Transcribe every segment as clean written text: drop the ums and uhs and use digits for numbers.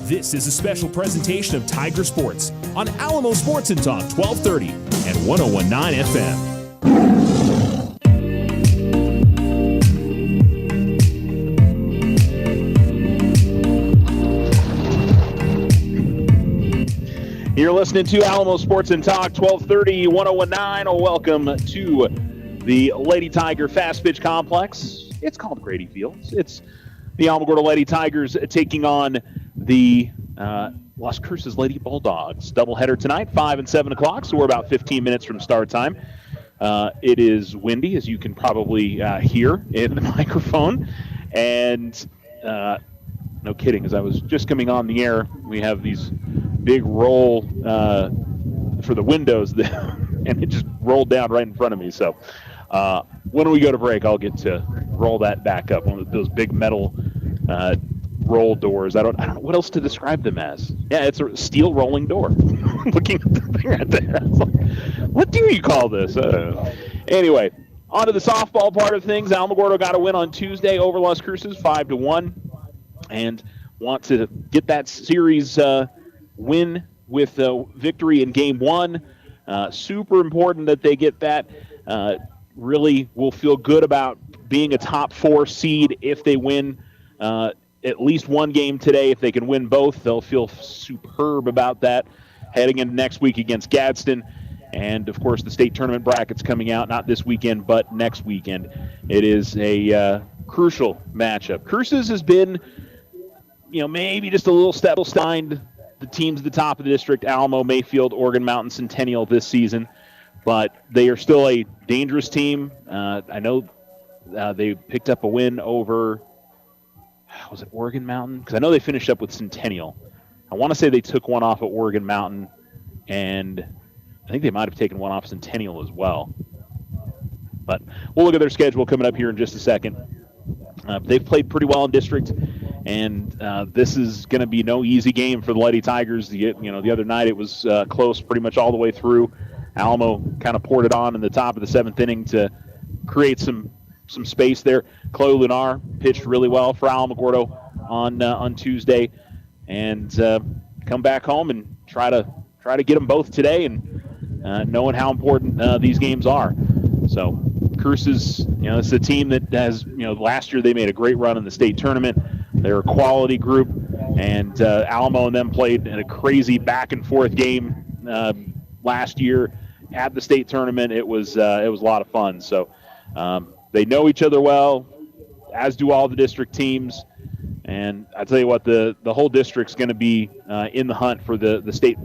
This is a special presentation of Tiger Sports on Alamo Sports and Talk 1230 and 101.9 FM. You're listening to Alamo Sports and Talk 1230, 101.9. Welcome to the Lady Tiger Fast Pitch Complex. It's called Grady Fields. It's the Alamogordo Lady Tigers taking on the Las Cruces Lady Bulldogs. Doubleheader tonight, 5 and 7 o'clock, so we're about 15 minutes from start time. It is windy, as you can probably hear in the microphone. And no kidding, as I was just coming on the air, we have these big roll for the windows, and it just rolled down right in front of me. So when we go to break, I'll get to roll that back up. One of those big metal roll doors. I don't know what else to describe them as. Yeah, it's a steel rolling door. Looking at the thing right there, I was like, what do you call this? Anyway, on to the softball part of things. Alamogordo got a win on Tuesday over Las Cruces, 5-1, and want to get that series win with victory in Game 1. Super important that they get that. Really will feel good about being a top 4 seed if they win at least one game today. If they can win both, they'll feel superb about that heading into next week against Gadsden. And, of course, the state tournament bracket's coming out, not this weekend, but next weekend. It is a crucial matchup. Cruces has been, maybe just a little step behind the teams at the top of the district, Alamo, Mayfield, Oregon Mountain, Centennial this season. But they are still a dangerous team. I know they picked up a win over, was it Oregon Mountain? Because I know they finished up with Centennial. I want to say they took one off at Oregon Mountain, and I think they might have taken one off Centennial as well. But we'll look at their schedule coming up here in just a second. They've played pretty well in district, and this is going to be no easy game for the Lady Tigers. The other night it was close pretty much all the way through. Alamo kind of poured it on in the top of the 7th inning to create some space there. Chloe Lunar pitched really well for Alamogordo on Tuesday, and come back home and try to get them both today, and knowing how important these games are. So Cruces, it's a team that has, last year they made a great run in the state tournament. They're a quality group, and Alamo and them played in a crazy back and forth game last year at the state tournament. It was a lot of fun. So they know each other well, as do all the district teams. And I tell you what, the whole district's going to be in the hunt for the state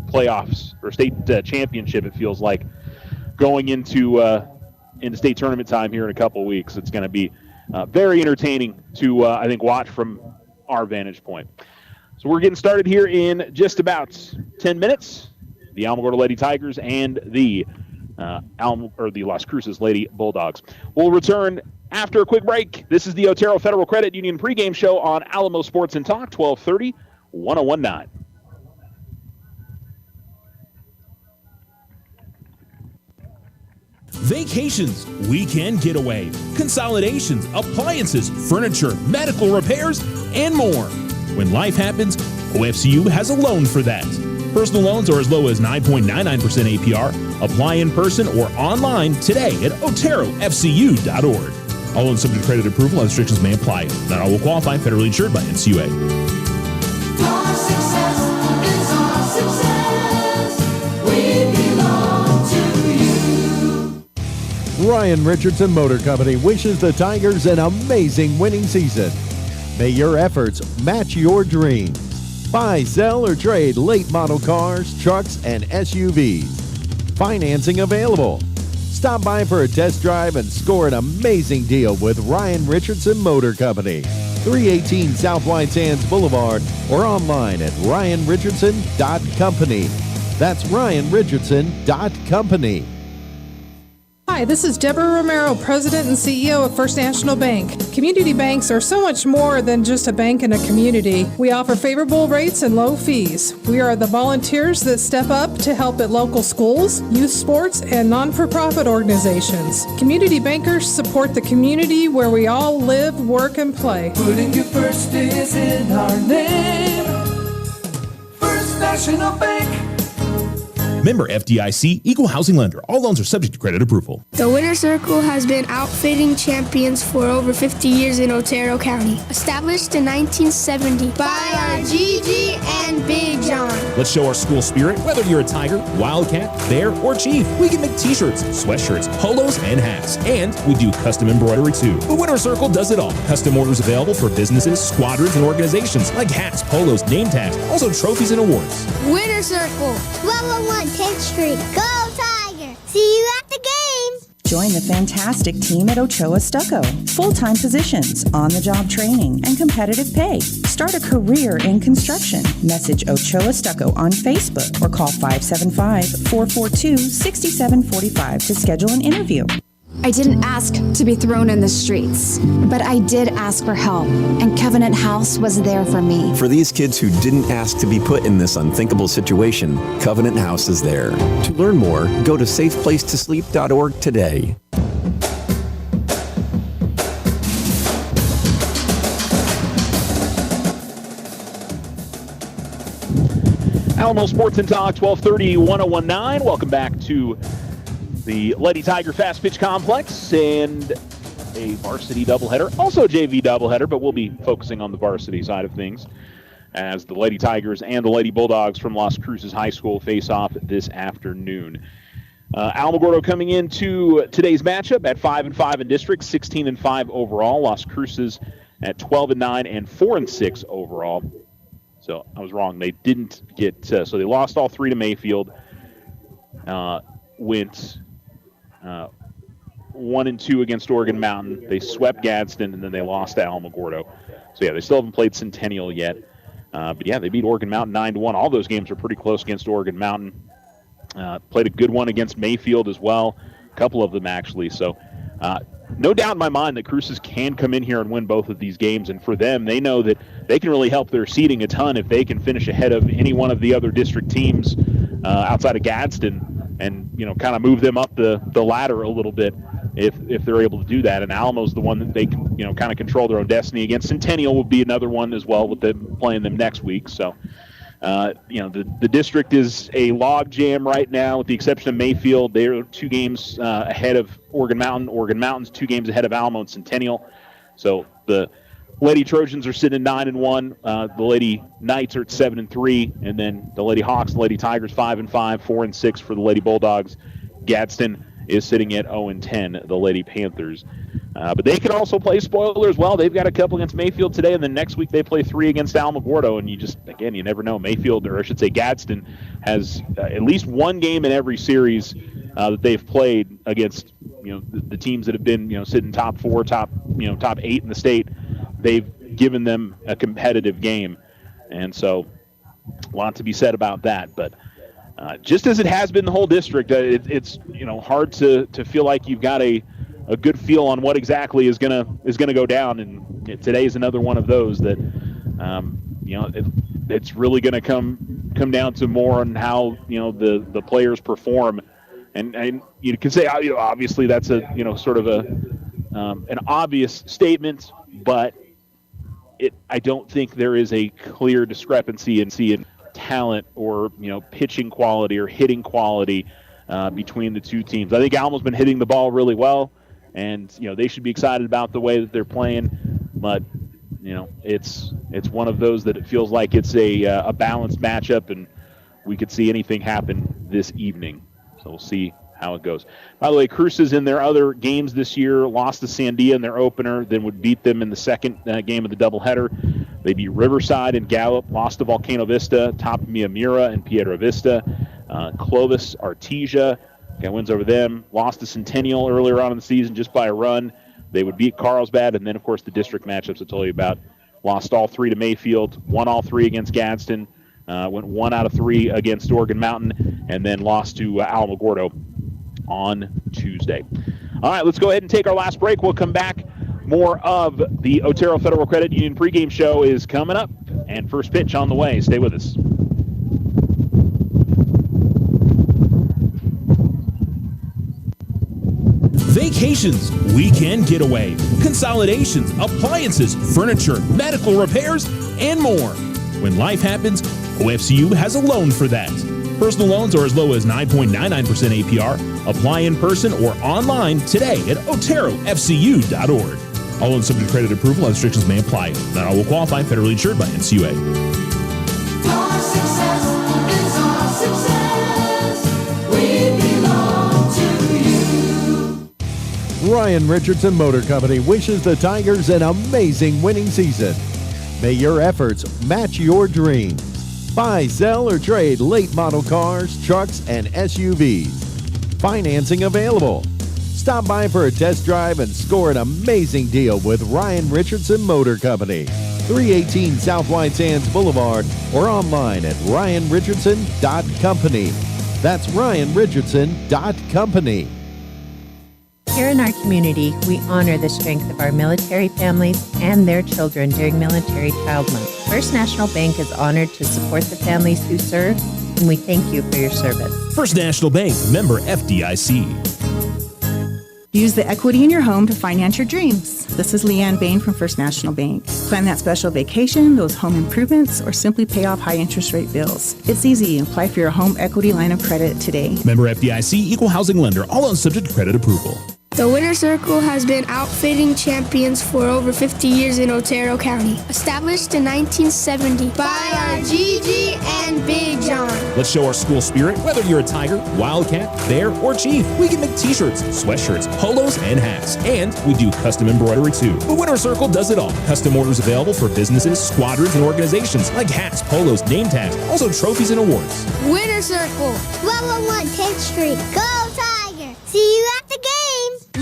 playoffs or state championship. It feels like going into state tournament time here in a couple of weeks. It's going to be very entertaining to I think watch from our vantage point. So we're getting started here in just about 10 minutes. The Alamogordo Lady Tigers and the Las Cruces Lady Bulldogs. We'll return after a quick break. This is the Otero Federal Credit Union pregame show on Alamo Sports and Talk, 1230, 101.9. Vacations, weekend getaway, consolidations, appliances, furniture, medical repairs, and more. When life happens, OFCU has a loan for that. Personal loans are as low as 9.99% APR. Apply in person or online today at oterofcu.org. All loans subject to credit approval. Other restrictions may apply. Not all will qualify. Federally insured by NCUA. Our success is our success. We belong to you. Ryan Richardson Motor Company wishes the Tigers an amazing winning season. May your efforts match your dreams. Buy, sell, or trade late model cars, trucks, and SUVs. Financing available. Stop by for a test drive and score an amazing deal with Ryan Richardson Motor Company. 318 South White Sands Boulevard or online at ryanrichardson.company. That's ryanrichardson.company. Hi, this is Deborah Romero, President and CEO of First National Bank. Community banks are so much more than just a bank in a community. We offer favorable rates and low fees. We are the volunteers that step up to help at local schools, youth sports, and non-for-profit organizations. Community bankers support the community where we all live, work, and play. Putting you first is in our name. National Bank. Member FDIC, equal housing lender. All loans are subject to credit approval. The Winter Circle has been outfitting champions for over 50 years in Otero County. Established in 1970 by our Gigi and Big John. Let's show our school spirit. Whether you're a Tiger, Wildcat, Bear, or Chief, we can make t-shirts, sweatshirts, polos, and hats. And we do custom embroidery too. The Winter Circle does it all. Custom orders available for businesses, squadrons, and organizations like hats, polos, name tags, also trophies and awards. Winter Circle. 1201 10th Street. Go Tiger! See you at the game! Join the fantastic team at Ochoa Stucco. Full-time positions, on-the-job training, and competitive pay. Start a career in construction. Message Ochoa Stucco on Facebook or call 575-442-6745 to schedule an interview. I didn't ask to be thrown in the streets, but I did ask for help, and Covenant House was there for me. For these kids who didn't ask to be put in this unthinkable situation, Covenant House is there. To learn more, go to safeplacetosleep.org today. Alamo Sports and Talk, 1230, 1019. Welcome back to the Lady Tiger Fast Pitch Complex and a varsity doubleheader, also a JV doubleheader, but we'll be focusing on the varsity side of things as the Lady Tigers and the Lady Bulldogs from Las Cruces High School face off this afternoon. Alamogordo coming into today's matchup at 5-5 in district, 16-5 overall. Las Cruces at 12-9 and 4-6 overall. So I was wrong. They didn't get so they lost all three to Mayfield. Went 1-2 against Oregon Mountain. They swept Gadsden, and then they lost to Alamogordo. So, yeah, they still haven't played Centennial yet. But, yeah, they beat Oregon Mountain 9-1. All those games are pretty close against Oregon Mountain. Played a good one against Mayfield as well, a couple of them actually. So, no doubt in my mind that Cruces can come in here and win both of these games. And for them, they know that they can really help their seeding a ton if they can finish ahead of any one of the other district teams outside of Gadsden. And, you know, kind of move them up the ladder a little bit if they're able to do that. And Alamo's the one that they can, you know, kind of control their own destiny against. Centennial will be another one as well with them playing them next week. So, you know, the district is a log jam right now with the exception of Mayfield. They're 2 games ahead of Oregon Mountain. Oregon Mountain's 2 games ahead of Alamo and Centennial. So the Lady Trojans are sitting at 9-1. The Lady Knights are at 7-3, and then the Lady Hawks, the Lady Tigers 5-5, 4-6 for the Lady Bulldogs. Gadsden is sitting at 0-10. The Lady Panthers, but they can also play spoiler as well. They've got a couple against Mayfield today, and then next week they play 3 against Alamogordo. And you never know. Mayfield, or I should say Gadsden, has at least one game in every series that they've played against, you know, the teams that have been, you know, sitting top 4, top 8 in the state. They've given them a competitive game, and so a lot to be said about that. But just as it has been the whole district, it's you know, hard to feel like you've got a good feel on what exactly is gonna go down. And today is another one of those that you know, it's really gonna come down to more on how, you know, the players perform. And you can say, you know, obviously that's a, you know, sort of a an obvious statement, but I don't think there is a clear discrepancy in talent or, you know, pitching quality or hitting quality between the two teams. I think Almo's been hitting the ball really well, and, you know, they should be excited about the way that they're playing. But, you know, it's one of those that it feels like it's a balanced matchup, and we could see anything happen this evening. So we'll see how it goes. By the way, Cruces in their other games this year lost to Sandia in their opener, then would beat them in the second game of the doubleheader. They beat Riverside and Gallup, lost to Volcano Vista, topped Miamira and Piedra Vista. Clovis Artesia got wins over them, lost to Centennial earlier on in the season just by a run. They would beat Carlsbad, and then, of course, the district matchups I told you about. Lost all 3 to Mayfield, won all 3 against Gadsden, went 1 out of 3 against Oregon Mountain, and then lost to Alamogordo on Tuesday. All right, let's go ahead and take our last break. We'll come back. More of the Otero Federal Credit Union pregame show is coming up, and first pitch on the way. Stay with us. Vacations, weekend getaway, consolidations, appliances, furniture, medical repairs, and more. When life happens, OFCU has a loan for that. Personal loans are as low as 9.99% APR. Apply in person or online today at oterofcu.org. All loans subject to credit approval and restrictions may apply. Not all will qualify. Federally insured by NCUA. Our success is our success. We belong to you. Ryan Richardson Motor Company wishes the Tigers an amazing winning season. May your efforts match your dreams. Buy, sell, or trade late model cars, trucks, and SUVs. Financing available. Stop by for a test drive and score an amazing deal with Ryan Richardson Motor Company. 318 South White Sands Boulevard or online at ryanrichardson.company. That's ryanrichardson.company. Here in our community, we honor the strength of our military families and their children during Military Child Month. First National Bank is honored to support the families who serve, and we thank you for your service. First National Bank, member FDIC. Use the equity in your home to finance your dreams. This is Leanne Bain from First National Bank. Plan that special vacation, those home improvements, or simply pay off high interest rate bills. It's easy. Apply for your home equity line of credit today. Member FDIC, equal housing lender. All loans subject to credit approval. The Winter Circle has been outfitting champions for over 50 years in Otero County. Established in 1970 by our Gigi and Big John. Let's show our school spirit. Whether you're a Tiger, Wildcat, Bear, or Chief, we can make t-shirts, sweatshirts, polos, and hats. And we do custom embroidery too. The Winter Circle does it all. Custom orders available for businesses, squadrons, and organizations like hats, polos, name tags, also trophies and awards. Winter Circle. 1201 10th Street. Go Tiger! See you at the game!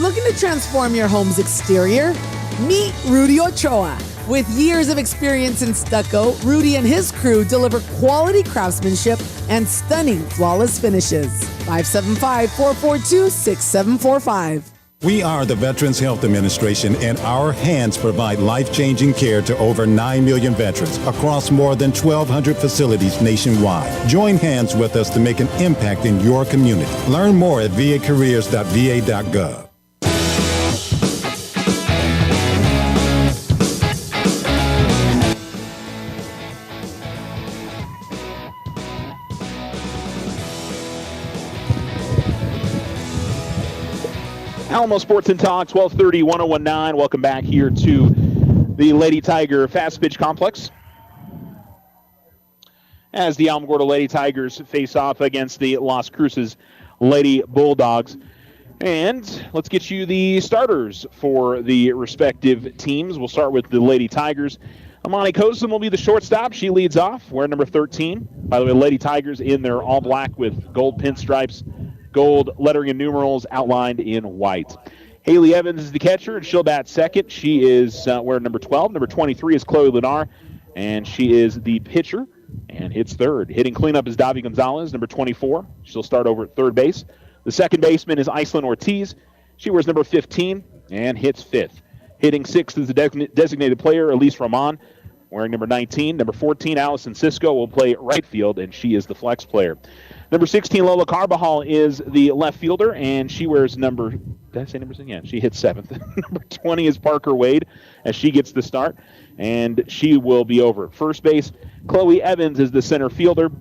Looking to transform your home's exterior? Meet Rudy Ochoa. With years of experience in stucco, Rudy and his crew deliver quality craftsmanship and stunning flawless finishes. 575-442-6745. We are the Veterans Health Administration, and our hands provide life-changing care to over 9 million veterans across more than 1,200 facilities nationwide. Join hands with us to make an impact in your community. Learn more at vacareers.va.gov. Alamo Sports and Talk, 1230, 1019. Welcome back here to the Lady Tiger Fast Pitch Complex. As the Alamogordo Lady Tigers face off against the Las Cruces Lady Bulldogs. And let's get you the starters for the respective teams. We'll start with the Lady Tigers. Amani Kosen will be the shortstop. She leads off, wearing number 13. By the way, Lady Tigers in their all black with gold pinstripes, gold lettering and numerals outlined in white. Haley Evans is the catcher, and she'll bat second. She is wearing number 12. Number 23 is Chloe Lenar, and she is the pitcher and hits third. Hitting cleanup is Davi Gonzalez, number 24. She'll start over at third base. The second baseman is Iceland Ortiz. She wears number 15 and hits fifth. Hitting sixth is the designated player, Elise Roman, wearing number 19. Number 14, Allison Cisco, will play right field, and she is the flex player. Number 16, Lola Carbajal, is the left fielder, and she wears number, did I say number 6? Yeah, she hits seventh. Number 20 is Parker Wade, as she gets the start, and she will be over at first base. Chloe Evans is the center fielder,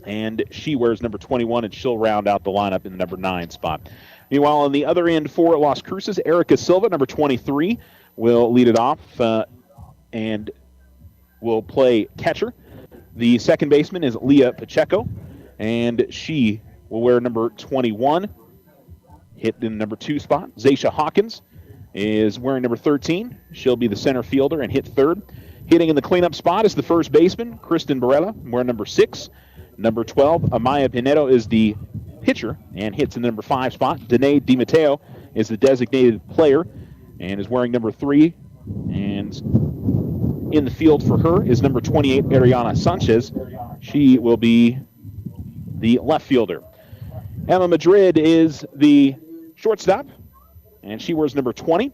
and she wears number 21, and she'll round out the lineup in the number 9 spot. Meanwhile, on the other end for Las Cruces, Erica Silva, number 23, will lead it off and will play catcher. The second baseman is Leah Pacheco, and she will wear number 21, hit in the number 2 spot. Zaisha Hawkins is wearing number 13. She'll be the center fielder and hit third. Hitting in the cleanup spot is the first baseman, Kristen Barella, wearing number 6. Number 12, Amaya Pinedo, is the pitcher and hits in the number 5 spot. Danae DiMatteo is the designated player and is wearing number 3. And in the field for her is number 28, Ariana Sanchez. She will be the left fielder. Emma Madrid is the shortstop, and she wears number 20.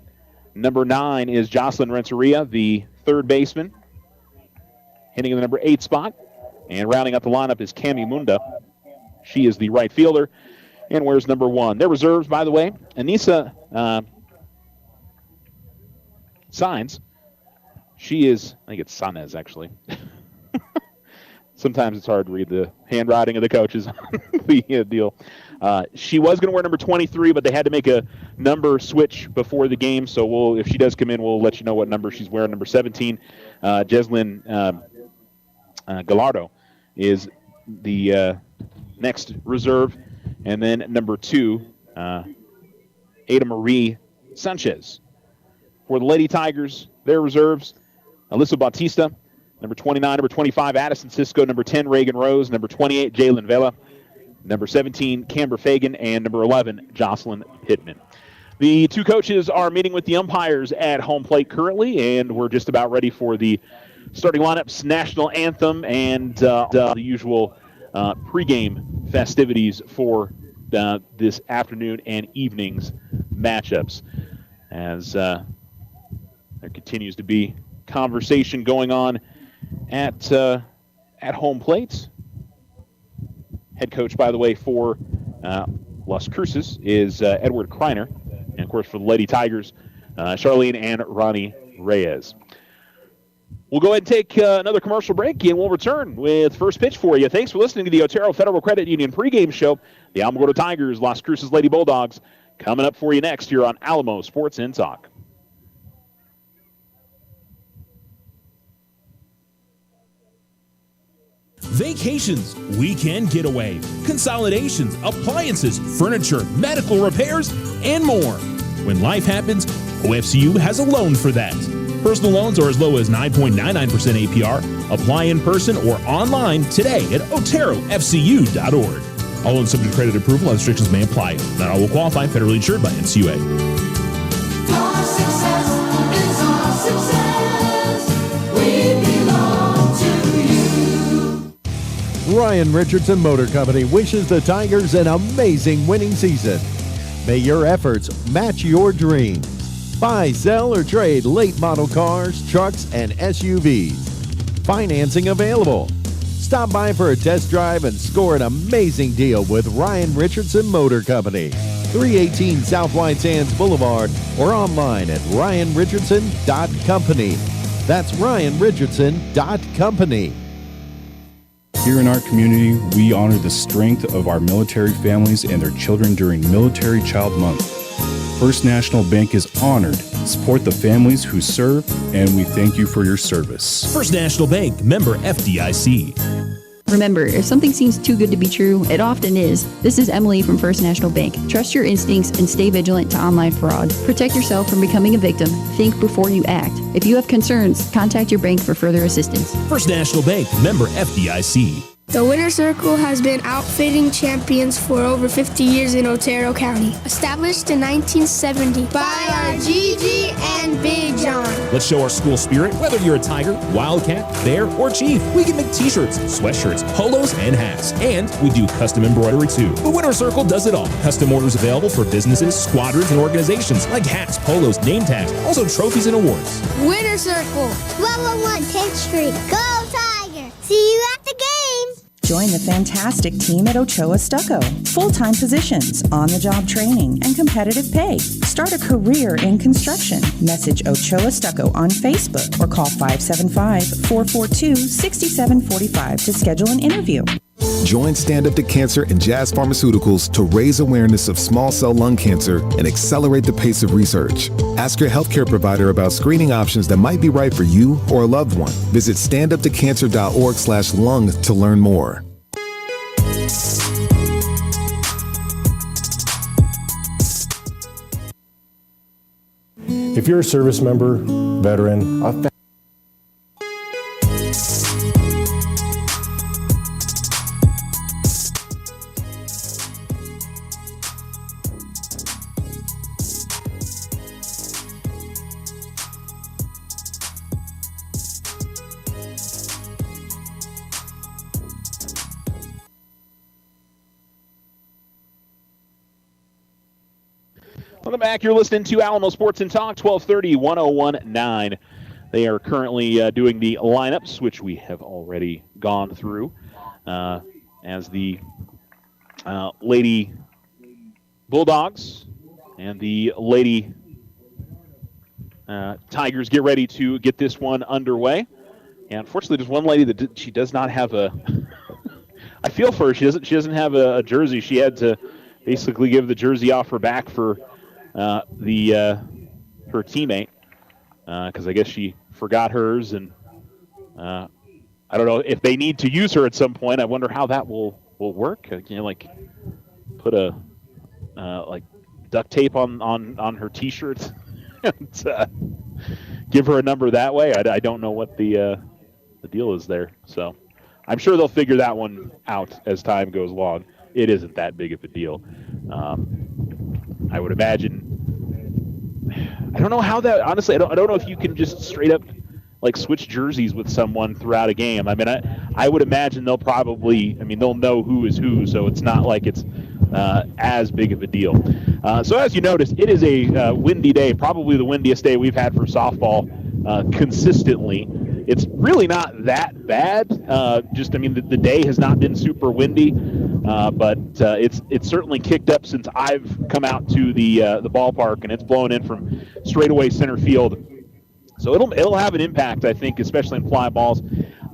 Number 9 is Jocelyn Renteria, the third baseman, hitting in the number 8 spot. And rounding out the lineup is Cami Munda. She is the right fielder and wears number 1. Their reserves, by the way, Anissa Sainz. She is, I think it's Sanez, actually. sometimes it's hard to read the handwriting of the coaches on the deal. She was going to wear number 23, but they had to make a number switch before the game. So if she does come in, we'll let you know what number she's wearing. Number 17, Jeslyn Gallardo is the next reserve. And then number 2, Ada Marie Sanchez. For the Lady Tigers, their reserves, Alyssa Bautista, number 29, number 25, Addison Cisco, number 10, Reagan Rose, number 28, Jalen Vela, number 17, Camber Fagan, and number 11, Jocelyn Pittman. The two coaches are meeting with the umpires at home plate currently, and we're just about ready for the starting lineups, national anthem, and the usual pregame festivities for this afternoon and evening's matchups. As there continues to be conversation going on at home plate. Head coach, by the way, for Las Cruces is Edward Kreiner. And, of course, for the Lady Tigers, Charlene and Ronnie Reyes. We'll go ahead and take another commercial break, and we'll return with first pitch for you. Thanks for listening to the Otero Federal Credit Union pregame show. The Alamogordo Tigers, Las Cruces Lady Bulldogs, coming up for you next here on Alamo Sports and Talk. Vacations, weekend getaway, consolidations, appliances, furniture, medical repairs, and more. When life happens, OFCU has a loan for that. Personal loans are as low as 9.99% APR. Apply in person or online today at oterofcu.org. All loans subject to credit approval. Other restrictions may apply. Not all will qualify. Federally insured by NCUA. Our success is our success. We belong to you. Ryan Richardson Motor Company wishes the Tigers an amazing winning season. May your efforts match your dreams. Buy, sell, or trade late model cars, trucks, and SUVs. Financing available. Stop by for a test drive and score an amazing deal with Ryan Richardson Motor Company. 318 South White Sands Boulevard or online at ryanrichardson.company. That's ryanrichardson.company. Here in our community, we honor the strength of our military families and their children during Military Child Month. First National Bank is honored to support the families who serve, and we thank you for your service. First National Bank, member FDIC. Remember, if something seems too good to be true, it often is. This is Emily from First National Bank. Trust your instincts and stay vigilant to online fraud. Protect yourself from becoming a victim. Think before you act. If you have concerns, contact your bank for further assistance. First National Bank, member FDIC. The Winter Circle has been outfitting champions for over 50 years in Otero County. Established in 1970 by our Gigi and Big John. Let's show our school spirit. Whether you're a Tiger, Wildcat, Bear, or Chief, we can make t-shirts, sweatshirts, polos, and hats. And we do custom embroidery too. The Winter Circle does it all. Custom orders available for businesses, squadrons, and organizations like hats, polos, name tags, also trophies and awards. Winter Circle, 1201 10th Street. Go Tiger! See you at the games! Join the fantastic team at Ochoa Stucco. Full-time positions, on-the-job training, and competitive pay. Start a career in construction. Message Ochoa Stucco on Facebook or call 575-442-6745 to schedule an interview. Join Stand Up to Cancer and Jazz Pharmaceuticals to raise awareness of small cell lung cancer and accelerate the pace of research. Ask your healthcare provider about screening options that might be right for you or a loved one. Visit standuptocancer.org/lung to learn more. If you're a service member, veteran, a Welcome back. You're listening to Alamo Sports and Talk, 1230, 1019. They are currently doing the lineups, which we have already gone through, as the Lady Bulldogs and the Lady Tigers get ready to get this one underway. Yeah, unfortunately, there's one lady that she does not have a. I feel for her. She doesn't have a jersey. She had to basically give the jersey off her back for her teammate because I guess she forgot hers, and I don't know if they need to use her at some point. I wonder how that will work. Like put a like duct tape on her T-shirt and give her a number that way. I don't know what the deal is there. So I'm sure they'll figure that one out as time goes along. It isn't that big of a deal. I would imagine. I don't know how that. Honestly, I don't know if you can just straight up like switch jerseys with someone throughout a game. I mean, I would imagine they'll probably. I mean, they'll know who is who, so it's not like it's as big of a deal. So as you noticed, it is a windy day, probably the windiest day we've had for softball consistently. It's really not that bad. Just, I mean, the day has not been super windy, but it's certainly kicked up since I've come out to the ballpark, and it's blowing in from straightaway center field. So it'll have an impact, I think, especially in fly balls.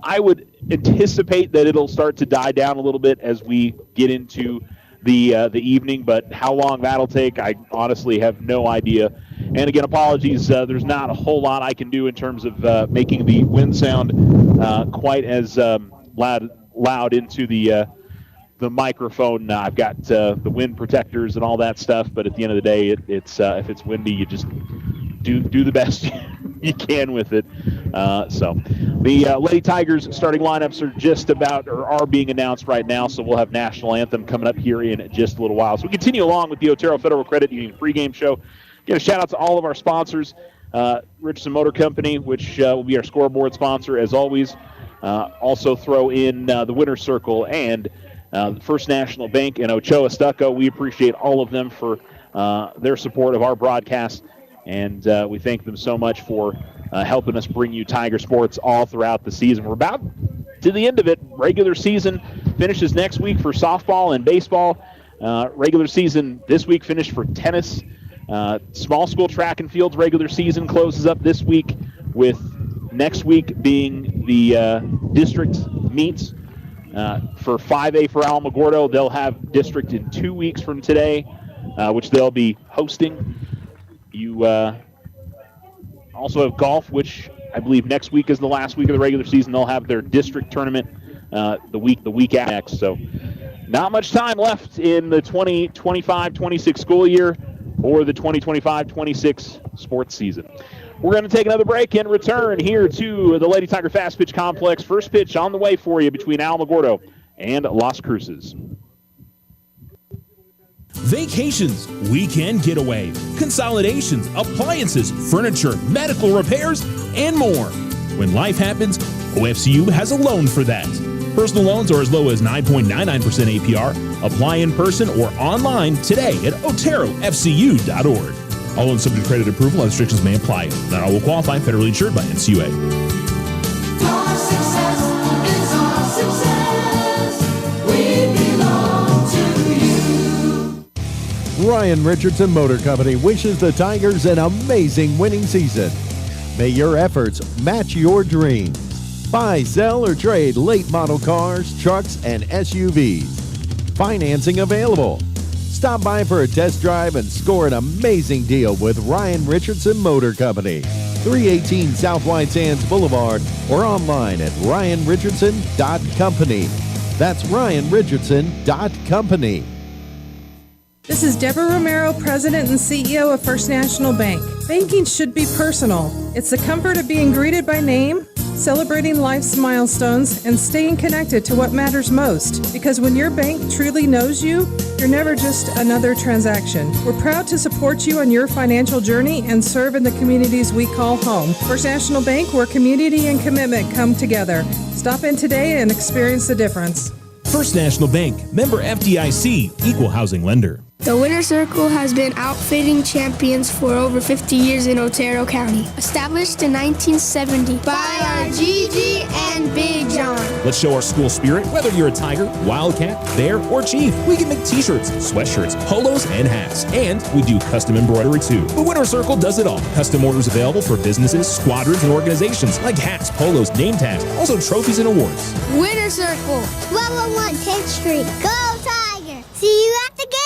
I would anticipate that it'll start to die down a little bit as we get into the evening, but how long that'll take, I honestly have no idea. And again, apologies, there's not a whole lot I can do in terms of making the wind sound quite as loud into the microphone. I've got the wind protectors and all that stuff, but at the end of the day, it's if it's windy, you just do the best you can with it. So the Lady Tigers starting lineups are just about, or are being announced right now, so we'll have National Anthem coming up here in just a little while. So we continue along with the Otero Federal Credit Union pregame show. Give a shout out to all of our sponsors, Richardson Motor Company, which will be our scoreboard sponsor as always. Also throw in the Winner's Circle and First National Bank and Ochoa Stucco. We appreciate all of them for their support of our broadcast, and we thank them so much for helping us bring you Tiger sports all throughout the season. We're about to the end of it. Regular season finishes next week for softball and baseball. Regular season this week finished for tennis. Small school track and field's regular season closes up this week, with next week being the district meets. For 5A for Alamogordo, they'll have district in 2 weeks from today, which they'll be hosting. You also have golf, which I believe next week is the last week of the regular season. They'll have their district tournament the week after next. So not much time left in the 2025-26 school year or the 2025-26 sports season. We're going to take another break and return here to the Lady Tiger Fast Pitch Complex. First pitch on the way for you between Alamogordo and Las Cruces. Vacations, weekend getaway, consolidations, appliances, furniture, medical repairs, and more. When life happens, OFCU has a loan for that. Personal loans are as low as 9.99% APR. Apply in person or online today at oterofcu.org. All loans subject to credit approval and restrictions may apply. Not all will qualify. Federally insured by NCUA. Our success is our success. We belong to you. Ryan Richardson Motor Company wishes the Tigers an amazing winning season. May your efforts match your dreams. Buy, sell, or trade late model cars, trucks, and SUVs. Financing available. Stop by for a test drive and score an amazing deal with Ryan Richardson Motor Company. 318 South White Sands Boulevard or online at ryanrichardson.company. That's ryanrichardson.company. This is Deborah Romero, President and CEO of First National Bank. Banking should be personal. It's the comfort of being greeted by name, celebrating life's milestones, and staying connected to what matters most. Because when your bank truly knows you, you're never just another transaction. We're proud to support you on your financial journey and serve in the communities we call home. First National Bank, where community and commitment come together. Stop in today and experience the difference. First National Bank, member FDIC, equal housing lender. The Winter Circle has been outfitting champions for over 50 years in Otero County. Established in 1970 by our Gigi and Big John. Let's show our school spirit. Whether you're a Tiger, Wildcat, Bear, or Chief, we can make t-shirts, sweatshirts, polos, and hats. And we do custom embroidery too. The Winter Circle does it all. Custom orders available for businesses, squadrons, and organizations like hats, polos, name tags, also trophies and awards. Winter Circle. 1201 10th Street. Go Tiger! See you at the game!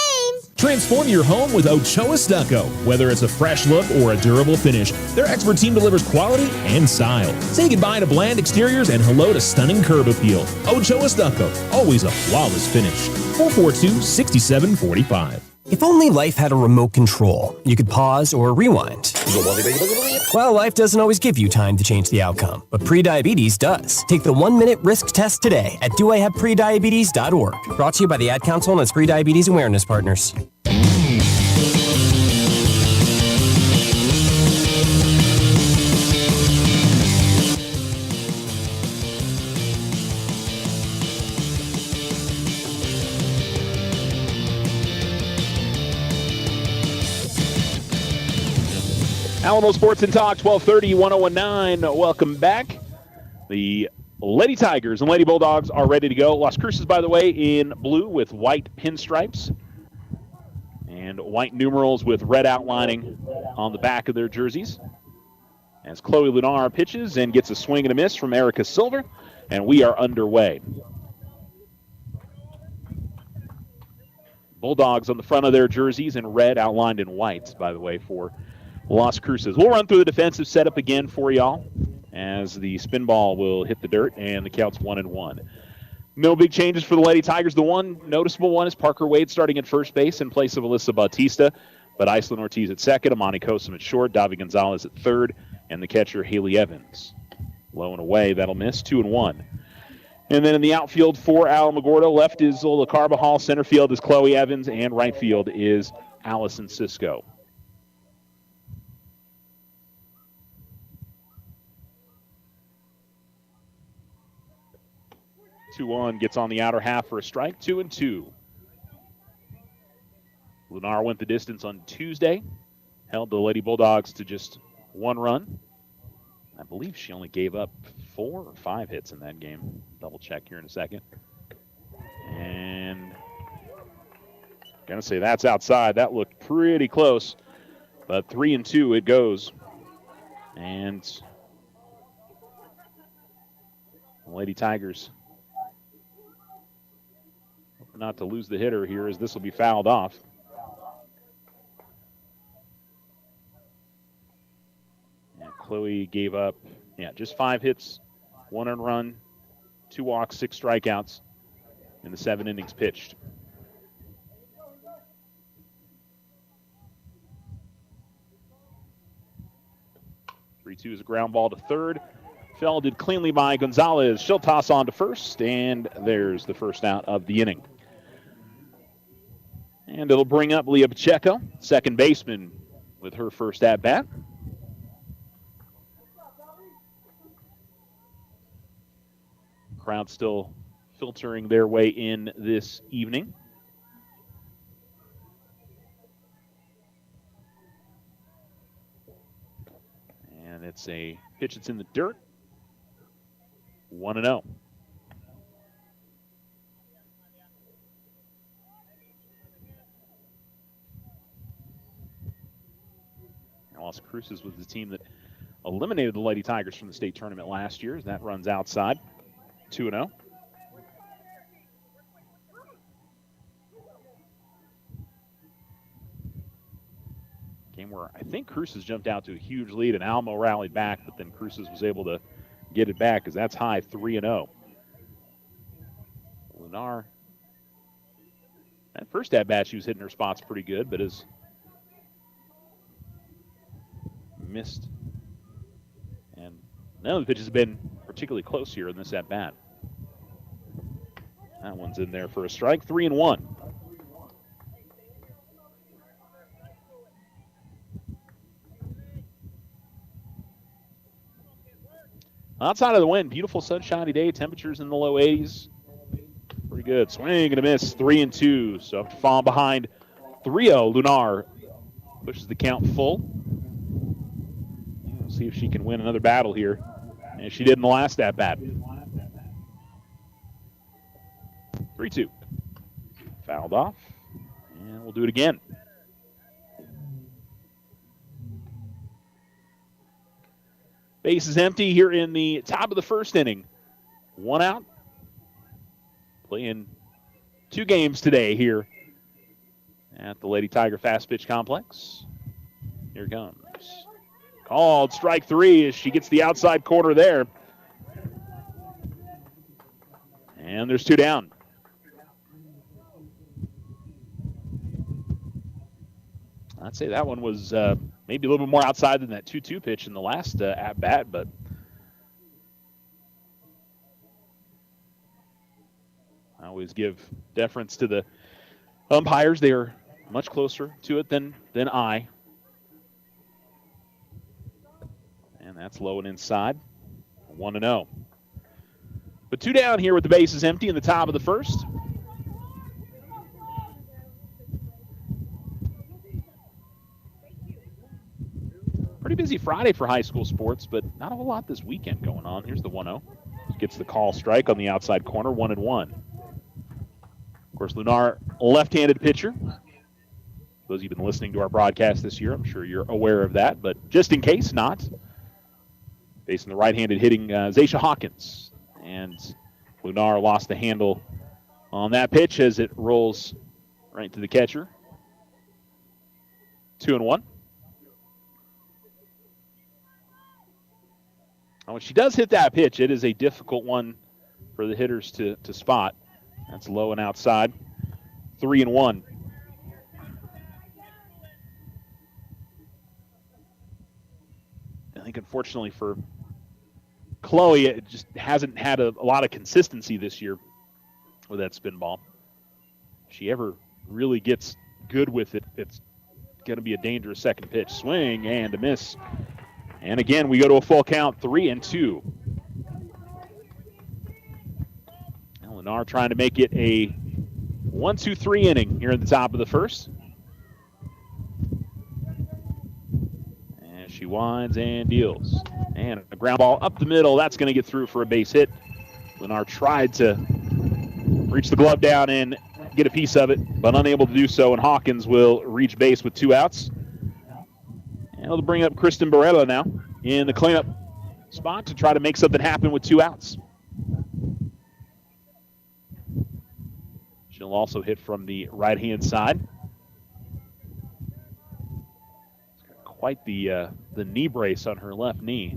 Transform your home with Ochoa Stucco. Whether it's a fresh look or a durable finish, their expert team delivers quality and style. Say goodbye to bland exteriors and hello to stunning curb appeal. Ochoa Stucco, always a flawless finish. 442-6745. If only life had a remote control, you could pause or rewind. Well, life doesn't always give you time to change the outcome, but prediabetes does. Take the 1-minute risk test today at doihaveprediabetes.org. Brought to you by the Ad Council and its prediabetes awareness partners. Alamo Sports and Talk, 1230, 1019. Welcome back. The Lady Tigers and Lady Bulldogs are ready to go. Las Cruces, by the way, in blue with white pinstripes and white numerals with red outlining on the back of their jerseys. As Chloe Lunar pitches and gets a swing and a miss from Erica Silver, and we are underway. Bulldogs on the front of their jerseys in red, outlined in white, by the way, for Las Cruces. We'll run through the defensive setup again for y'all as the spin ball will hit the dirt and the count's 1-1. No big changes for the Lady Tigers. The one noticeable one is Parker Wade starting at first base in place of Alyssa Bautista, but Iceland Ortiz at second, Amani Kosum at short, Davi Gonzalez at third, and the catcher Haley Evans. Low and away, that'll miss, 2-1. And then in the outfield for Alamogordo, left is Zola Carbajal, center field is Chloe Evans, and right field is Allison Cisco. 2-1 gets on the outer half for a strike, 2-2. Lunar went the distance on Tuesday, held the Lady Bulldogs to just 1 run. I believe she only gave up 4 or 5 hits in that game. Double check here in a second. And gonna say that's outside. That looked pretty close, but 3-2 it goes. And the Lady Tigers not to lose the hitter here as this will be fouled off. And Chloe gave up, just 5 hits, 1 earned run, 2 walks, 6 strikeouts in the 7 innings pitched. Three-2 is a ground ball to third. Felded cleanly by Gonzalez. She'll toss on to first, and there's the first out of the inning. And it'll bring up Leah Pacheco, second baseman, with her first at-bat. Crowd still filtering their way in this evening. And it's a pitch that's in the dirt. 1-0. Las Cruces was the team that eliminated the Lady Tigers from the state tournament last year. As that runs outside, 2-0. Game where I think Cruces jumped out to a huge lead and Alamo rallied back, but then Cruces was able to get it back because that's high, 3-0. Lunar, that first at-bat, she was hitting her spots pretty good, but has missed. And none of the pitches have been particularly close here in this at-bat. That one's in there for a strike, 3-1. Outside of the wind, beautiful sunshiny day, temperatures in the low 80s. Pretty good. Swing and a miss, 3-2. So have to fall behind 3-0. Lunar pushes the count full. We'll see if she can win another battle here, as she did in the last at-bat. 3-2. Fouled off, and we'll do it again. Base is empty here in the top of the first inning. 1 out. Playing 2 games today here at the Lady Tiger Fast Pitch Complex. Here it comes. Called strike 3 as she gets the outside corner there. And there's 2 down. I'd say that one was maybe a little bit more outside than that 2-2 pitch in the last at-bat, but I always give deference to the umpires. They are much closer to it than I. And that's low and inside. 1-0. But 2 down here with the bases empty in the top of the first. Pretty busy Friday for high school sports, but not a whole lot this weekend going on. Here's the 1-0. Gets the call strike on the outside corner, 1-1. Of course, Lunar, left-handed pitcher. Those of you who've been listening to our broadcast this year, I'm sure you're aware of that, but just in case not, facing the right-handed hitting Zaisha Hawkins. And Lunar lost the handle on that pitch as it rolls right to the catcher. 2-1. When she does hit that pitch, it is a difficult one for the hitters to spot. That's low and outside. 3-1. I think, unfortunately for Chloe, it just hasn't had a lot of consistency this year with that spin ball. If she ever really gets good with it, it's going to be a dangerous second pitch. Swing and a miss. And again, we go to a full count, 3-2. Now Lennar trying to make it a 1-2-3 inning here at the top of the first. And she winds and deals. And a ground ball up the middle. That's going to get through for a base hit. Lennar tried to reach the glove down and get a piece of it, but unable to do so, and Hawkins will reach base with 2 outs. And it'll bring up Kristen Barella now in the cleanup spot to try to make something happen with 2 outs. She'll also hit from the right-hand side. It's got quite the knee brace on her left knee.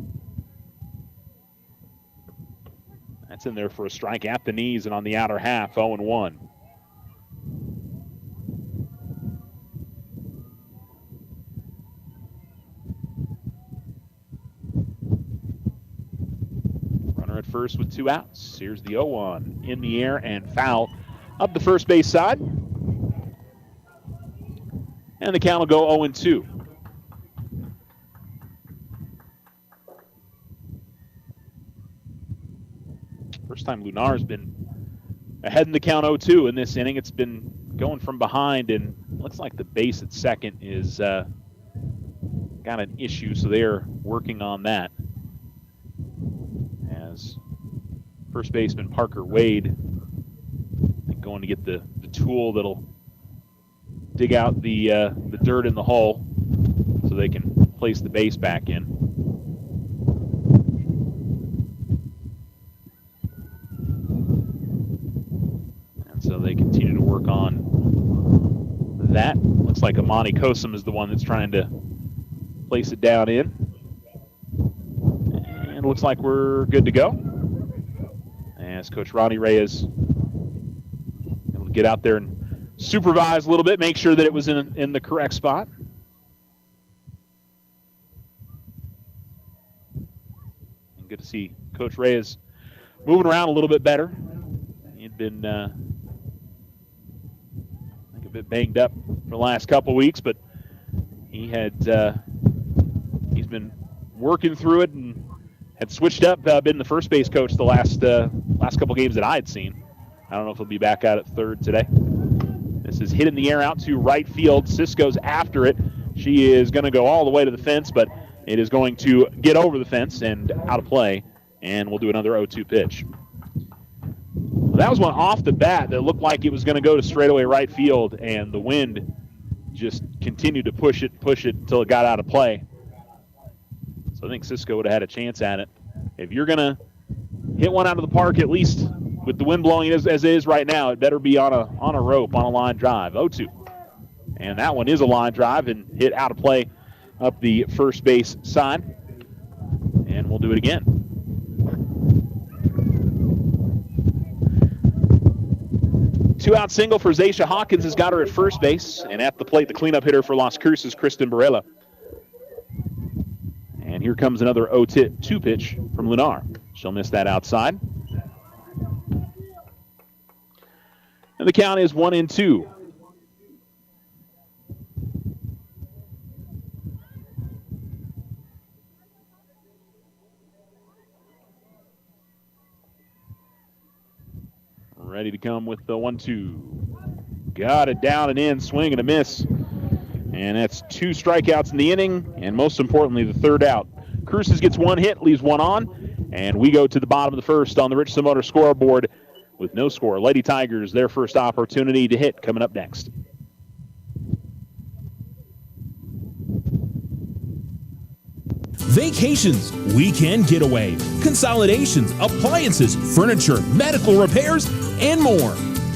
That's in there for a strike at the knees and on the outer half, 0-1. At first with 2 outs. Here's the 0-1 in the air and foul up the first base side. And the count will go 0-2. First time Lunar's been ahead in the count 0-2 in this inning. It's been going from behind, and looks like the base at second is got an issue, so they're working on that. First baseman Parker Wade going to get the tool that'll dig out the dirt in the hole so they can place the base back in. And so they continue to work on that. Looks like Amani Kosum is the one that's trying to place it down in. And it looks like we're good to go. As Coach Ronnie Reyes able to get out there and supervise a little bit, make sure that it was in the correct spot. And good to see Coach Reyes moving around a little bit better. He'd been I think a bit banged up for the last couple weeks, but he's been working through it and had switched up, been the first base coach the last couple games that I had seen. I don't know if he'll be back out at third today. This is hit in the air out to right field. Cisco's after it. She is going to go all the way to the fence, but it is going to get over the fence and out of play, and we'll do another 0-2 pitch. Well, that was one off the bat that looked like it was going to go to straightaway right field, and the wind just continued to push it until it got out of play. So I think Cisco would have had a chance at it. If you're going to hit one out of the park, at least with the wind blowing as it is right now, it better be on a rope, on a line drive. 0-2. And that one is a line drive and hit out of play up the first base side. And we'll do it again. Two-out single for Zaysha Hawkins has got her at first base. And at the plate, the cleanup hitter for Las Cruces, Kristen Barella. And here comes another 0-2 pitch from Lunar. She'll miss that outside. And the count is 1-2. Ready to come with the 1-2. Got it down and in, swing and a miss. And that's 2 strikeouts in the inning, and most importantly, the third out. Cruces gets 1 hit, leaves 1 on, and we go to the bottom of the first on the Richardson Motor scoreboard with no score. Lady Tigers, their first opportunity to hit coming up next. Vacations, weekend getaway, consolidations, appliances, furniture, medical repairs, and more.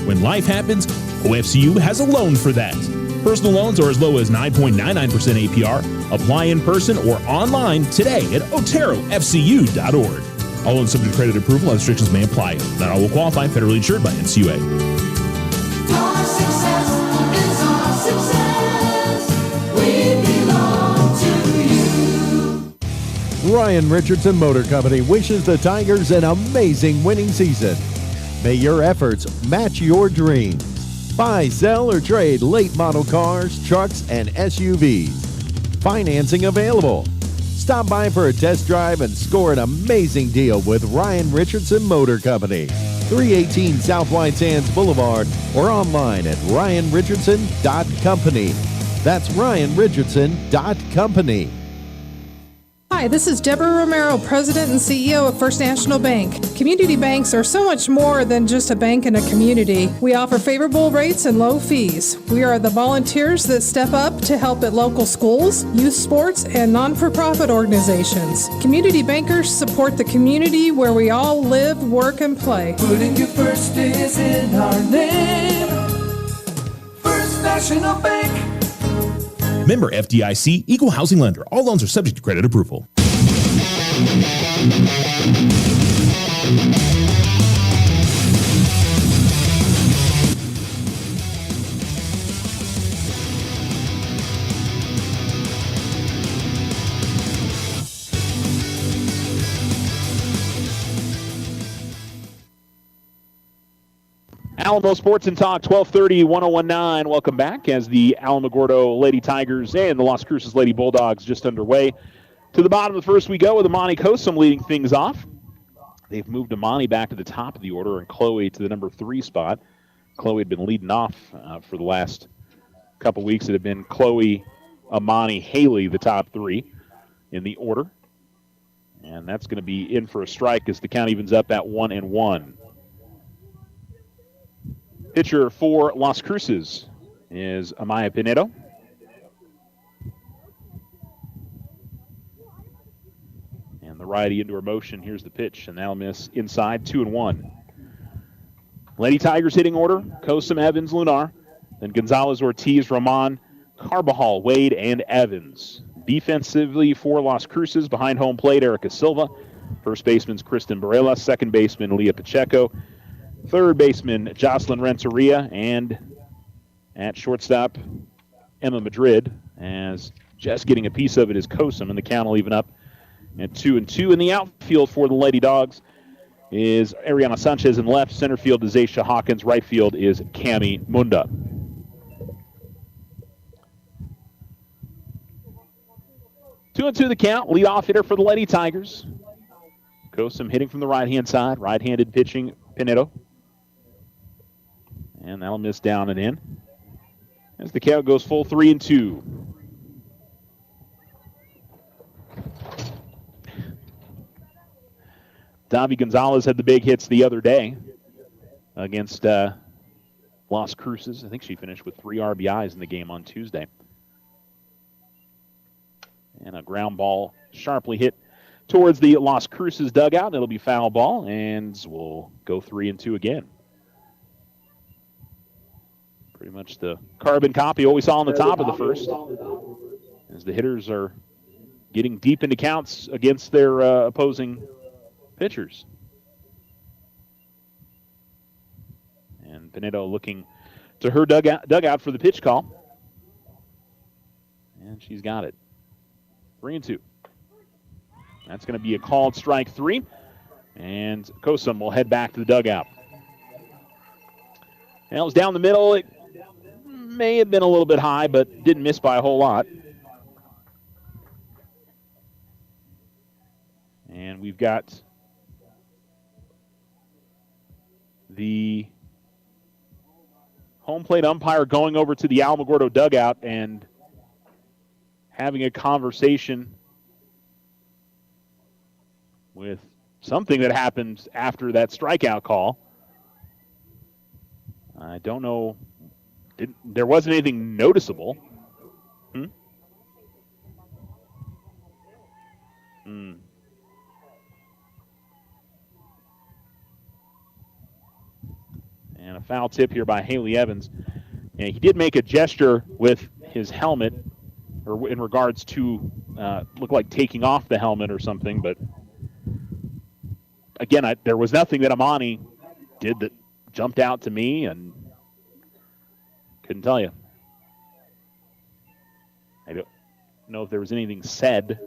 When life happens, OFCU has a loan for that. Personal loans are as low as 9.99% APR. Apply in person or online today at oterofcu.org. All loans subject to credit approval. Other restrictions may apply. Not all will qualify. Federally insured by NCUA. Our success is our success. We belong to you. Ryan Richardson Motor Company wishes the Tigers an amazing winning season. May your efforts match your dreams. Buy, sell, or trade late model cars, trucks, and SUVs. Financing available. Stop by for a test drive and score an amazing deal with Ryan Richardson Motor Company. 318 South White Sands Boulevard or online at ryanrichardson.company. That's ryanrichardson.company. Hi, this is Deborah Romero, President and CEO of First National Bank. Community banks are so much more than just a bank in a community. We offer favorable rates and low fees. We are the volunteers that step up to help at local schools, youth sports, and non-for-profit organizations. Community bankers support the community where we all live, work, and play. Putting you first is in our name. First National Bank. Member FDIC, Equal Housing Lender. All loans are subject to credit approval. Alamo Sports and Talk, 1230, 1019. Welcome back as the Alamogordo Lady Tigers and the Las Cruces Lady Bulldogs just underway. To the bottom of the first we go with Amani Kosum leading things off. They've moved Amani back to the top of the order and Chloe to the number 3 spot. Chloe had been leading off for the last couple weeks. It had been Chloe, Amani, Haley, the top 3 in the order. And that's going to be in for a strike as the count evens up at 1-1. Pitcher for Las Cruces is Amaya Pinedo. And the righty into her motion. Here's the pitch, and that'll miss inside, 2-1. Lady Tigers hitting order, Kosum, Evans, Lunar. Then Gonzalez, Ortiz, Roman, Carbajal, Wade, and Evans. Defensively for Las Cruces, behind home plate, Erica Silva. First baseman's Kristen Barella. Second baseman, Leah Pacheco. Third baseman, Jocelyn Renteria, and at shortstop, Emma Madrid, as just getting a piece of it is Kosum, and the count will even up at 2-2. In the outfield for the Lady Dogs is Ariana Sanchez in left. Center field is Zaysha Hawkins. Right field is Cami Munda. Two and two the count. Leadoff hitter for the Lady Tigers. Kosum hitting from the right-hand side. Right-handed pitching, Pinedo. And that'll miss down and in. as the count goes full 3-2. Davi Gonzalez had the big hits the other day against Las Cruces. I think she finished with 3 RBIs in the game on Tuesday. And a ground ball sharply hit towards the Las Cruces dugout. It'll be foul ball, and we'll go 3-2 again. Pretty much the carbon copy what we saw on the top of the first, as the hitters are getting deep into counts against their opposing pitchers. And Pinedo looking to her dugout for the pitch call. And she's got it. 3-2. That's going to be a called strike 3. And Kosum will head back to the dugout. Well, it was down the middle. It may have been a little bit high, but didn't miss by a whole lot. And we've got the home plate umpire going over to the Alamogordo dugout and having a conversation with something that happened after that strikeout call. I don't know. There wasn't anything noticeable. And a foul tip here by Haley Evans. And he did make a gesture with his helmet, or in regards to look like taking off the helmet or something. But again, there was nothing that Amani did that jumped out to me, and couldn't tell you. I don't know if there was anything said,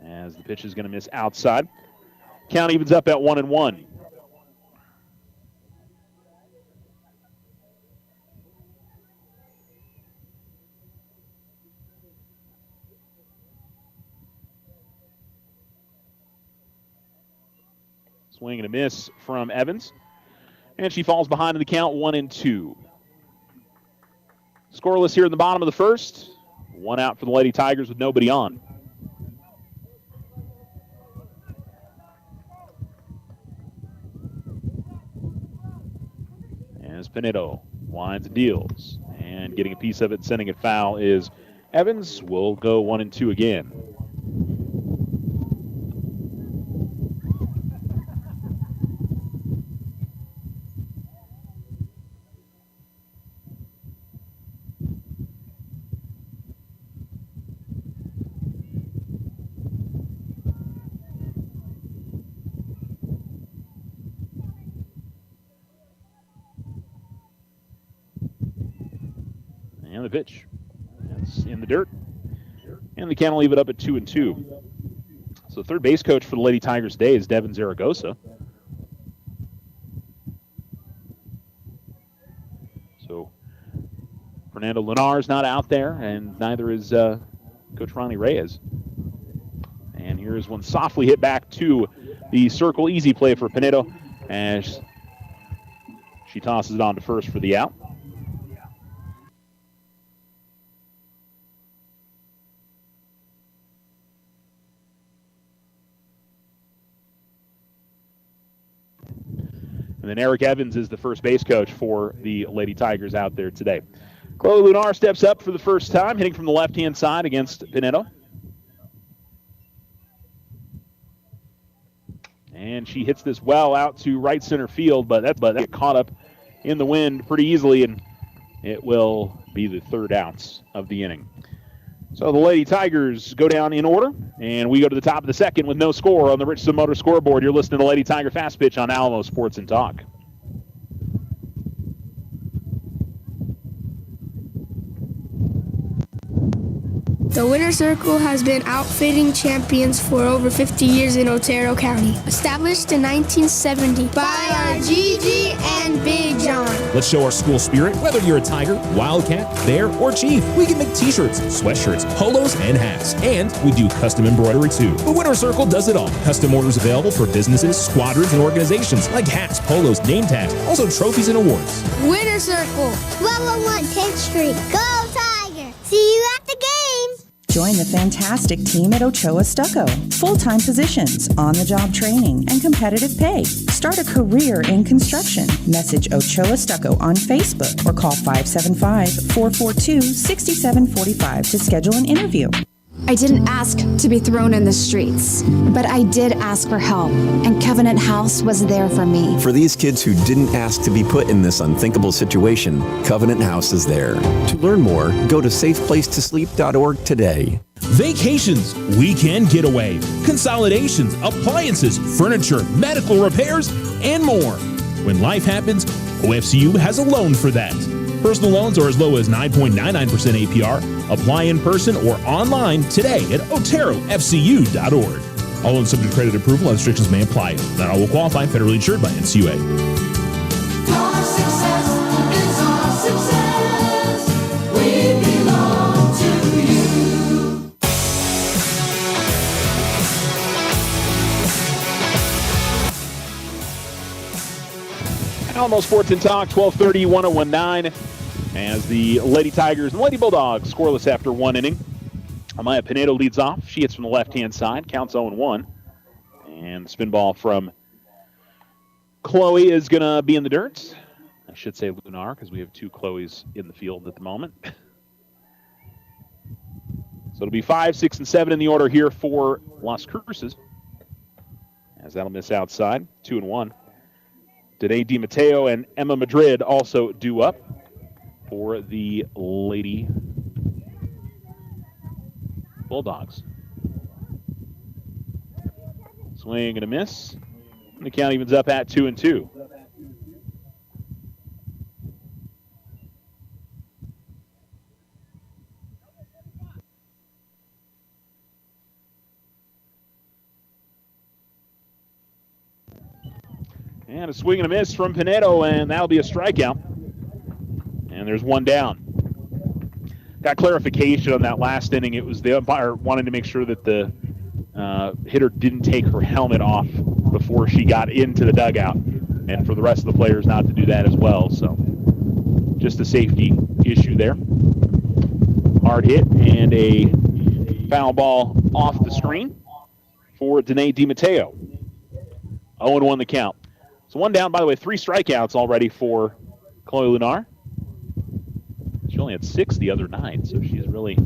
as the pitch is going to miss outside. Count evens up at 1-1. Swing and a miss from Evans. And she falls behind in the count, 1-2. Scoreless here in the bottom of the first. 1 out for the Lady Tigers with nobody on. As Pinedo winds and deals. And getting a piece of it, sending it foul is Evans. Will go 1-2 again. And the pitch. That's in the dirt. And the count will leave it up at 2-2. So third base coach for the Lady Tigers today is Devin Zaragoza. So Fernando Lunar's not out there, and neither is Coach Ronnie Reyes. And here's one softly hit back to the circle. Easy play for Pinedo as she tosses it on to first for the out. And then Eric Evans is the first base coach for the Lady Tigers out there today. Chloe Lunar steps up for the first time, hitting from the left-hand side against Pinedo. And she hits this well out to right center field, but that caught up in the wind pretty easily, and it will be the third out of the inning. So the Lady Tigers go down in order, and we go to the top of the second with no score on the Richardson Motor scoreboard. You're listening to Lady Tiger Fast Pitch on Alamo Sports and Talk. The Winter Circle has been outfitting champions for over 50 years in Otero County. Established in 1970 by our Gigi and Big John. Let's show our school spirit, whether you're a Tiger, Wildcat, Bear, or Chief. We can make t-shirts, sweatshirts, polos, and hats. And we do custom embroidery too. The Winter Circle does it all. Custom orders available for businesses, squadrons, and organizations like hats, polos, name tags, also trophies and awards. Winter Circle, 1201 10th Street. Go Tiger! See you at the game! Join the fantastic team at Ochoa Stucco. Full-time positions, on-the-job training, and competitive pay. Start a career in construction. Message Ochoa Stucco on Facebook or call 575-442-6745 to schedule an interview. I didn't ask to be thrown in the streets, but I did ask for help, and Covenant House was there for me. For these kids who didn't ask to be put in this unthinkable situation, Covenant House is there. To learn more, go to safeplacetosleep.org today. Vacations, weekend getaway, consolidations, appliances, furniture, medical repairs, and more. When life happens, OFCU has a loan for that. Personal loans are as low as 9.99% APR. Apply in person or online today at oterofcu.org. All loans subject to credit approval and restrictions may apply. Not all will qualify. Federally insured by NCUA. Our success is our success. We belong to you. Alamo Sports and Talk, 1230, 1019. As the Lady Tigers and Lady Bulldogs scoreless after one inning. Amaya Pinedo leads off. She hits from the left-hand side. Counts 0-1. And the spin ball from Chloe is going to be in the dirt. I should say Lunar because we have two Chloes in the field at the moment. So it'll be 5, 6, and 7 in the order here for Las Cruces. As that'll miss outside. 2-1. Danae DiMatteo and Emma Madrid also due up for the Lady Bulldogs. Swing and a miss. And the count evens up at 2-2. And a swing and a miss from Pinedo, and that'll be a strikeout. And there's one down. Got clarification on that last inning. It was the umpire wanting to make sure that the hitter didn't take her helmet off before she got into the dugout, and for the rest of the players not to do that as well. So just a safety issue there. Hard hit and a foul ball off the screen for Danae DiMatteo. 0-1 the count. So one down, by the way, 3 strikeouts already for Chloe Lunar. She only had 6 the other night, so she's really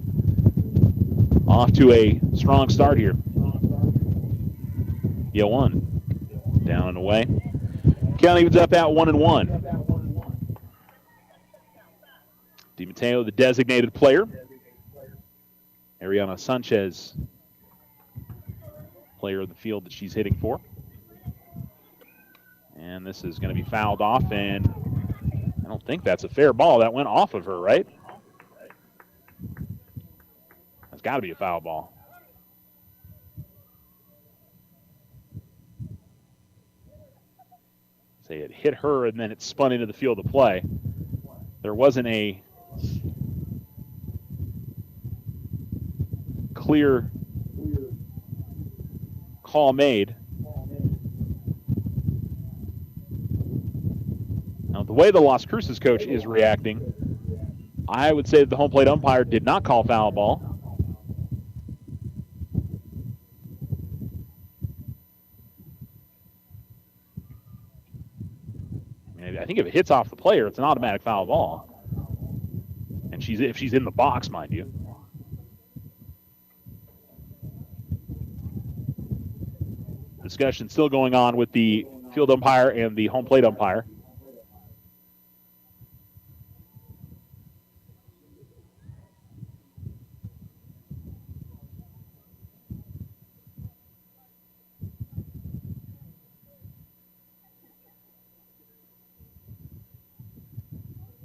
off to a strong start here. 1 down and away. Count evens up at 1-1. DiMatteo, the designated player. Ariana Sanchez, player of the field that she's hitting for. And this is going to be fouled off, and I don't think that's a fair ball. That went off of her, right? That's got to be a foul ball. Say it hit her, and then it spun into the field of play. There wasn't a clear call made. Now, the way the Las Cruces coach is reacting, I would say that the home plate umpire did not call foul ball. I think if it hits off the player, it's an automatic foul ball. And if she's in the box, mind you. Discussion still going on with the field umpire and the home plate umpire.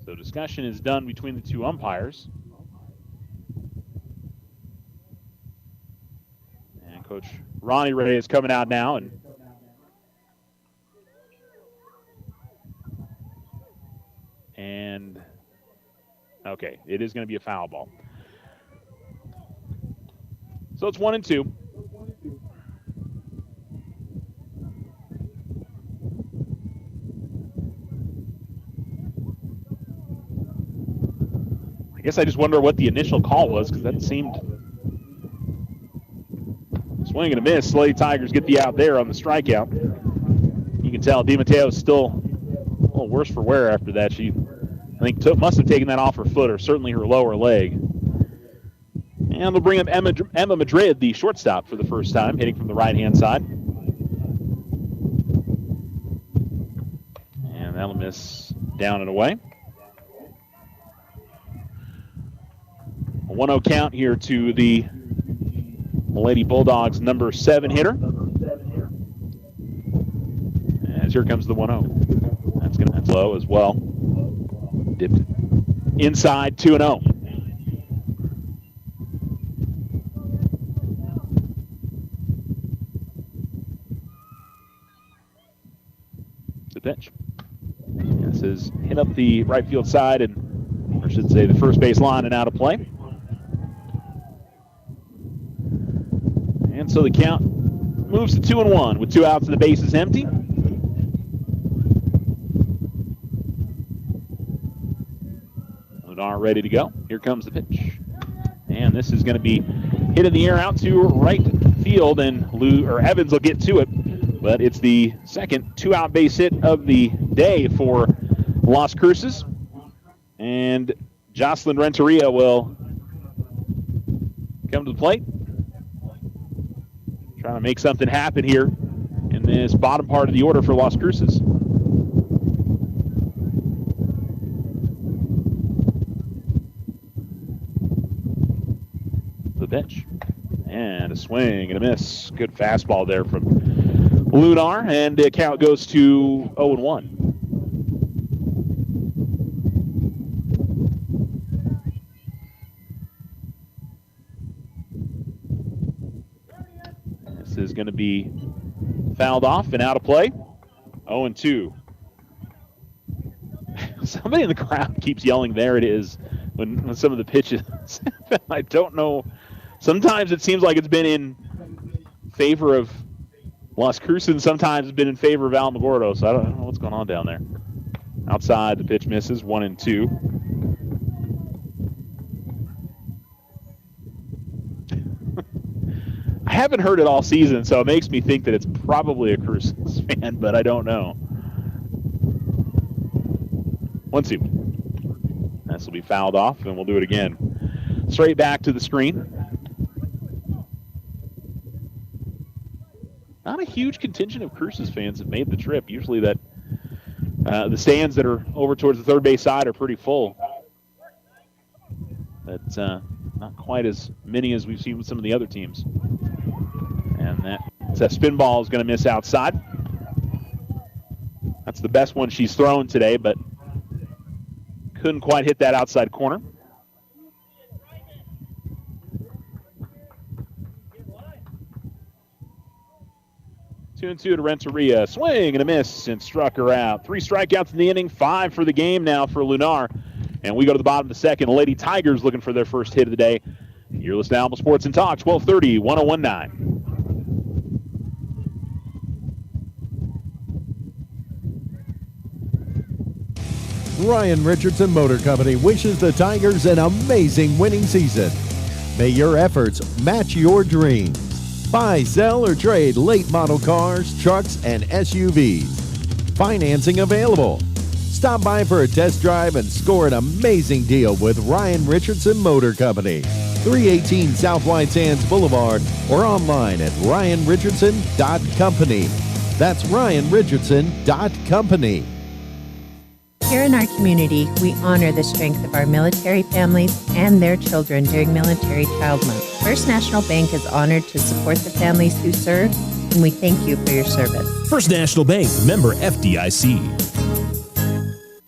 So discussion is done between the two umpires. Ronnie Ray is coming out now, and okay, it is going to be a foul ball. So it's 1-2. I guess I just wonder what the initial call was, because that seemed swing and a miss. Lady Tigers get the out there on the strikeout. You can tell DiMatteo is still a little worse for wear after that. She, I think, must have taken that off her foot, or certainly her lower leg. And they'll bring up Emma Madrid, the shortstop, for the first time, hitting from the right-hand side. And that'll miss down and away. A 1-0 count here to the Lady Bulldogs' number 7 hitter. As here comes the 1-0. That's low as well. Dipped inside, 2-0. The pitch. This is hit up the right field side, and I should say the first base line, and out of play. And so the count moves to 2-1 with 2 outs and the base is empty. Lunar ready to go. Here comes the pitch. And this is going to be hit in the air out to right field, and Evans will get to it. But it's the second 2-out base hit of the day for Las Cruces. And Jocelyn Renteria will come to the plate. Trying to make something happen here in this bottom part of the order for Las Cruces. The pitch. And a swing and a miss. Good fastball there from Lunar, and the count goes to 0-1. Is going to be fouled off and out of play. 0-2. Somebody in the crowd keeps yelling, "There it is," when some of the pitches. I don't know. Sometimes it seems like it's been in favor of Las Cruces, and sometimes it's been in favor of Alamogordo, so I don't know what's going on down there. Outside, the pitch misses. 1-2. I haven't heard it all season, so it makes me think that it's probably a Cruces fan, but I don't know. 1-2. This will be fouled off, and we'll do it again. Straight back to the screen. Not a huge contingent of Cruces fans have made the trip. Usually that the stands that are over towards the third base side are pretty full. But not quite as many as we've seen with some of the other teams. And that spin ball is going to miss outside. That's the best one she's thrown today, but couldn't quite hit that outside corner. Two and 2 to Renteria. Swing and a miss, and struck her out. 3 strikeouts in the inning, 5 for the game now for Lunar. And we go to the bottom of the second. The Lady Tigers looking for their first hit of the day. You're listening to Alamo Sports and Talk, 1230, 1019. Ryan Richardson Motor Company wishes the Tigers an amazing winning season. May your efforts match your dreams. Buy, sell, or trade late model cars, trucks, and SUVs. Financing available. Stop by for a test drive and score an amazing deal with Ryan Richardson Motor Company. 318 South White Sands Boulevard, or online at ryanrichardson.company. That's ryanrichardson.company. Here in our community, we honor the strength of our military families and their children during Military Child Month. First National Bank is honored to support the families who serve, and we thank you for your service. First National Bank, member FDIC.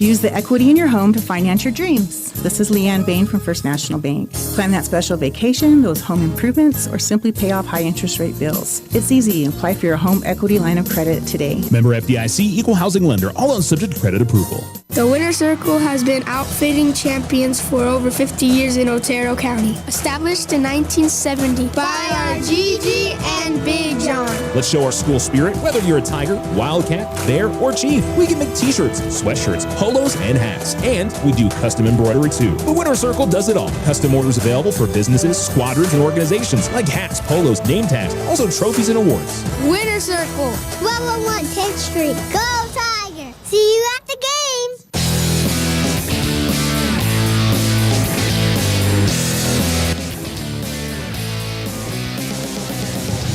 Use the equity in your home to finance your dreams. This is Leanne Bain from First National Bank. Plan that special vacation, those home improvements, or simply pay off high interest rate bills. It's easy. Apply for your home equity line of credit today. Member FDIC, equal housing lender, all loans subject to credit approval. The Winter Circle has been outfitting champions for over 50 years in Otero County. Established in 1970 by our Gigi and Big John. Let's show our school spirit. Whether you're a Tiger, Wildcat, Bear, or Chief, we can make t-shirts, sweatshirts, polos, and hats. And we do custom embroidery too. The Winter Circle does it all. Custom orders available for businesses, squadrons, and organizations like hats, polos, name tags, also trophies and awards. Winter Circle, 1201 10th Street. Go Tiger! See you at the game!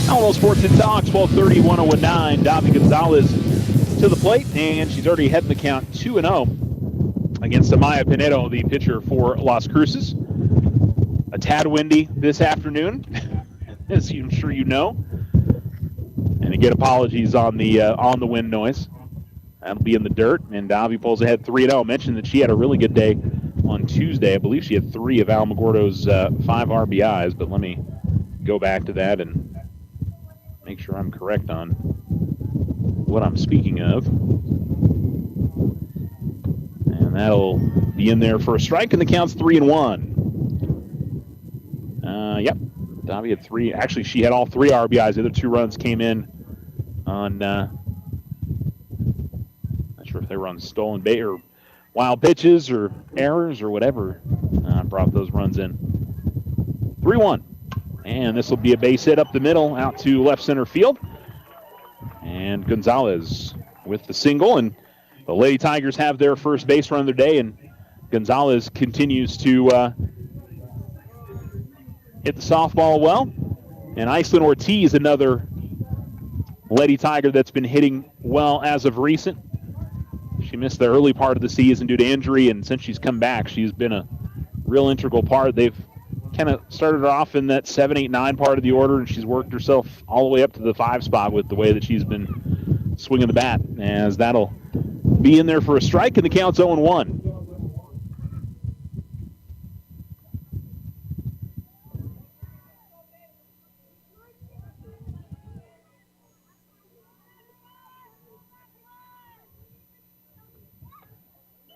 Alamo Sports and Talk, 1230, 1019. Davi Gonzalez to the plate, and she's already heading the count 2-0 against Amaya Pinedo, the pitcher for Las Cruces. A tad windy this afternoon, as I'm sure you know. And again, apologies on the wind noise. That'll be in the dirt, and Davi pulls ahead 3-0. Mentioned that she had a really good day on Tuesday. I believe she had 3 of Alamogordo's 5 RBIs, but let me go back to that and make sure I'm correct on what I'm speaking of. And that'll be in there for a strike, and the count's 3-1. Yep, Davi had 3. Actually, she had all 3 RBIs. The other 2 runs came in on, not sure if they were on stolen bait or wild pitches or errors or whatever. Brought those runs in. 3-1. And this will be a base hit up the middle, out to left center field. And Gonzalez with the single, and the Lady Tigers have their first base run of their day, and Gonzalez continues to hit the softball well. And Iceland Ortiz, another Lady Tiger that's been hitting well as of recent. She missed the early part of the season due to injury, and since she's come back, she's been a real integral part. They've kind of started her off in that 7, 8, 9 part of the order, and she's worked herself all the way up to the 5 spot with the way that she's been swinging the bat, as that'll be in there for a strike, and the count's 0-1.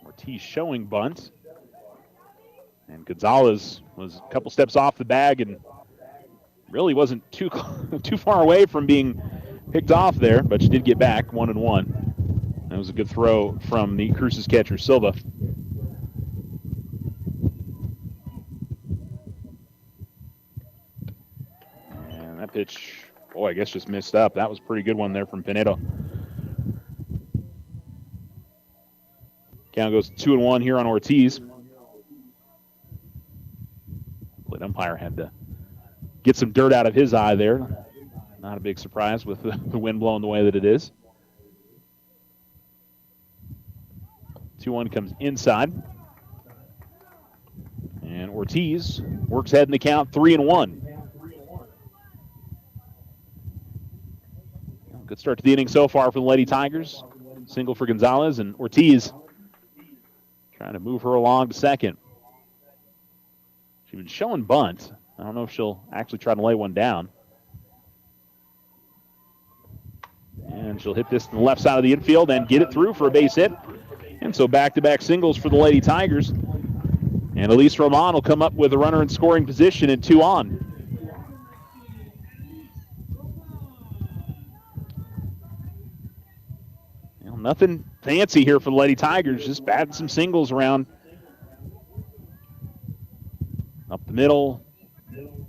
Ortiz showing bunt. And Gonzalez was a couple steps off the bag and really wasn't too far away from being picked off there, but she did get back 1-1. That was a good throw from the Cruces catcher, Silva. And that pitch, boy, I guess just missed up. That was a pretty good one there from Pinedo. Count goes 2-1 here on Ortiz. The umpire had to get some dirt out of his eye there. Not a big surprise with the wind blowing the way that it is. 2-1 comes inside. And Ortiz works ahead in the count, 3-1. Good start to the inning so far for the Lady Tigers. Single for Gonzalez, and Ortiz trying to move her along to second. She's been showing bunt. I don't know if she'll actually try to lay one down. And she'll hit this to the left side of the infield and get it through for a base hit. And so back-to-back singles for the Lady Tigers. And Elise Roman will come up with a runner in scoring position and 2 on. Well, nothing fancy here for the Lady Tigers, just batting some singles around. Up the middle,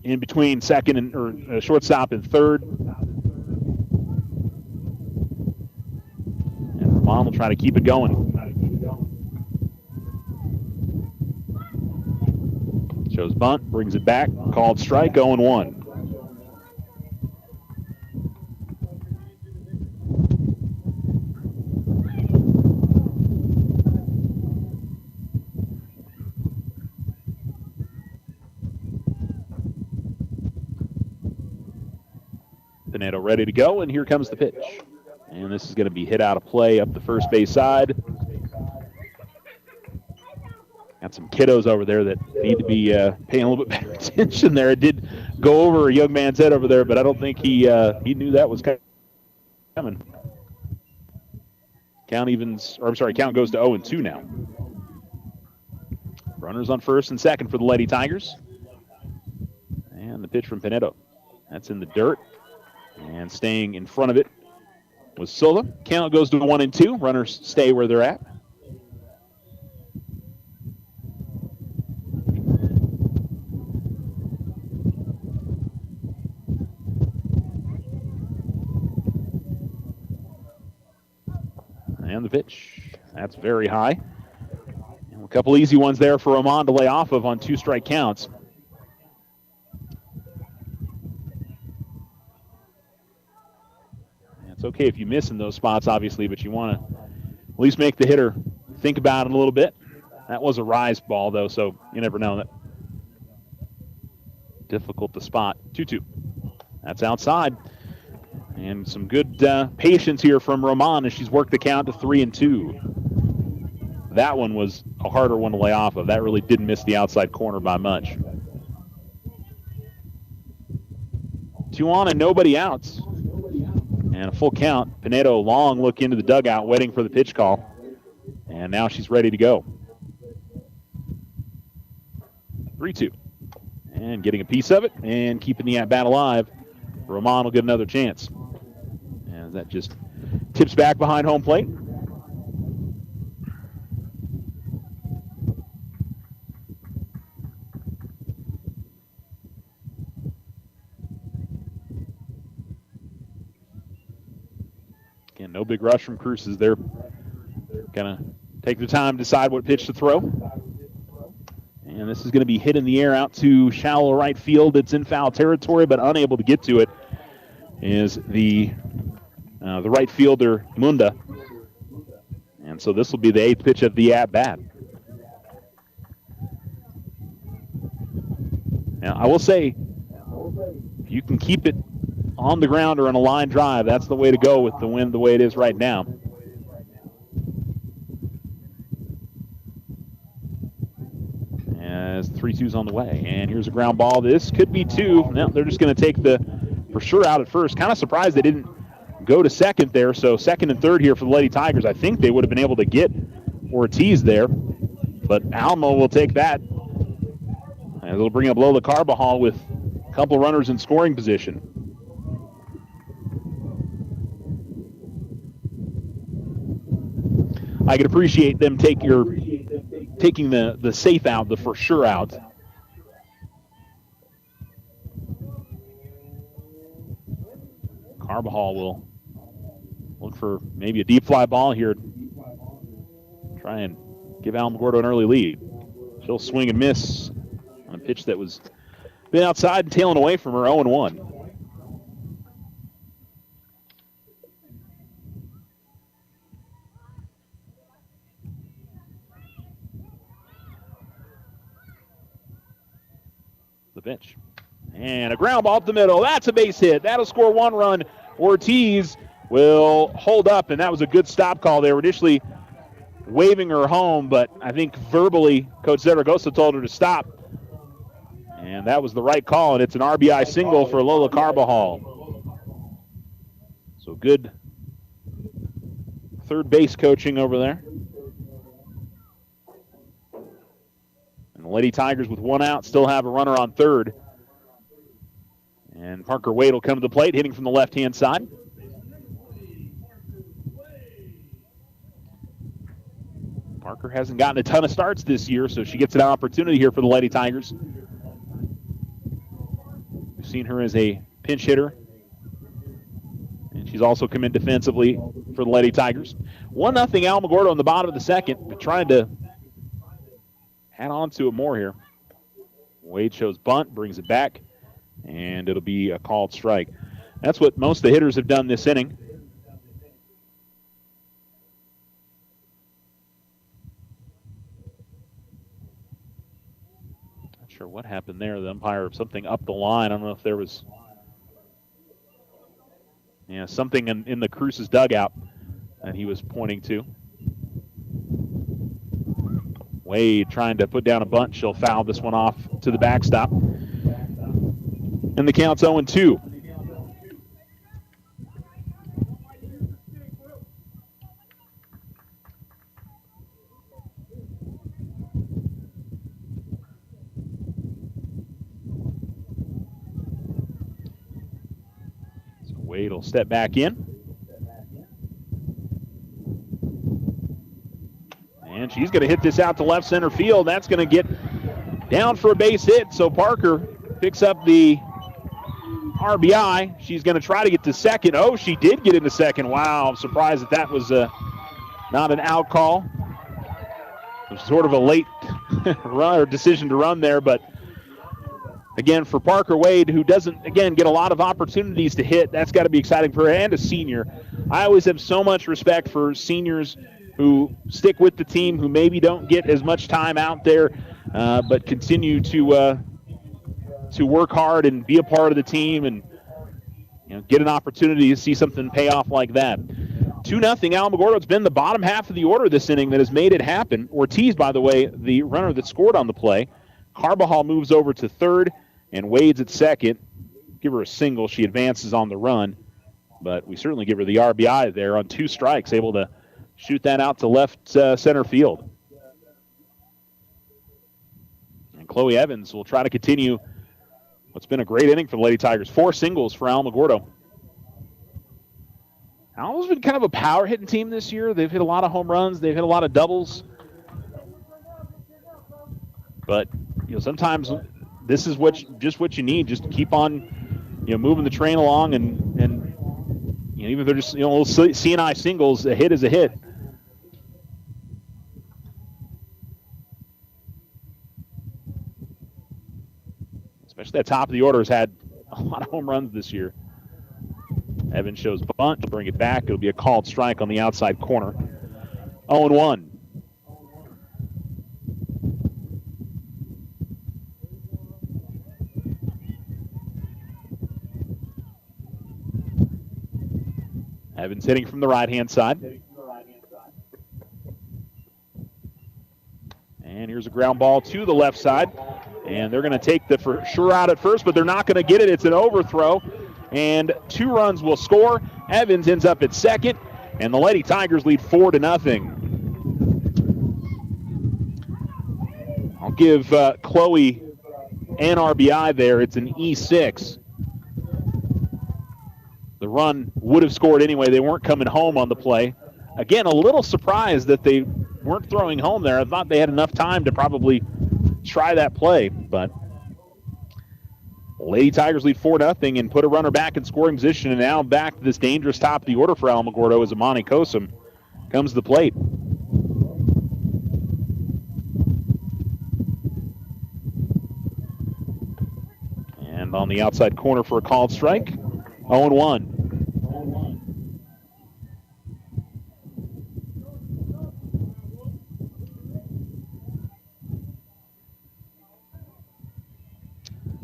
in between second and shortstop and third. And Roman will try to keep it going. Shows bunt, brings it back, called strike, 0-1. Pinedo ready to go, and here comes the pitch. And this is going to be hit out of play up the first base side. Got some kiddos over there that need to be paying a little bit better attention there. It did go over a young man's head over there, but I don't think he knew that was coming. Count goes to 0-2 now. Runners on first and second for the Lady Tigers. And the pitch from Pinedo. That's in the dirt. And staying in front of it was Silva. Count goes to 1-2. Runners stay where they're at. And the pitch. That's very high. And a couple easy ones there for Roman to lay off of on 2 strike counts. It's okay if you miss in those spots, obviously, but you want to at least make the hitter think about it a little bit. That was a rise ball, though, so you never know. That difficult to spot. 2-2. That's outside. And some good patience here from Roman as she's worked the count to 3-2. That one was a harder one to lay off of. That really didn't miss the outside corner by much. 2 on and nobody outs. And a full count. Pinedo, long look into the dugout, waiting for the pitch call. And now she's ready to go. 3-2. And getting a piece of it and keeping the at-bat alive. Roman will get another chance. And that just tips back behind home plate. Again, no big rush from Cruces. They're going to take their time, decide what pitch to throw. And this is going to be hit in the air out to shallow right field. It's in foul territory, but unable to get to it is the right fielder, Munda. And so this will be the 8th pitch of the at-bat. Now, I will say, if you can keep it on the ground or in a line drive, that's the way to go with the wind the way it is right now. As 3-2's on the way. And here's a ground ball. This could be 2. Now they're just going to take the for sure out at first. Kind of surprised they didn't go to second there. So second and third here for the Lady Tigers. I think they would have been able to get Ortiz there. But Alamo will take that. And it'll bring up Lola Carbajal with a couple runners in scoring position. I could appreciate them taking the safe out, the for sure out. Carbajal will look for maybe a deep fly ball here. Try and give Alamogordo an early lead. She'll swing and miss on a pitch that was been outside and tailing away from her 0-1. The pitch. And a ground ball up the middle. That's a base hit. That'll score 1 run. Ortiz will hold up, and that was a good stop call. They were initially waving her home, but I think verbally Coach Zaragoza told her to stop. And that was the right call, and it's an RBI single for Lola Carbajal. So good third base coaching over there. And the Lady Tigers with 1 out still have a runner on third. And Parker Wade will come to the plate, hitting from the left-hand side. Parker hasn't gotten a ton of starts this year, so she gets an opportunity here for the Lady Tigers. We've seen her as a pinch hitter. And she's also come in defensively for the Lady Tigers. 1-0 Alamogordo in the bottom of the second, but trying to add on to it more here. Wade shows bunt, brings it back, and it'll be a called strike. That's what most of the hitters have done this inning. Not sure what happened there. The umpire, something up the line. I don't know if there was something in the Cruces dugout that he was pointing to. Wade trying to put down a bunt. She'll foul this one off to the backstop. And the count's 0-2. So Wade will step back in. And she's going to hit this out to left center field. That's going to get down for a base hit. So Parker picks up the RBI. She's going to try to get to second. Oh, she did get into second. Wow, I'm surprised that was not an out call. It was sort of a late run or decision to run there. But again, for Parker Wade, who doesn't, again, get a lot of opportunities to hit, that's got to be exciting for her, and a senior. I always have so much respect for seniors who stick with the team, who maybe don't get as much time out there, but continue to work hard and be a part of the team and get an opportunity to see something pay off like that. 2-0 Alamogordo. It's been the bottom half of the order this inning that has made it happen. Ortiz, by the way, the runner that scored on the play. Carbajal moves over to third, and Wade's at second. Give her a single. She advances on the run, but we certainly give her the RBI there on 2 strikes, able to shoot that out to left center field. And Chloe Evans will try to continue what's been a great inning for the Lady Tigers. 4 singles for Alamogordo. Al's been kind of a power-hitting team this year. They've hit a lot of home runs. They've hit a lot of doubles. But sometimes this is just what you need. Just keep on moving the train along, and even if they're just little C&I singles, a hit is a hit. Especially that top of the order has had a lot of home runs this year. Evans shows bunt. He'll bring it back. It'll be a called strike on the outside corner. 0-1. Evans hitting from the right-hand side. And here's a ground ball to the left side. And they're going to take the for sure out at first, but they're not going to get it. It's an overthrow. And 2 runs will score. Evans ends up at second. And the Lady Tigers lead 4-0. I'll give Chloe an RBI there. It's an E6. The run would have scored anyway. They weren't coming home on the play. Again, a little surprised that they weren't throwing home there. I thought they had enough time to probably try that play, but Lady Tigers lead 4-0 and put a runner back in scoring position, and now back to this dangerous top of the order for Alamogordo as Amani Kosum comes to the plate. And on the outside corner for a called strike, 0-1.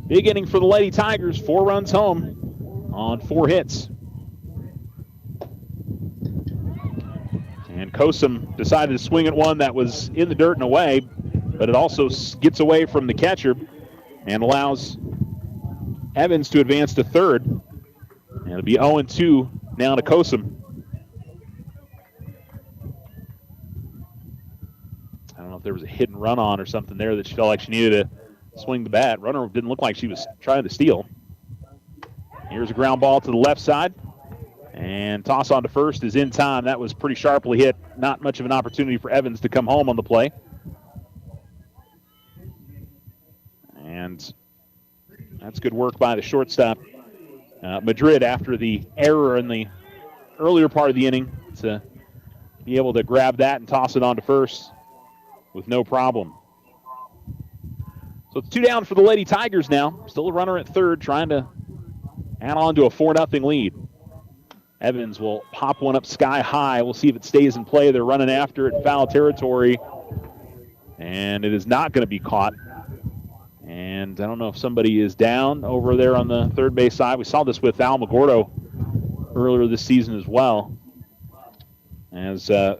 Big inning for the Lady Tigers. 4 runs home on 4 hits. And Kosum decided to swing at one that was in the dirt and away, but it also gets away from the catcher and allows Evans to advance to third. And it'll be 0-2 now to Kosum. I don't know if there was a hit and run on or something there that she felt like she needed to swing the bat. Runner didn't look like she was trying to steal. Here's a ground ball to the left side. And toss on to first is in time. That was pretty sharply hit. Not much of an opportunity for Evans to come home on the play. And that's good work by the shortstop, Madrid, after the error in the earlier part of the inning, to be able to grab that and toss it on to first with no problem. So it's 2 down for the Lady Tigers now. Still a runner at third, trying to add on to a 4-0 lead. Evans will pop one up sky high. We'll see if it stays in play. They're running after it in foul territory, and it is not going to be caught. And I don't know if somebody is down over there on the third base side. We saw this with Alamogordo earlier this season as well. As I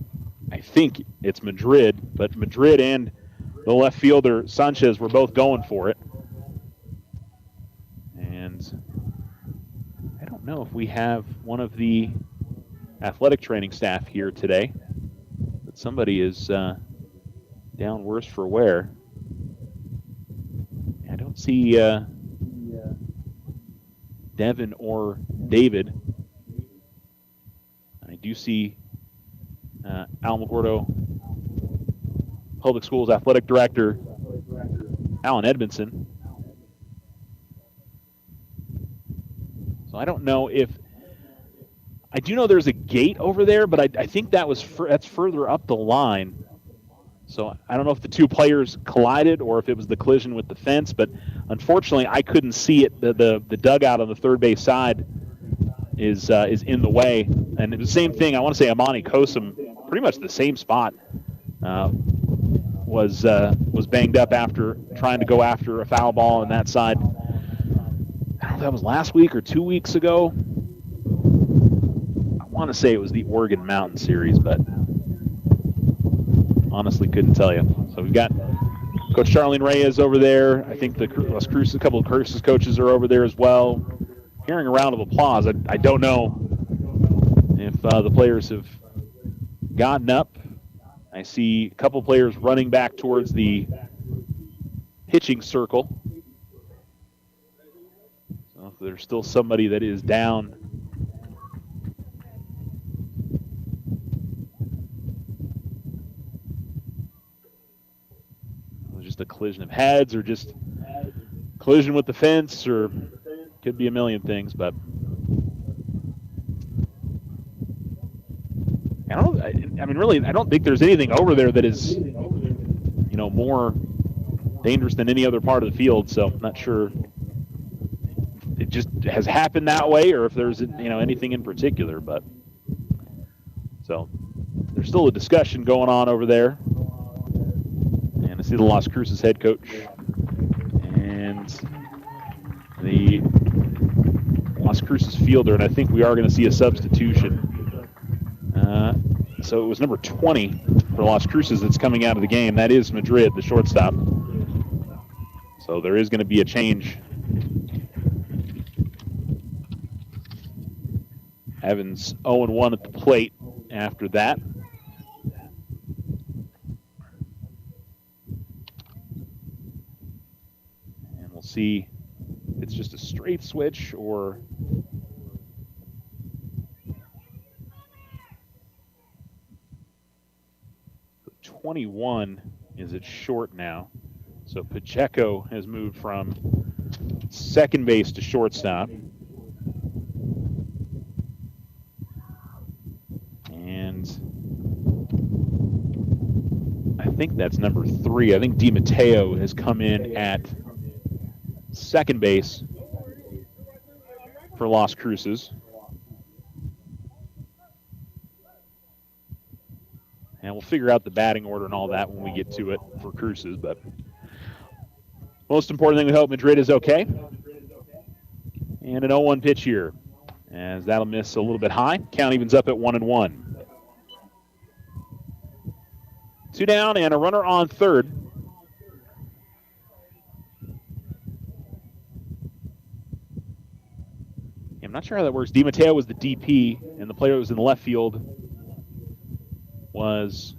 think it's Madrid, but Madrid and the left fielder, Sanchez, were both going for it. And I don't know if we have one of the athletic training staff here today, but somebody is down worse for wear. I don't see Devin or David. I do see Alamogordo Public Schools Athletic Director Alan Edmondson. So I don't know if I do know there's a gate over there, but I think that's further up the line. So I don't know if the two players collided or if it was the collision with the fence, but unfortunately I couldn't see it. The dugout on the third base side is in the way, and it was the same thing. I want to say Amani Kosum, pretty much the same spot, was banged up after trying to go after a foul ball on that side. I don't know if that was last week or 2 weeks ago. I want to say it was the Oregon Mountain Series, but honestly couldn't tell you. So we've got Coach Charlene Reyes over there. I think the Las Cruces, a couple of Cruces coaches are over there as well. Hearing a round of applause. I don't know if the players have gotten up. I see a couple players running back towards the pitching circle. So if there's still somebody that is down, just a collision of heads or just collision with the fence, or could be a million things, but I don't think there's anything over there that is, more dangerous than any other part of the field. So I'm not sure it just has happened that way or if there's, anything in particular, but so there's still a discussion going on over there. And I see the Las Cruces head coach and the Las Cruces fielder, and I think we are going to see a substitution. So it was number 20 for Las Cruces that's coming out of the game. That is Madrid, the shortstop. So there is going to be a change. Evans 0-1 at the plate after that. And we'll see if it's just a straight switch or 21 is at short now. So Pacheco has moved from second base to shortstop. And I think that's number 3. I think Di Matteo has come in at second base for Las Cruces. And we'll figure out the batting order and all that when we get to it for Cruces. But most important thing, we hope Madrid is okay. And an 0-1 pitch here, as that'll miss a little bit high. Count evens up at 1-1. 2 down and a runner on third. I'm not sure how that works. Di Matteo was the DP, and the player that was in the left field was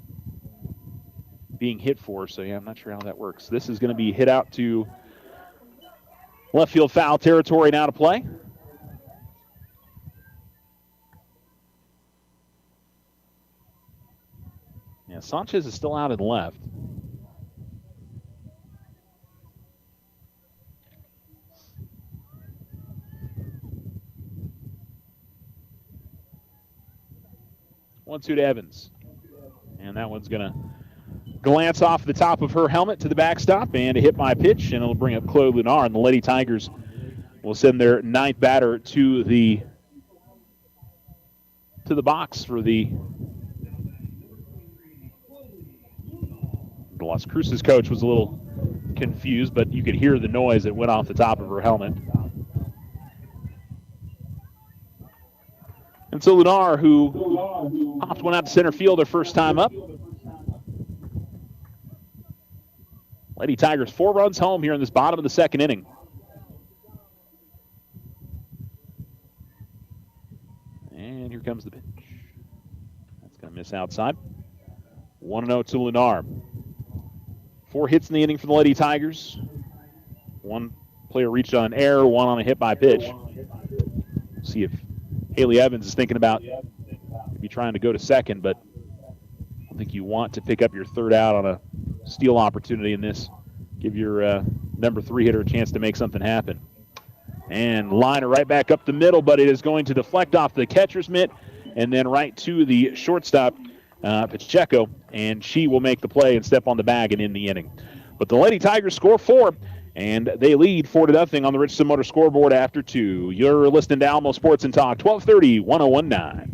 being hit for, so I'm not sure how that works. This is going to be hit out to left field foul territory now to play. Yeah, Sanchez is still out and left. One-two to Evans. And that one's going to glance off the top of her helmet to the backstop and a hit by pitch, and it'll bring up Chloe Lunar. And the Lady Tigers will send their 9th batter to the box for the Las Cruces coach was a little confused, but you could hear the noise that went off the top of her helmet. And so Lunar, who popped one out to center field her first time up, Lady Tigers 4 runs home here in this bottom of the second inning. And here comes the pitch. That's going to miss outside. 1-0 to Lennar. 4 hits in the inning for the Lady Tigers. 1 player reached on an error, 1 on a hit by pitch. See if Haley Evans is thinking about maybe trying to go to second, but I don't think you want to pick up your third out on a steal opportunity in this. Give your number 3 hitter a chance to make something happen. And liner right back up the middle, but it is going to deflect off the catcher's mitt and then right to the shortstop, Pacheco, and she will make the play and step on the bag and end the inning. But the Lady Tigers score 4, and they lead 4-0 on the Richardson Motor scoreboard after 2. You're listening to Alamo Sports and Talk, 1230, 1019.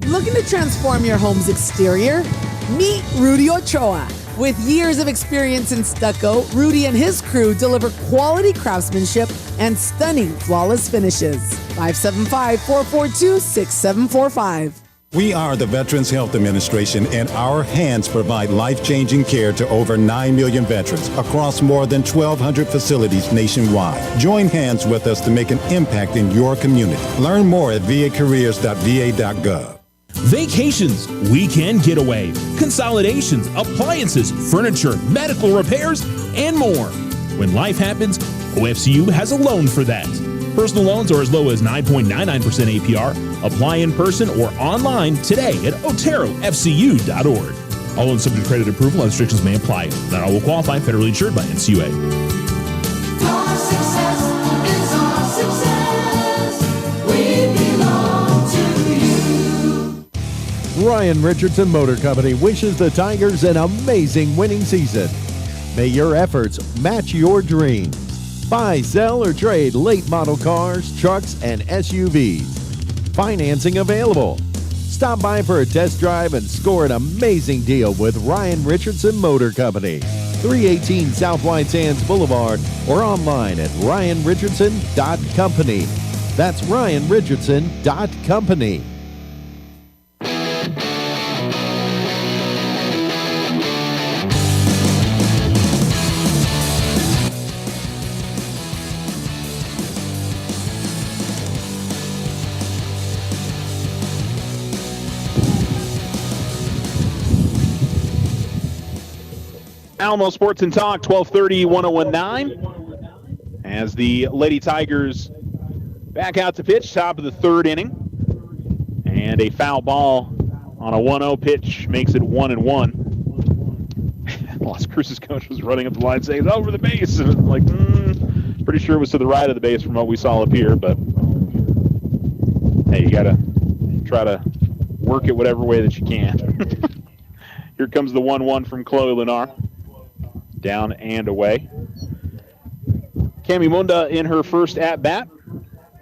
Looking to transform your home's exterior? Meet Rudy Ochoa. With years of experience in stucco, Rudy and his crew deliver quality craftsmanship and stunning flawless finishes. 575-442-6745. We are the Veterans Health Administration, and our hands provide life-changing care to over 9 million veterans across more than 1,200 facilities nationwide. Join hands with us to make an impact in your community. Learn more at vacareers.va.gov. Vacations, weekend getaway, consolidations, appliances, furniture, medical repairs, and more. When life happens, OFCU has a loan for that. Personal loans are as low as 9.99% APR. Apply in person or online today at oterofcu.org. All loans subject to credit approval and restrictions may apply. Not all will qualify. Federally insured by NCUA. Our success is our success. We belong to you. Ryan Richardson Motor Company wishes the Tigers an amazing winning season. May your efforts match your dreams. Buy, sell, or trade late model cars, trucks, and SUVs. Financing available. Stop by for a test drive and score an amazing deal with Ryan Richardson Motor Company. 318 South White Sands Boulevard or online at ryanrichardson.company. That's ryanrichardson.company. Alamo Sports and Talk, 1230, 1019. As the Lady Tigers back out to pitch, top of the third inning. And a foul ball on a 1-0 pitch makes it 1-1. Las Cruces coach was running up the line saying, over the base. And I'm like, pretty sure it was to the right of the base from what we saw up here. But, hey, you got to try to work it whatever way that you can. Here comes the 1-1 from Chloe Lennar. Down and away. Cami Munda in her first at-bat.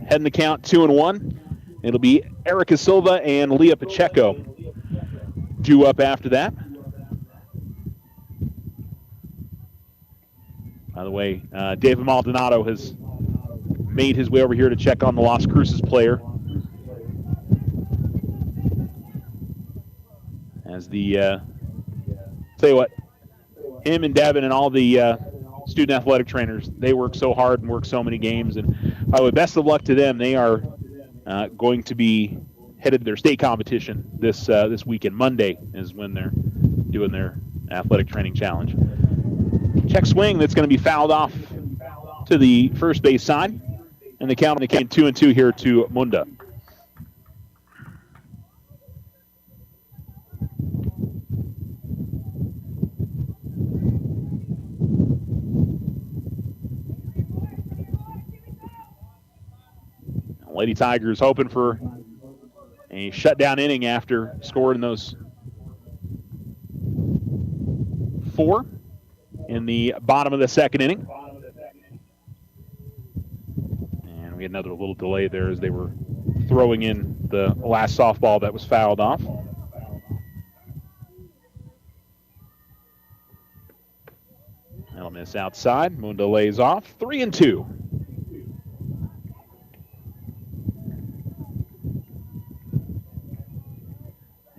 Heading the count 2-1. It'll be Erica Silva and Leah Pacheco due up after that. By the way, David Maldonado has made his way over here to check on the Las Cruces player. As the, tell you what, him and Devin and all the student athletic trainers, they work so hard and work so many games. And by the way, best of luck to them. They are going to be headed to their state competition this weekend. Monday is when they're doing their athletic training challenge. Check swing that's going to be fouled off to the first base side. And the count came 2-2 here to Munda. Lady Tigers hoping for a shutdown inning after scoring those 4 in the bottom of the second inning. And we had another little delay there as they were throwing in the last softball that was fouled off. That'll miss outside. Munda lays off. 3-2.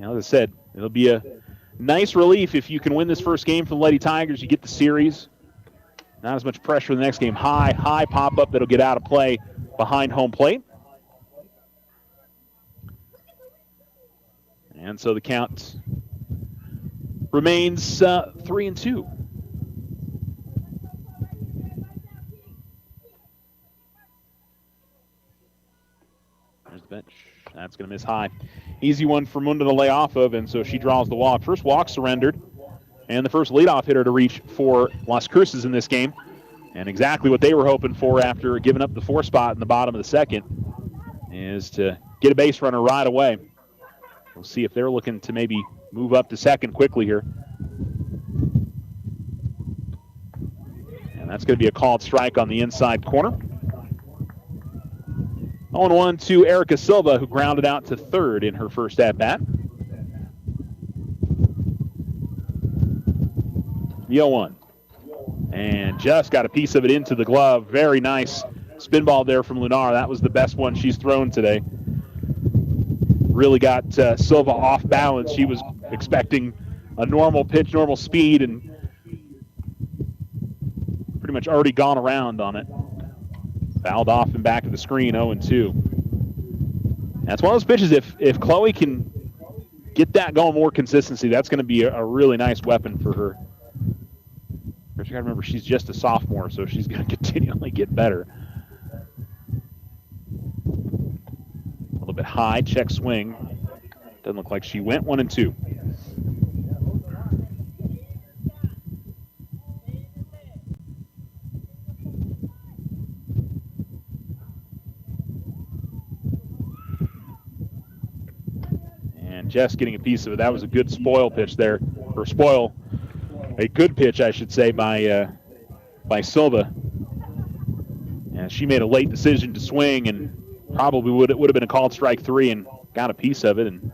As I said, it'll be a nice relief if you can win this first game for the Lady Tigers. You get the series. Not as much pressure in the next game. High pop-up that'll get out of play behind home plate. And so the count remains 3-2. There's the bench. That's going to miss high. Easy one for Munda to lay off of, and so she draws the walk. First walk surrendered, and the first leadoff hitter to reach for Las Cruces in this game. And exactly what they were hoping for after giving up the 4 spot in the bottom of the second is to get a base runner right away. We'll see if they're looking to maybe move up to second quickly here. And that's going to be a called strike on the inside corner. 0-1 to Erica Silva, who grounded out to third in her first at-bat. The 0-1. And just got a piece of it into the glove. Very nice spin ball there from Lunar. That was the best one she's thrown today. Really got Silva off balance. She was expecting a normal pitch, normal speed, and pretty much already gone around on it. Fouled off and back to the screen, 0-2. That's one of those pitches, if Chloe can get that going more consistency, that's going to be a really nice weapon for her. But you got to remember, she's just a sophomore, so she's going to continually get better. A little bit high, check swing. Doesn't look like she went. 1-2. And Jess getting a piece of it. That was a good spoil pitch there, or spoil. A good pitch, I should say, by Silva. And she made a late decision to swing, and probably would have been a called strike 3, and got a piece of it. And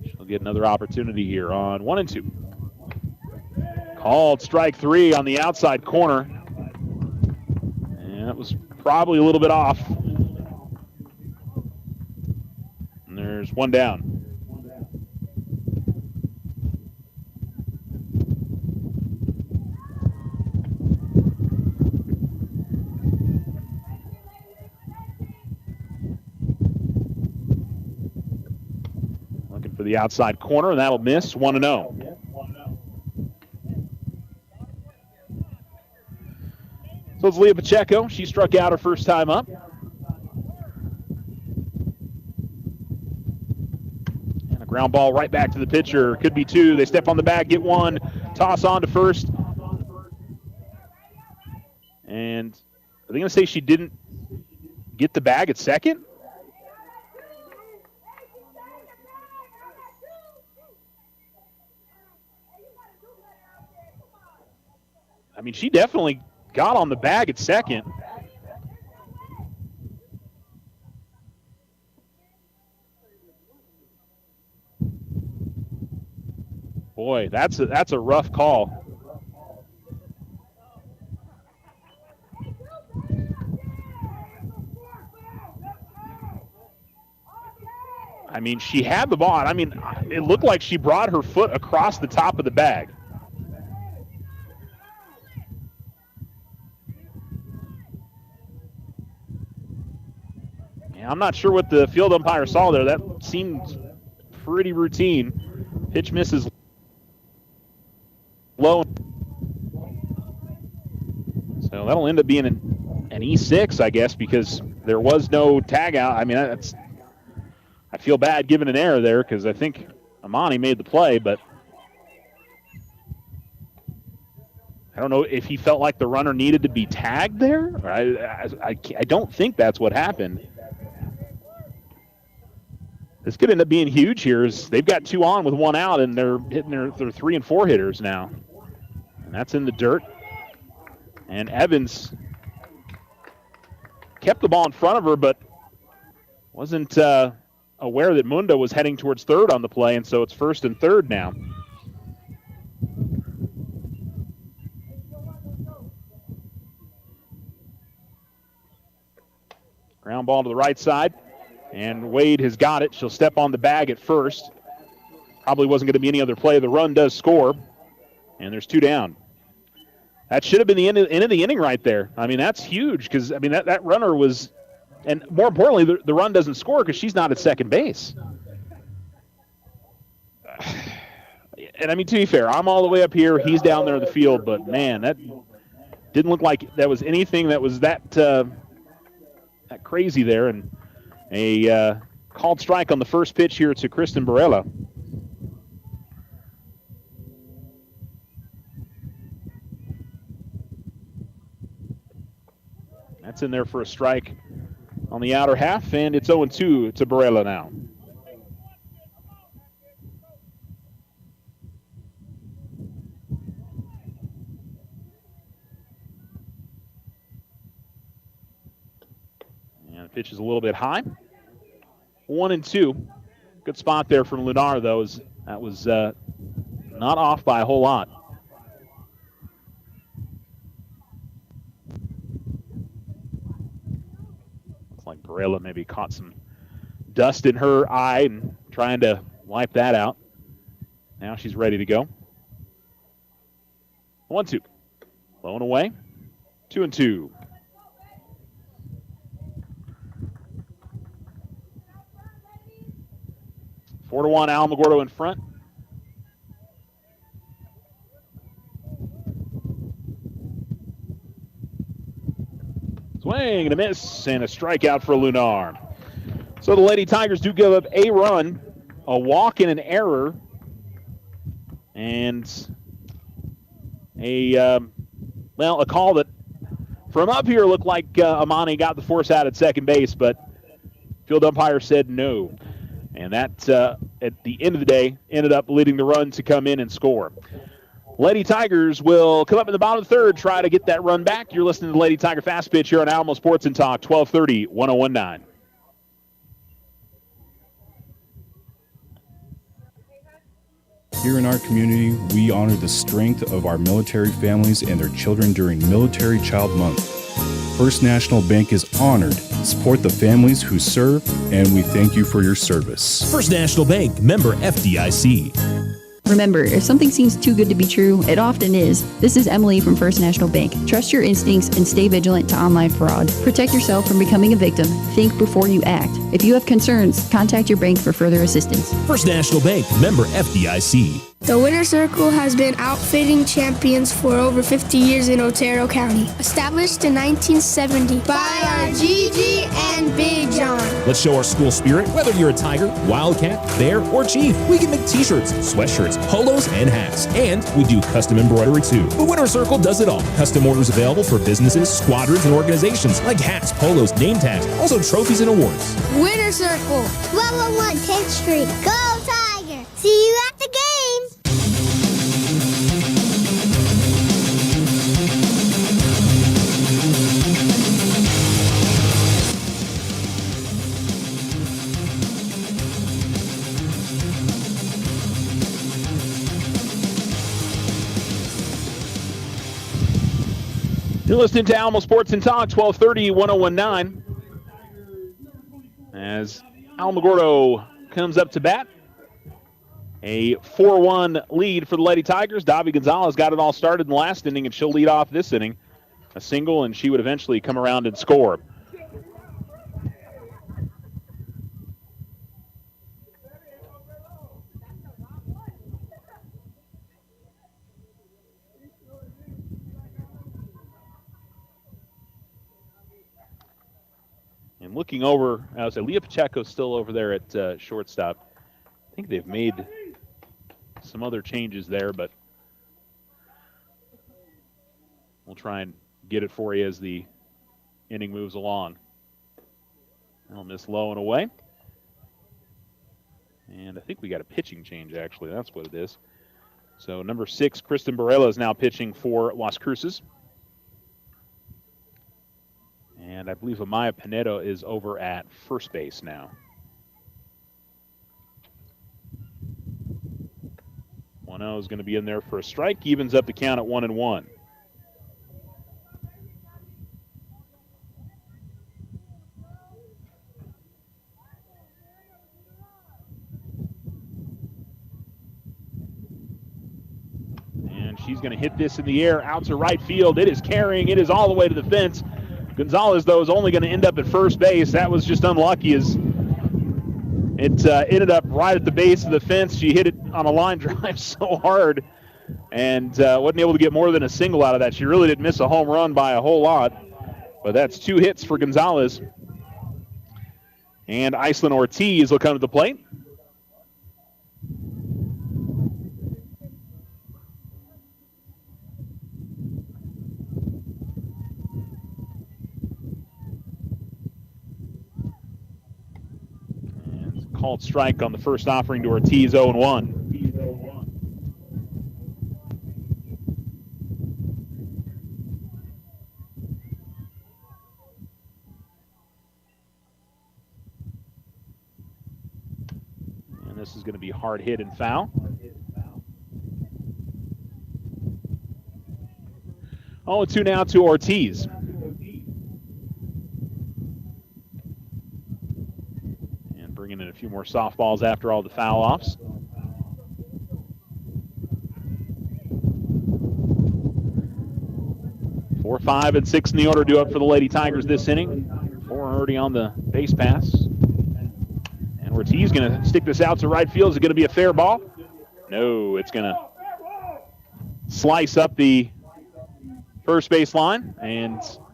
she'll get another opportunity here on 1-2. Called strike 3 on the outside corner, and that was probably a little bit off. And there's one down. For the outside corner, and that'll miss. 1-0. So it's Leah Pacheco. She struck out her first time up. And a ground ball right back to the pitcher. Could be 2. They step on the bag, get 1, toss on to first. And are they going to say she didn't get the bag at second? I mean, she definitely got on the bag at second. Boy, that's a rough call. I mean, she had the ball. I mean, it looked like she brought her foot across the top of the bag. I'm not sure what the field umpire saw there. That seemed pretty routine. Pitch misses low. So that'll end up being an E6, I guess, because there was no tag out. I mean, I feel bad giving an error there because I think Amani made the play, but I don't know if he felt like the runner needed to be tagged there. I don't think that's what happened. This could end up being huge here. They've got 2 on with 1 out, and they're hitting their 3 and 4 hitters now. And that's in the dirt. And Evans kept the ball in front of her, but wasn't aware that Munda was heading towards third on the play, and so it's first and third now. Ground ball to the right side. And Wade has got it. She'll step on the bag at first. Probably wasn't going to be any other play. The run does score, and there's 2 down. That should have been the end of the inning right there. I mean, that's huge because, I mean, that runner was, and more importantly, the run doesn't score because she's not at second base. And, I mean, to be fair, I'm all the way up here. He's down there in the field, but, man, that didn't look like that was anything that was that crazy there. And a called strike on the first pitch here to Kristen Barella. That's in there for a strike on the outer half, and it's 0-2 to Barella now. And the pitch is a little bit high. 1-2. Good spot there from Lunar, though. That was not off by a whole lot. Looks like Barella maybe caught some dust in her eye and trying to wipe that out. Now she's ready to go. 1-2. Low and away. 2-2. Four to 1, Alamogordo in front. Swing and a miss and a strikeout for Lunar. So the Lady Tigers do give up a run, a walk and an error, and a call that from up here looked like Amani got the force out at second base, but field umpire said no. And that, at the end of the day, ended up leading the run to come in and score. Lady Tigers will come up in the bottom of the third, try to get that run back. You're listening to the Lady Tiger Fast Pitch here on Alamo Sports and Talk, 1230, 1019. Here in our community, we honor the strength of our military families and their children during Military Child Month. First National Bank is honored to support the families who serve, and we thank you for your service. First National Bank, member FDIC. Remember, if something seems too good to be true, it often is. This is Emily from First National Bank. Trust your instincts and stay vigilant to online fraud. Protect yourself from becoming a victim. Think before you act. If you have concerns, contact your bank for further assistance. First National Bank, member FDIC. The Winter Circle has been outfitting champions for over 50 years in Otero County. Established in 1970 by our Gigi and Big John. Let's show our school spirit. Whether you're a Tiger, Wildcat, Bear, or Chief, we can make t-shirts, sweatshirts, polos, and hats. And we do custom embroidery too. The Winter Circle does it all. Custom orders available for businesses, squadrons, and organizations like hats, polos, name tags, also trophies and awards. Winter Circle, 111 10th Street. Go Tiger! See you at the games! You're listening to Alamo Sports and Talk, 1230, 1019. As Alamogordo comes up to bat. A 4-1 lead for the Lady Tigers. Davi Gonzalez got it all started in the last inning, and she'll lead off this inning. A single, and she would eventually come around and score. And looking over, I was Leah Pacheco's still over there at shortstop. I think they've made some other changes there, but we'll try and get it for you as the inning moves along. I'll miss low and away. And I think we got a pitching change, actually. That's what it is. So number 6, Kristen Barella, is now pitching for Las Cruces. And I believe Amaya Pinedo is over at first base now. 1-0 is going to be in there for a strike. Evens up the count at 1-1. She's going to hit this in the air out to right field. It is carrying. It is all the way to the fence. Gonzalez, though, is only going to end up at first base. That was just unlucky as it ended up right at the base of the fence. She hit it on a line drive so hard and wasn't able to get more than a single out of that. She really didn't miss a home run by a whole lot. But that's 2 hits for Gonzalez. And Iceland Ortiz will come to the plate. And called strike on the first offering to Ortiz, 0-1. This is going to be hard hit and foul. 0-2 now to Ortiz. And bringing in a few more softballs after all the foul offs. Four, 5, and 6 in the order due up for the Lady Tigers this inning. 4 already on the base pass. Ortiz going to stick this out to right field. Is it going to be a fair ball? No, it's going to slice up the first base line. And so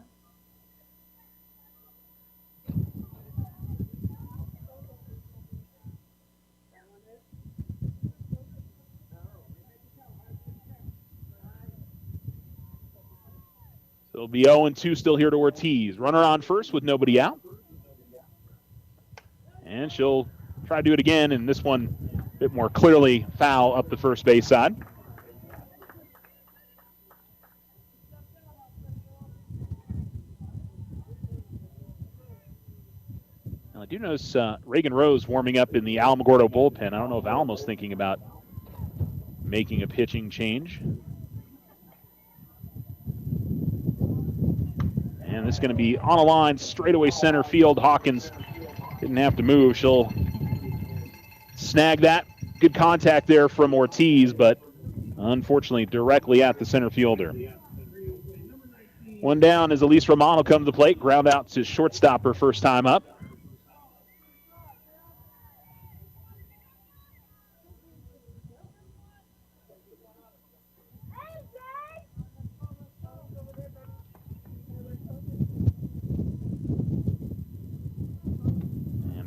it'll be 0-2 still here to Ortiz. Runner on first with nobody out. And she'll try to do it again, and this one a bit more clearly foul up the first base side. Now, I do notice Reagan Rose warming up in the Alamogordo bullpen. I don't know if Alamo's thinking about making a pitching change. And this is going to be on a line, straightaway center field. Hawkins didn't have to move. She'll snag that. Good contact there from Ortiz, but unfortunately directly at the center fielder. One down as Elise Romano comes to the plate. Ground out to shortstop her first time up.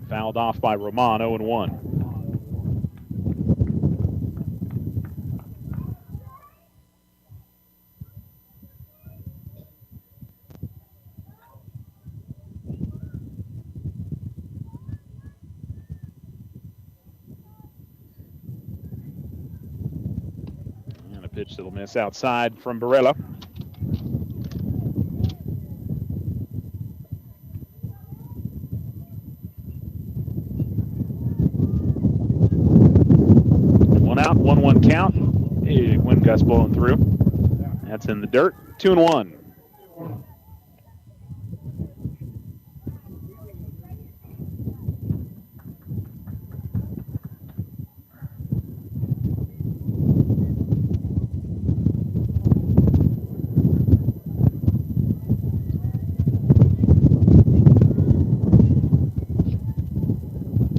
Fouled off by Romano, 0-1. And a pitch that'll miss outside from Barella. Out, 1-1 count. Big wind gust blowing through. That's in the dirt. 2-1.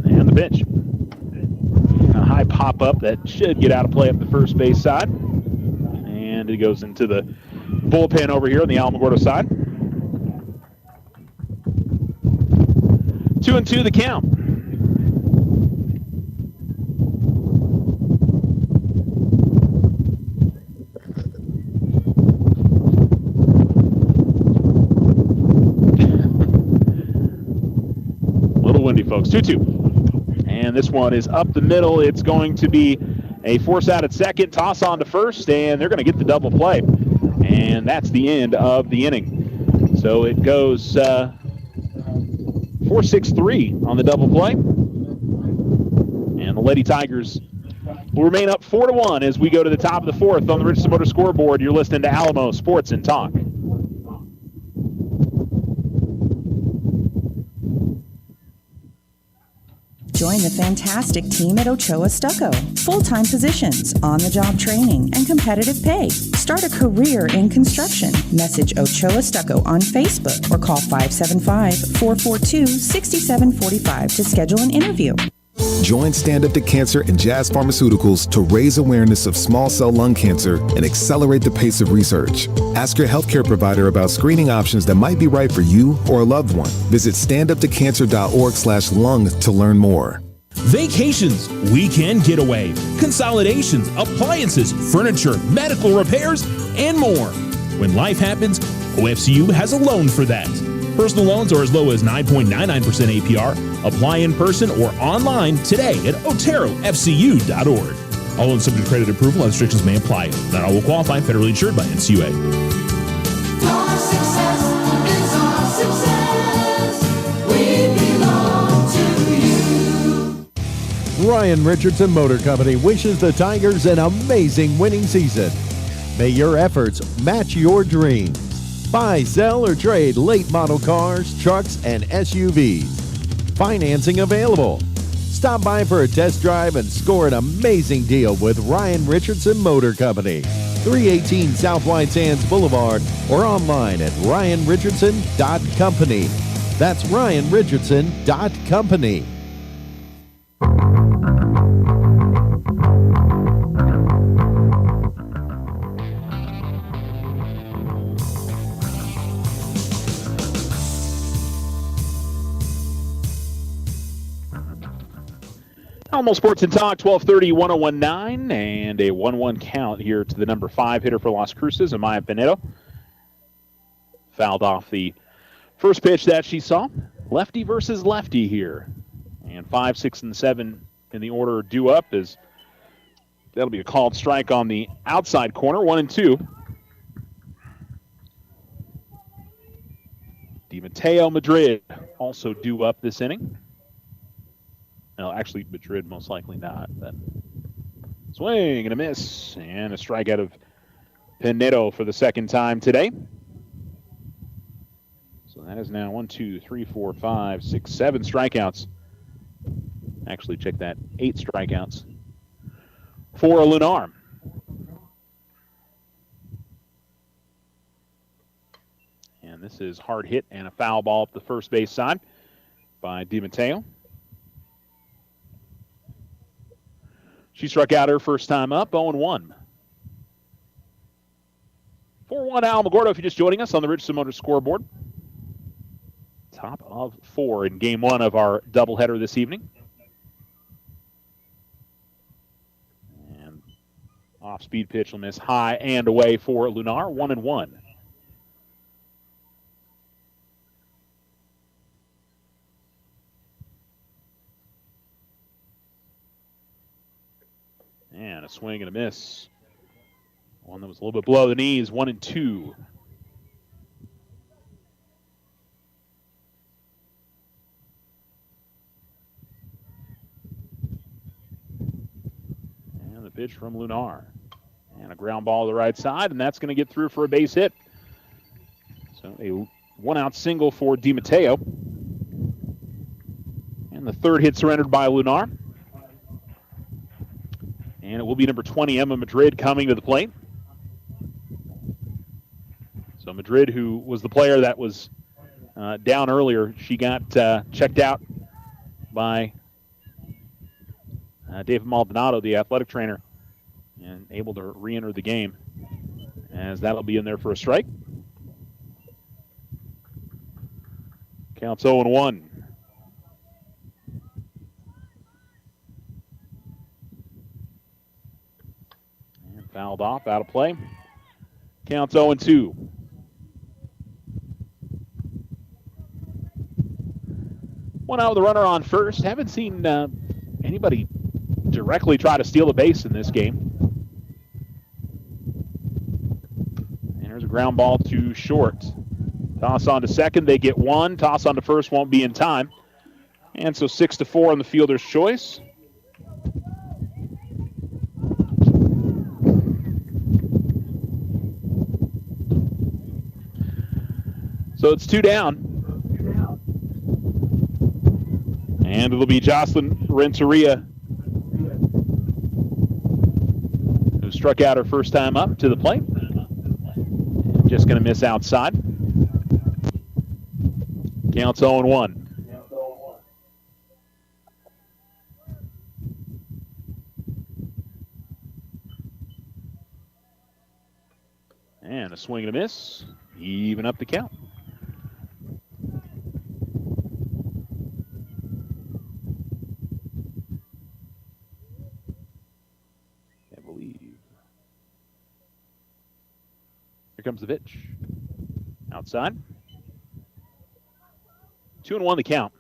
And the pitch. Pop up that should get out of play up the first base side. And it goes into the bullpen over here on the Alamogordo side. 2-2 the count. Little windy, folks. 2-2. And this one is up the middle. It's going to be a force out at second, toss on to first, and they're going to get the double play. And that's the end of the inning. So it goes 4-6-3 on the double play. And the Lady Tigers will remain up 4-1 as we go to the top of the fourth on the Richardson Motor scoreboard. You're listening to Alamo Sports and Talk. Join the fantastic team at Ochoa Stucco. Full-time positions, on-the-job training, and competitive pay. Start a career in construction. Message Ochoa Stucco on Facebook or call 575-442-6745 to schedule an interview. Join Stand Up to Cancer and Jazz Pharmaceuticals to raise awareness of small cell lung cancer and accelerate the pace of research. Ask your healthcare provider about screening options that might be right for you or a loved one. Visit standuptocancer.org/lung to learn more. Vacations, weekend getaway, consolidations, appliances, furniture, medical repairs, and more. When life happens, OFCU has a loan for that. Personal loans are as low as 9.99% APR. Apply in person or online today at oterofcu.org. All loans subject to credit approval and restrictions may apply. Not all will qualify. Federally insured by NCUA. Your success is our success. We belong to you. Ryan Richardson Motor Company wishes the Tigers an amazing winning season. May your efforts match your dreams. Buy, sell, or trade late model cars, trucks, and SUVs. Financing available. Stop by for a test drive and score an amazing deal with Ryan Richardson Motor Company. 318 South White Sands Boulevard or online at ryanrichardson.company. That's ryanrichardson.company. Alamo Sports and Talk, 1230, 1019, and a 1-1 count here to the number 5 hitter for Las Cruces, Amaya Pinedo. Fouled off the first pitch that she saw. Lefty versus lefty here. And 5, 6, and 7 in the order due up is that'll be a called strike on the outside corner, 1 and 2. DiMatteo Madrid also due up this inning. No, actually, Madrid most likely not. But swing and a miss, and a strikeout of Pinedo for the second time today. So that is now 1, 2, 3, 4, 5, 6, 7 strikeouts. Actually, check that, 8 strikeouts for Lunar. And this is hard hit and a foul ball up the first base side by DiMatteo. She struck out her first time up, 0-1. 4-1 Alamogordo, if you're just joining us on the Richardson Motors scoreboard. Top of 4 in game 1 of our doubleheader this evening. And off-speed pitch will miss high and away for Lunar, 1-1. And a swing and a miss. One that was a little bit below the knees, 1 and 2. And the pitch from Lunar. And a ground ball to the right side, and that's going to get through for a base hit. So a 1-out single for DiMatteo. And the third hit surrendered by Lunar. And it will be number 20, Emma Madrid, coming to the plate. So Madrid, who was the player that was down earlier, she got checked out by David Maldonado, the athletic trainer, and able to re-enter the game, as that'll be in there for a strike. Counts 0-1. Fouled off, out of play. Counts 0-2. One out with the runner on first. Haven't seen anybody directly try to steal a base in this game. And there's a ground ball to short. Toss on to second, they get 1. Toss on to first won't be in time. And so 6-4 on the fielder's choice. So it's 2 down. And it'll be Jocelyn Renteria, who struck out her first time up to the plate. Just going to miss outside. Counts 0-1. And a swing and a miss. Even up the count. Can't believe. Here comes the pitch. Outside. 2-1 the count.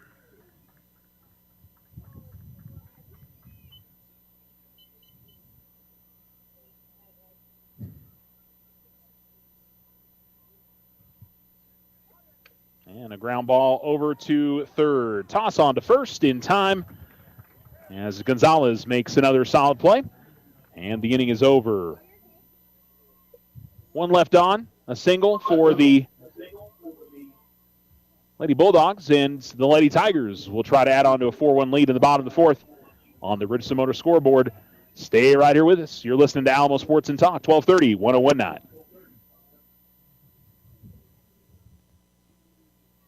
And a ground ball over to third. Toss on to first in time as Gonzalez makes another solid play. And the inning is over. One left on, a single for the Lady Bulldogs, and the Lady Tigers will try to add on to a 4-1 lead in the bottom of the fourth on the Richardson Motor scoreboard. Stay right here with us. You're listening to Alamo Sports and Talk, 1230, 1019.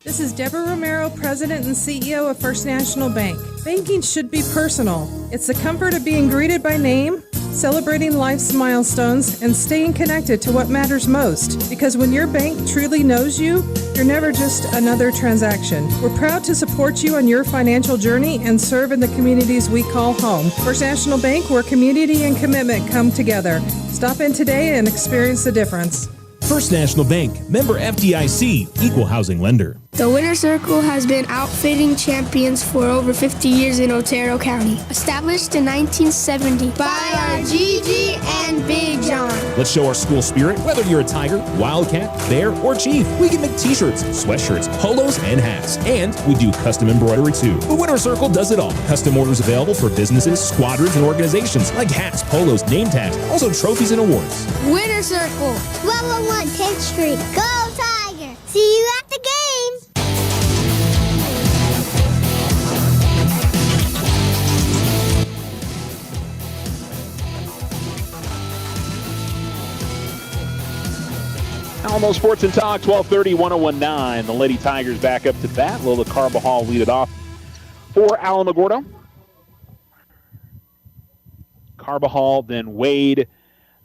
This is Deborah Romero, President and CEO of First National Bank. Banking should be personal. It's the comfort of being greeted by name, celebrating life's milestones, and staying connected to what matters most. Because when your bank truly knows you, you're never just another transaction. We're proud to support you on your financial journey and serve in the communities we call home. First National Bank, where community and commitment come together. Stop in today and experience the difference. First National Bank, member FDIC, equal housing lender. The Winner Circle has been outfitting champions for over 50 years in Otero County. Established in 1970 by our Gigi and Big John. Let's show our school spirit, whether you're a Tiger, Wildcat, Bear, or Chief. We can make t-shirts, sweatshirts, polos, and hats. And we do custom embroidery too. The Winner Circle does it all. Custom orders available for businesses, squadrons, and organizations like hats, polos, name tags, also trophies and awards. Winner Circle, 1201 10th Street. Go Tiger! See you at the game! Alamo Sports and Talk, 1230, 1019. The Lady Tigers back up to bat. Lola Carbajal lead it off for Alamogordo. Carbajal, then Wade,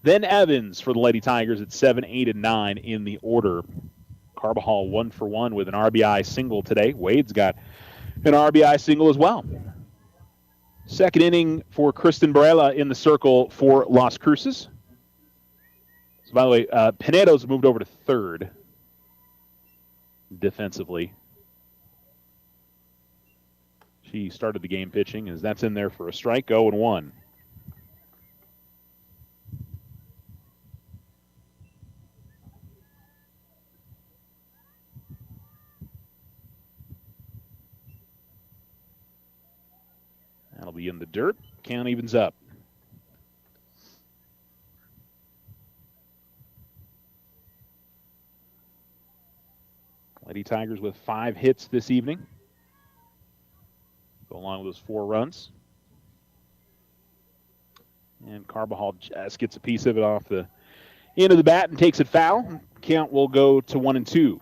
then Evans for the Lady Tigers at 7, 8, and 9 in the order. Carbajal 1 for 1 with an RBI single today. Wade's got an RBI single as well. Second inning for Kristen Barela in the circle for Las Cruces. So, by the way, Pinedo's moved over to third defensively. She started the game pitching as that's in there for a strike, 0-1. That'll be in the dirt. Count evens up. Lady Tigers with 5 hits this evening. Go along with those 4 runs. And Carbajal just gets a piece of it off the end of the bat and takes it foul. Count will go to 1-2.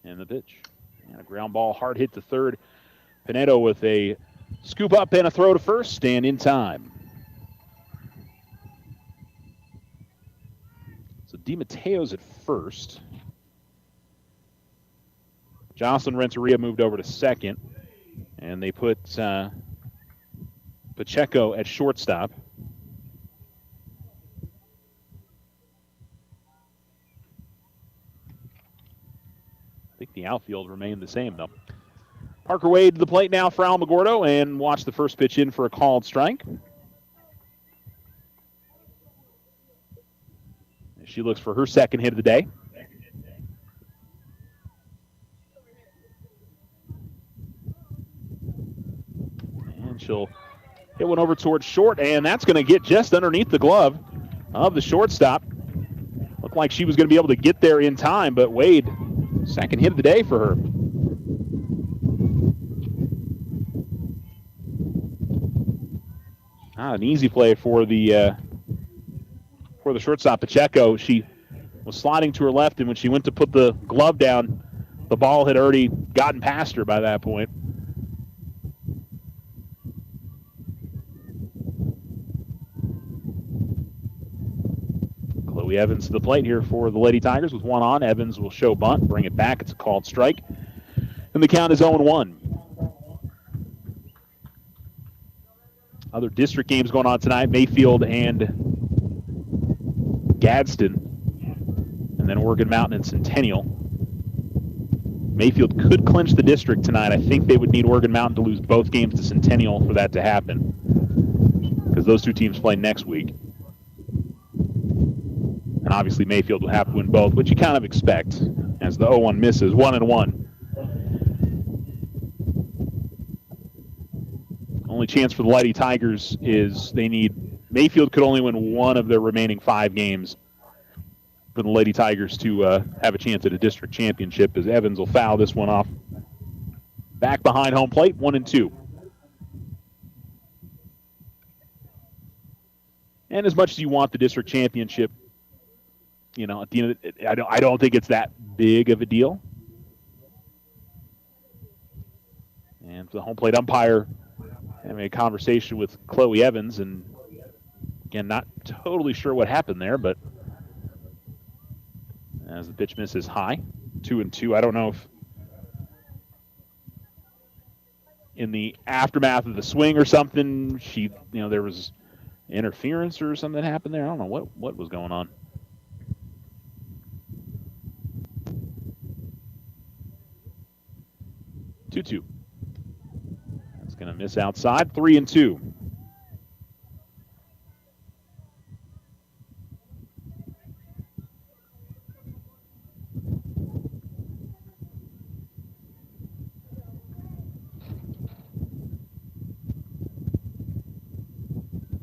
And the pitch. And a ground ball, hard hit to third. Pinedo with a scoop up and a throw to first, and in time. So DiMatteo's at first. Jocelyn Renteria moved over to second. And they put Pacheco at shortstop. I think the outfield remained the same, though. Parker Wade to the plate now for Alamogordo, and watch the first pitch in for a called strike. She looks for her second hit of the day. one over towards short, and that's going to get just underneath the glove of the shortstop. Looked like she was going to be able to get there in time, but Wade, second hit of the day for her. Not an easy play for the shortstop, Pacheco. She was sliding to her left, and when she went to put the glove down, the ball had already gotten past her by that point. Chloe Evans to the plate here for the Lady Tigers with one on. Evans will show bunt, bring it back. It's a called strike. And the count is 0-1. Other district games going on tonight, Mayfield and Gadsden. And then Oregon Mountain and Centennial. Mayfield could clinch the district tonight. I think they would need Oregon Mountain to lose both games to Centennial for that to happen, because those two teams play next week. And obviously Mayfield will have to win both, which you kind of expect as the 0-1 misses. 1-1. Only chance for the Lady Tigers is Mayfield could only win one of their remaining 5 games for the Lady Tigers to have a chance at a district championship, as Evans will foul this one off. Back behind home plate, 1-2. And as much as you want the district championship, at the end of it, I don't think it's that big of a deal. And for the home plate umpire, having a conversation with Chloe Evans, and again, not totally sure what happened there, but as the pitch misses high, 2-2. I don't know if in the aftermath of the swing or something, there was interference or something that happened there. I don't know what was going on. 2-2. That's going to miss outside. 3-2.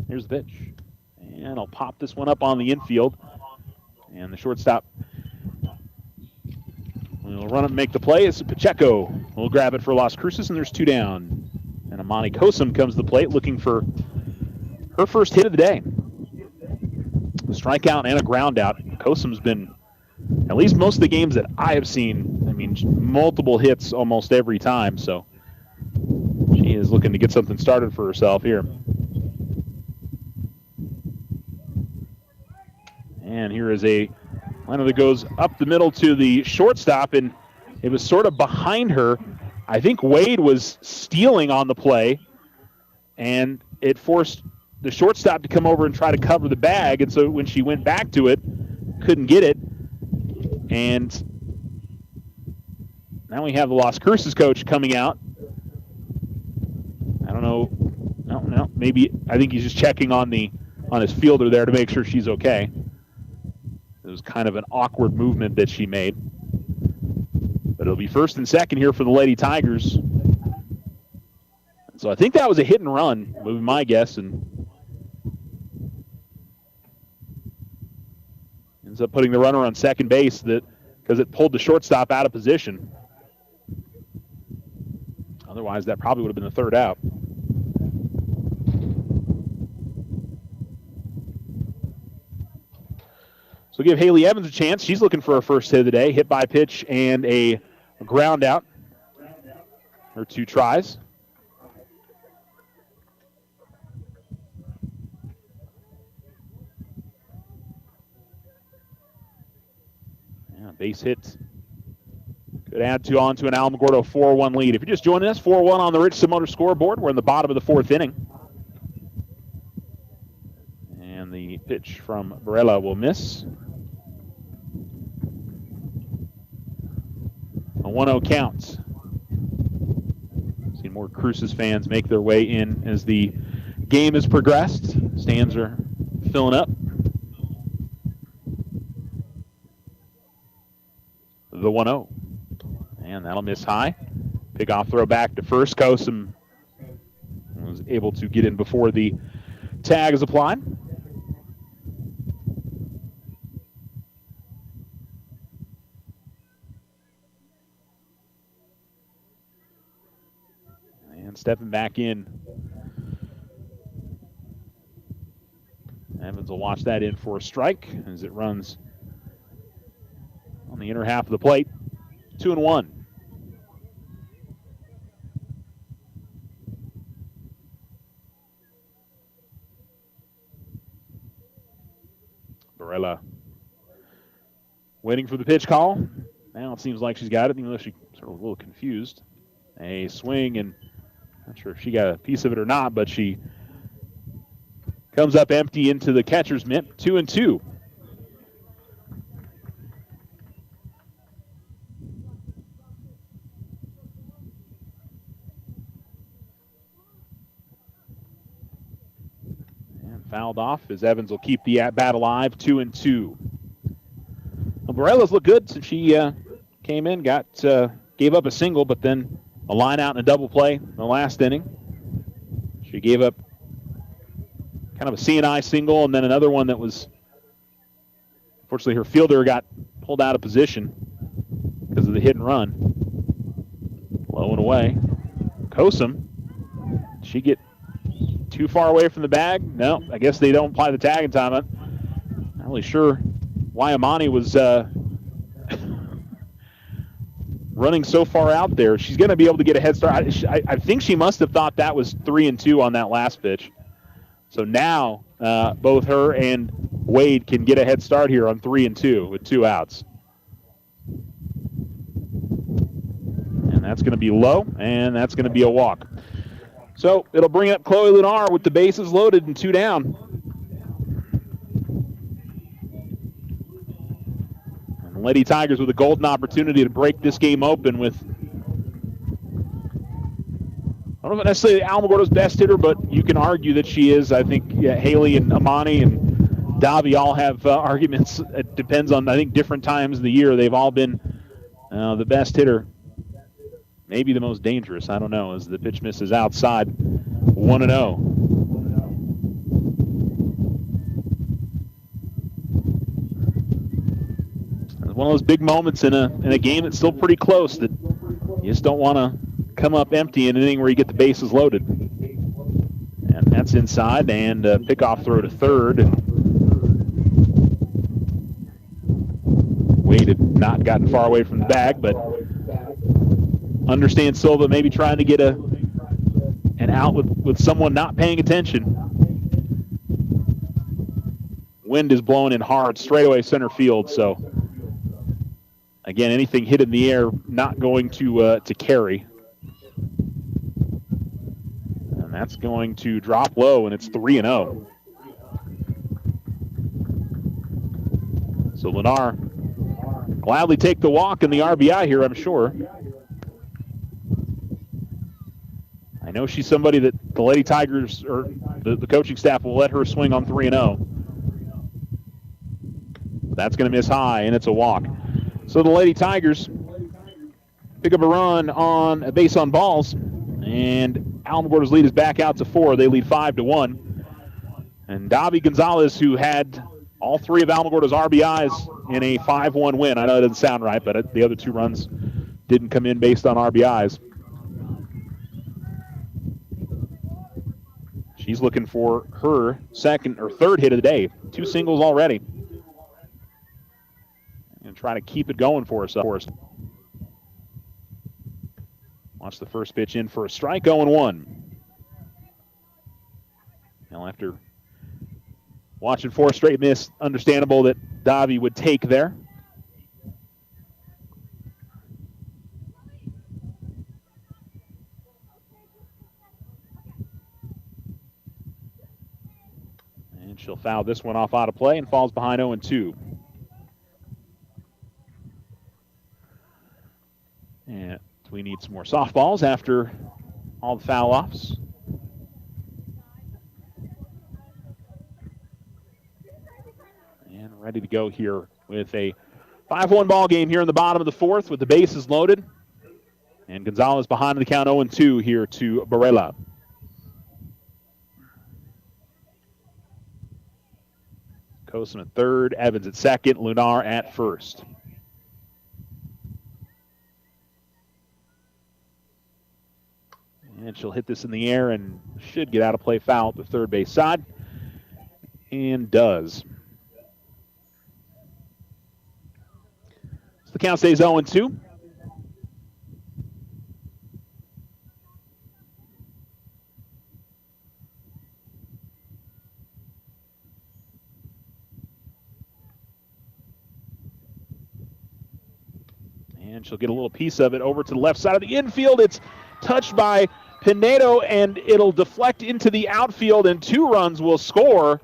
Here's the pitch. And I'll pop this one up on the infield. And the shortstop will run up and make the play. It's Pacheco. We'll grab it for Las Cruces, and there's 2 down. And Amani Kosum comes to the plate looking for her first hit of the day. A strikeout and a ground out. Kosum's been, at least most of the games that I have seen, multiple hits almost every time. So she is looking to get something started for herself here. And here is a liner that goes up the middle to the shortstop, and it was sort of behind her. I think Wade was stealing on the play, and it forced the shortstop to come over and try to cover the bag, and so when she went back to it, couldn't get it. And now we have the Las Cruces coach coming out. I don't know. No, maybe I think he's just checking on his fielder there to make sure she's okay. It was kind of an awkward movement that she made. But it'll be first and second here for the Lady Tigers. So I think that was a hit and run, would be my guess, and ends up putting the runner on second base because it pulled the shortstop out of position. Otherwise, that probably would have been the third out. So give Haley Evans a chance. She's looking for her first hit of the day. Hit by pitch and a ground out. Her 2 tries. Yeah, base hit. Could add on to an Alamogordo 4-1 lead. If you're just joining us, 4-1 on the Richardson Motor scoreboard. We're in the bottom of the 4th inning. And the pitch from Barella will miss. A 1-0 count. Seen more Cruces fans make their way in as the game has progressed. Stands are filling up. The 1-0. And that'll miss high. Pick off throw back to first. Kosum was able to get in before the tag is applied. And stepping back in. Evans will watch that in for a strike as it runs on the inner half of the plate. 2-1. Barella waiting for the pitch call. Now it seems like she's got it, even though she's sort of a little confused. A swing, and not sure if she got a piece of it or not, but she comes up empty into the catcher's mitt. 2-2. And fouled off as Evans will keep the at-bat alive. 2-2. Well, Barella's looked good since she came in, gave up a single, but then a line out and a double play in the last inning. She gave up kind of a C&I single, and then another one that was, unfortunately, her fielder got pulled out of position because of the hit and run. Low and away. Kosum, did she get too far away from the bag? No, I guess they don't apply the tag in time. I'm not really sure why Amani was running so far out there. She's going to be able to get a head start. I think she must have thought that was 3-2 on that last pitch. So now both her and Wade can get a head start here on 3-2 with 2 outs. And that's going to be low, and that's going to be a walk. So it'll bring up Chloe Lunar with the bases loaded and 2 down. And Lady Tigers with a golden opportunity to break this game open with, I don't know if necessarily Alamogordo's best hitter, but you can argue that she is. I think Haley and Amani and Davi all have arguments. It depends on, I think, different times of the year. They've all been the best hitter. Maybe the most dangerous. I don't know, as the pitch misses outside. 1-0. One of those big moments in a game that's still pretty close that you just don't want to come up empty in anything where you get the bases loaded. And that's inside, and a pickoff throw to third. And Wade had not gotten far away from the bag, but understand Silva maybe trying to get an out with someone not paying attention. Wind is blowing in hard, straightaway center field, so again, anything hit in the air not going to carry. And that's going to drop low, and it's 3-0. So Lennar gladly take the walk and the RBI here, I'm sure. I know she's somebody that the Lady Tigers or the coaching staff will let her swing on 3-0. That's going to miss high, and it's a walk. So the Lady Tigers pick up a run on a base on balls, and Alamogordo's lead is back out to 4. They lead 5-1. And Davi Gonzalez, who had all 3 of Alamogordo's RBIs in a 5-1 win. I know it doesn't sound right, but the other 2 runs didn't come in based on RBIs. She's looking for her second or third hit of the day. 2 singles already. And try to keep it going for us. Watch the first pitch in for a strike, 0-1. Now after watching 4 straight miss, understandable that Davi would take there. And she'll foul this one off out of play and falls behind 0-2. And we need some more softballs after all the foul offs. And ready to go here with a 5-1 ball game here in the bottom of the 4th with the bases loaded. And Gonzalez behind the count 0-2 here to Barella. Cosin at third, Evans at second, Lunar at first. And she'll hit this in the air and should get out of play foul at the third base side. And does. So the count stays 0-2. And she'll get a little piece of it over to the left side of the infield. It's touched by Pinedo, and it'll deflect into the outfield, and 2 runs will score.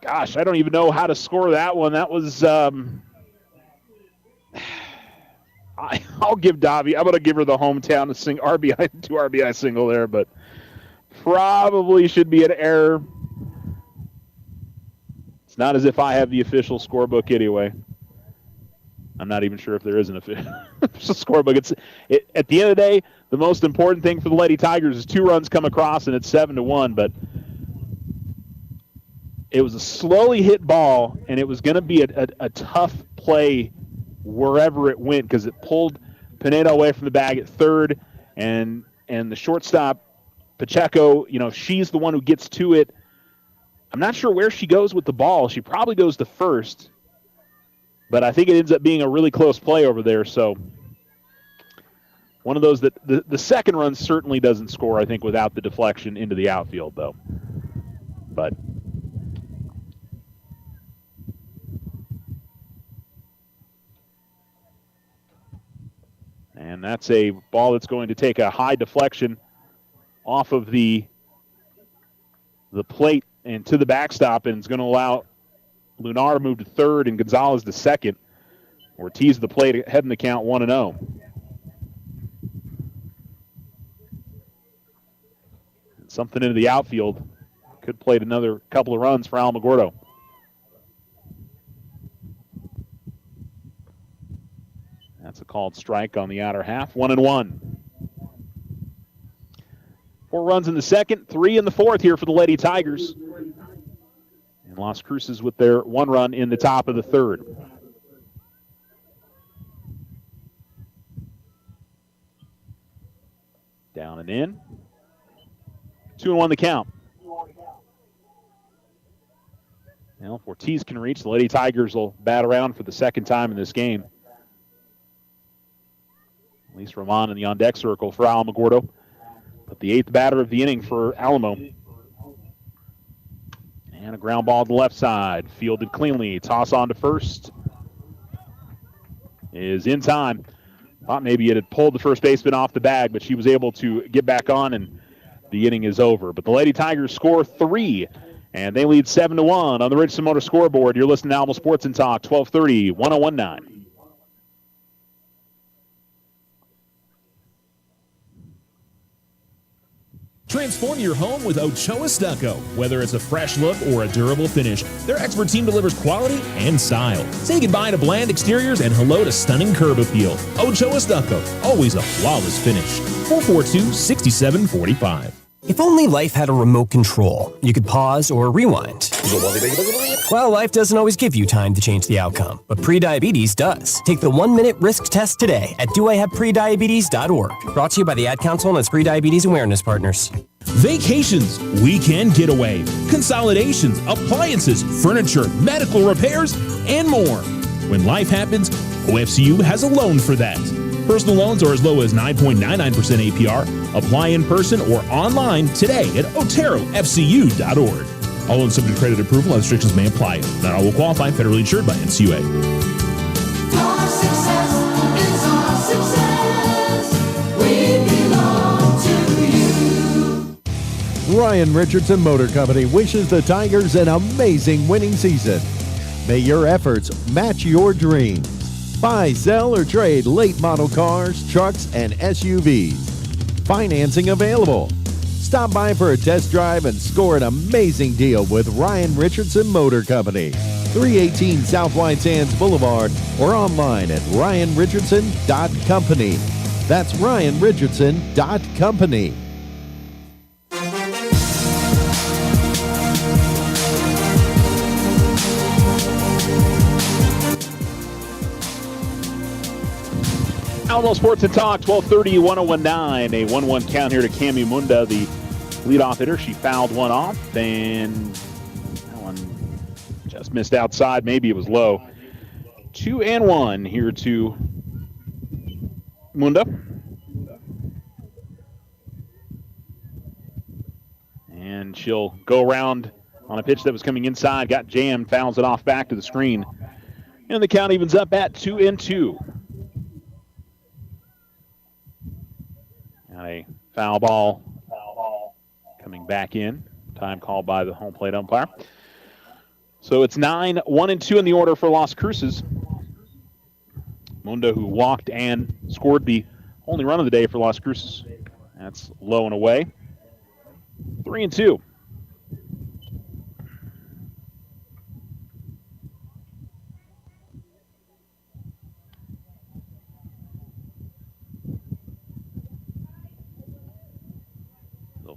Gosh, I don't even know how to score that one. That was, I'll give Davi, I'm going to give her the hometown RBI, 2 RBI single there, but probably should be an error. It's not as if I have the official scorebook anyway. I'm not even sure if there is an official scorebook. At the end of the day, the most important thing for the Lady Tigers is 2 runs come across, and it's 7-1, but it was a slowly hit ball, and it was going to be a tough play wherever it went because it pulled Pinedo away from the bag at third, and the shortstop, Pacheco, she's the one who gets to it. I'm not sure where she goes with the ball. She probably goes to first, but I think it ends up being a really close play over there. So one of those that the second run certainly doesn't score, I think, without the deflection into the outfield, though. But and that's a ball that's going to take a high deflection off of the plate and to the backstop, and it's going to allow Lunar to move to third and Gonzalez to second. Ortiz at the plate, heading the count 1-0. Something into the outfield. Could play another couple of runs for Alamogordo. That's a called strike on the outer half. 1-1. 4 runs in the second, 3 in the fourth here for the Lady Tigers. And Las Cruces with their 1 run in the top of the third. Down and in. 2-1 the count. Now, if Ortiz can reach, the Lady Tigers will bat around for the second time in this game. At least Roman in the on-deck circle for Alamogordo. But the 8th batter of the inning for Alamo. And a ground ball to the left side. Fielded cleanly. Toss on to first. Is in time. Thought maybe it had pulled the first baseman off the bag, but she was able to get back on, and the inning is over. But the Lady Tigers score 3, and they lead 7-1 on the Richardson Motor scoreboard. You're listening to Alamo Sports and Talk, 1230, 1019. Transform your home with Ochoa Stucco. Whether it's a fresh look or a durable finish, their expert team delivers quality and style. Say goodbye to bland exteriors and hello to stunning curb appeal. Ochoa Stucco, always a flawless finish. 442-6745. If only life had a remote control, you could pause or rewind. Well, life doesn't always give you time to change the outcome, but prediabetes does. Take the 1-minute risk test today at doihaveprediabetes.org. Brought to you by the Ad Council and its Prediabetes Awareness Partners. Vacations, weekend getaway, consolidations, appliances, furniture, medical repairs, and more. When life happens, OFCU has a loan for that. Personal loans are as low as 9.99% APR. Apply in person or online today at oterofcu.org. All loans subject to credit approval. Other restrictions may apply. Not all will qualify. Federally insured by NCUA. Our success is our success. We belong to you. Ryan Richardson Motor Company wishes the Tigers an amazing winning season. May your efforts match your dreams. Buy, sell, or trade late model cars, trucks, and SUVs. Financing available. Stop by for a test drive and score an amazing deal with Ryan Richardson Motor Company. 318 South White Sands Boulevard or online at ryanrichardson.company. That's ryanrichardson.company. Alamo Sports and Talk, 1230, 1019. A 1-1 count here to Cami Munda, the leadoff hitter. She fouled one off, and that one just missed outside. Maybe it was low. 2-1 here to Munda. And she'll go around on a pitch that was coming inside, got jammed, fouls it off back to the screen. And the count evens up at 2-2. Got a foul ball coming back in. Time called by the home plate umpire. So it's 9-1-2 in the order for Las Cruces. Munda, who walked and scored the only run of the day for Las Cruces. That's low and away. 3-2.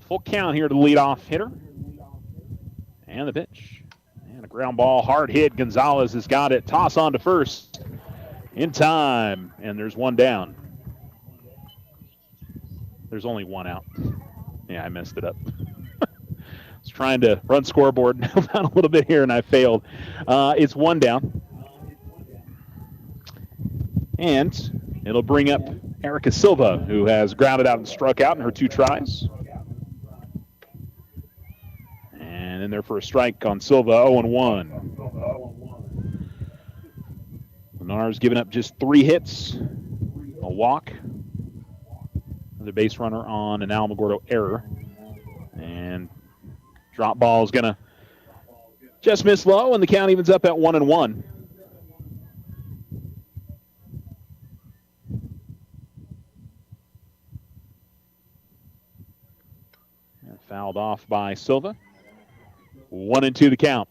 Full count here to the leadoff hitter. And the pitch. And a ground ball, hard hit. Gonzalez has got it. Toss on to first. In time. And there's one down. There's only one out. Yeah, I messed it up. I was trying to run scoreboard down a little bit here, and I failed. It's one down. And it'll bring up Erica Silva, who has grounded out and struck out in her 2 tries. And in there for a strike on Silva, 0-1. Lenar's given up just 3 hits, a walk, another base runner on an Alamogordo error. And drop ball is going to just miss low, and the count evens up at 1-1. And fouled off by Silva. 1-2 the count.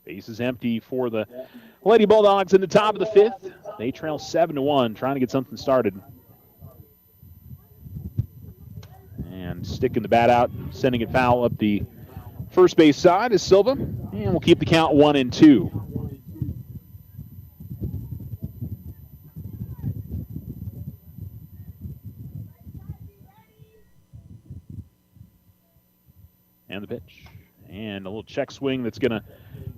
Base is empty for the Lady Bulldogs in the top of the 5th. They trail 7-1, trying to get something started. And sticking the bat out, sending it foul up the first base side is Silva. And we'll keep the count 1-2. And the pitch. And a little check swing that's going to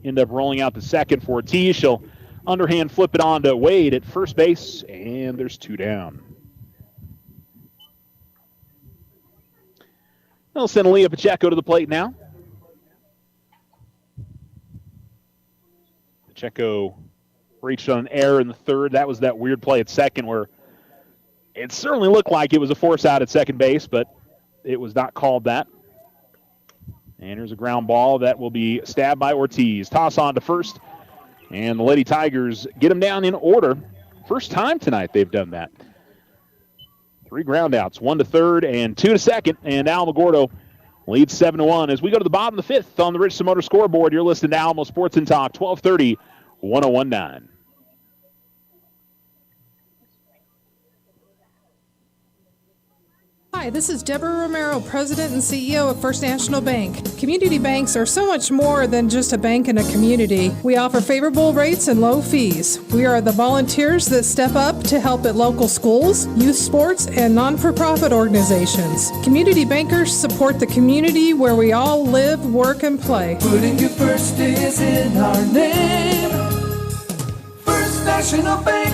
end up rolling out to second for Ortiz. She'll underhand flip it on to Wade at first base, and there's 2 down. They'll send Leah Pacheco to the plate now. Pacheco reached on an error in the 3rd. That was that weird play at second where it certainly looked like it was a force out at second base, but it was not called that. And here's a ground ball that will be stabbed by Ortiz. Toss on to first. And the Lady Tigers get them down in order. First time tonight they've done that. 3 ground outs, 1 to third and 2 to second. And Alamogordo leads 7-1. As we go to the bottom of the 5th on the Richardson Motor scoreboard, you're listening to Alamo Sports and Talk, 1230, 1019. Hi, this is Deborah Romero, President and CEO of First National Bank. Community banks are so much more than just a bank in a community. We offer favorable rates and low fees. We are the volunteers that step up to help at local schools, youth sports, and non-for-profit organizations. Community bankers support the community where we all live, work, and play. Putting you first is in our name. First National Bank.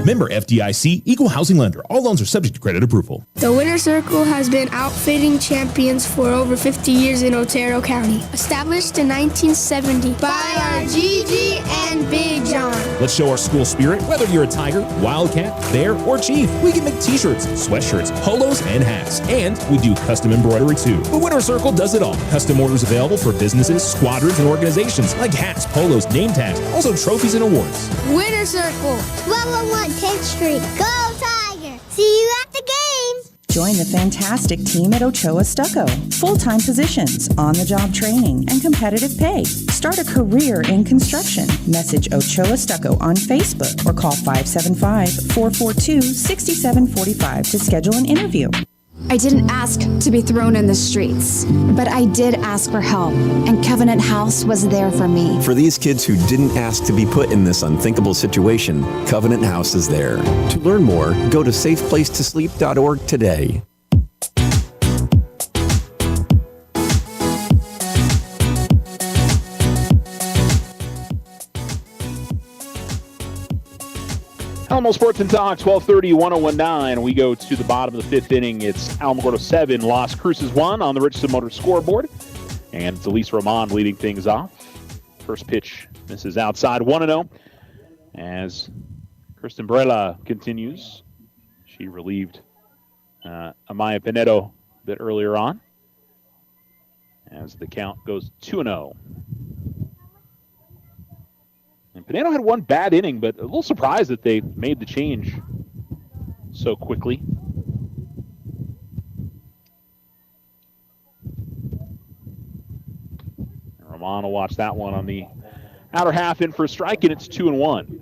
Member FDIC, Equal Housing Lender. All loans are subject to credit approval. The Winter Circle has been outfitting champions for over 50 years in Otero County. Established in 1970 by our Gigi and Big John. Let's show our school spirit, whether you're a Tiger, Wildcat, Bear, or Chief. We can make t-shirts, sweatshirts, polos, and hats. And we do custom embroidery too. The Winter Circle does it all. Custom orders available for businesses, squadrons, and organizations like hats, polos, name tags, also trophies and awards. Winter Circle, 1201 10th Street. Go Tiger! See you at the game! Join the fantastic team at Ochoa Stucco. Full-time positions, on-the-job training, and competitive pay. Start a career in construction. Message Ochoa Stucco on Facebook or call 575-442-6745 to schedule an interview. I didn't ask to be thrown in the streets, but I did ask for help, and Covenant House was there for me. For these kids who didn't ask to be put in this unthinkable situation, Covenant House is there. To learn more, go to safeplacetosleep.org today. Alamo Sports and Talk, 1230, 1019. We go to the bottom of the fifth inning. It's Alamogordo 7, Las Cruces 1 on the Richardson Motors scoreboard. And it's Elise Roman leading things off. First pitch misses outside, 1-0. As Kristen Brella continues. She relieved Amaya Pinedo a bit earlier on. As the count goes 2-0. And Pinedo had one bad inning, but a little surprised that they made the change so quickly. And Roman will watch that one on the outer half in for a strike, and it's 2-1.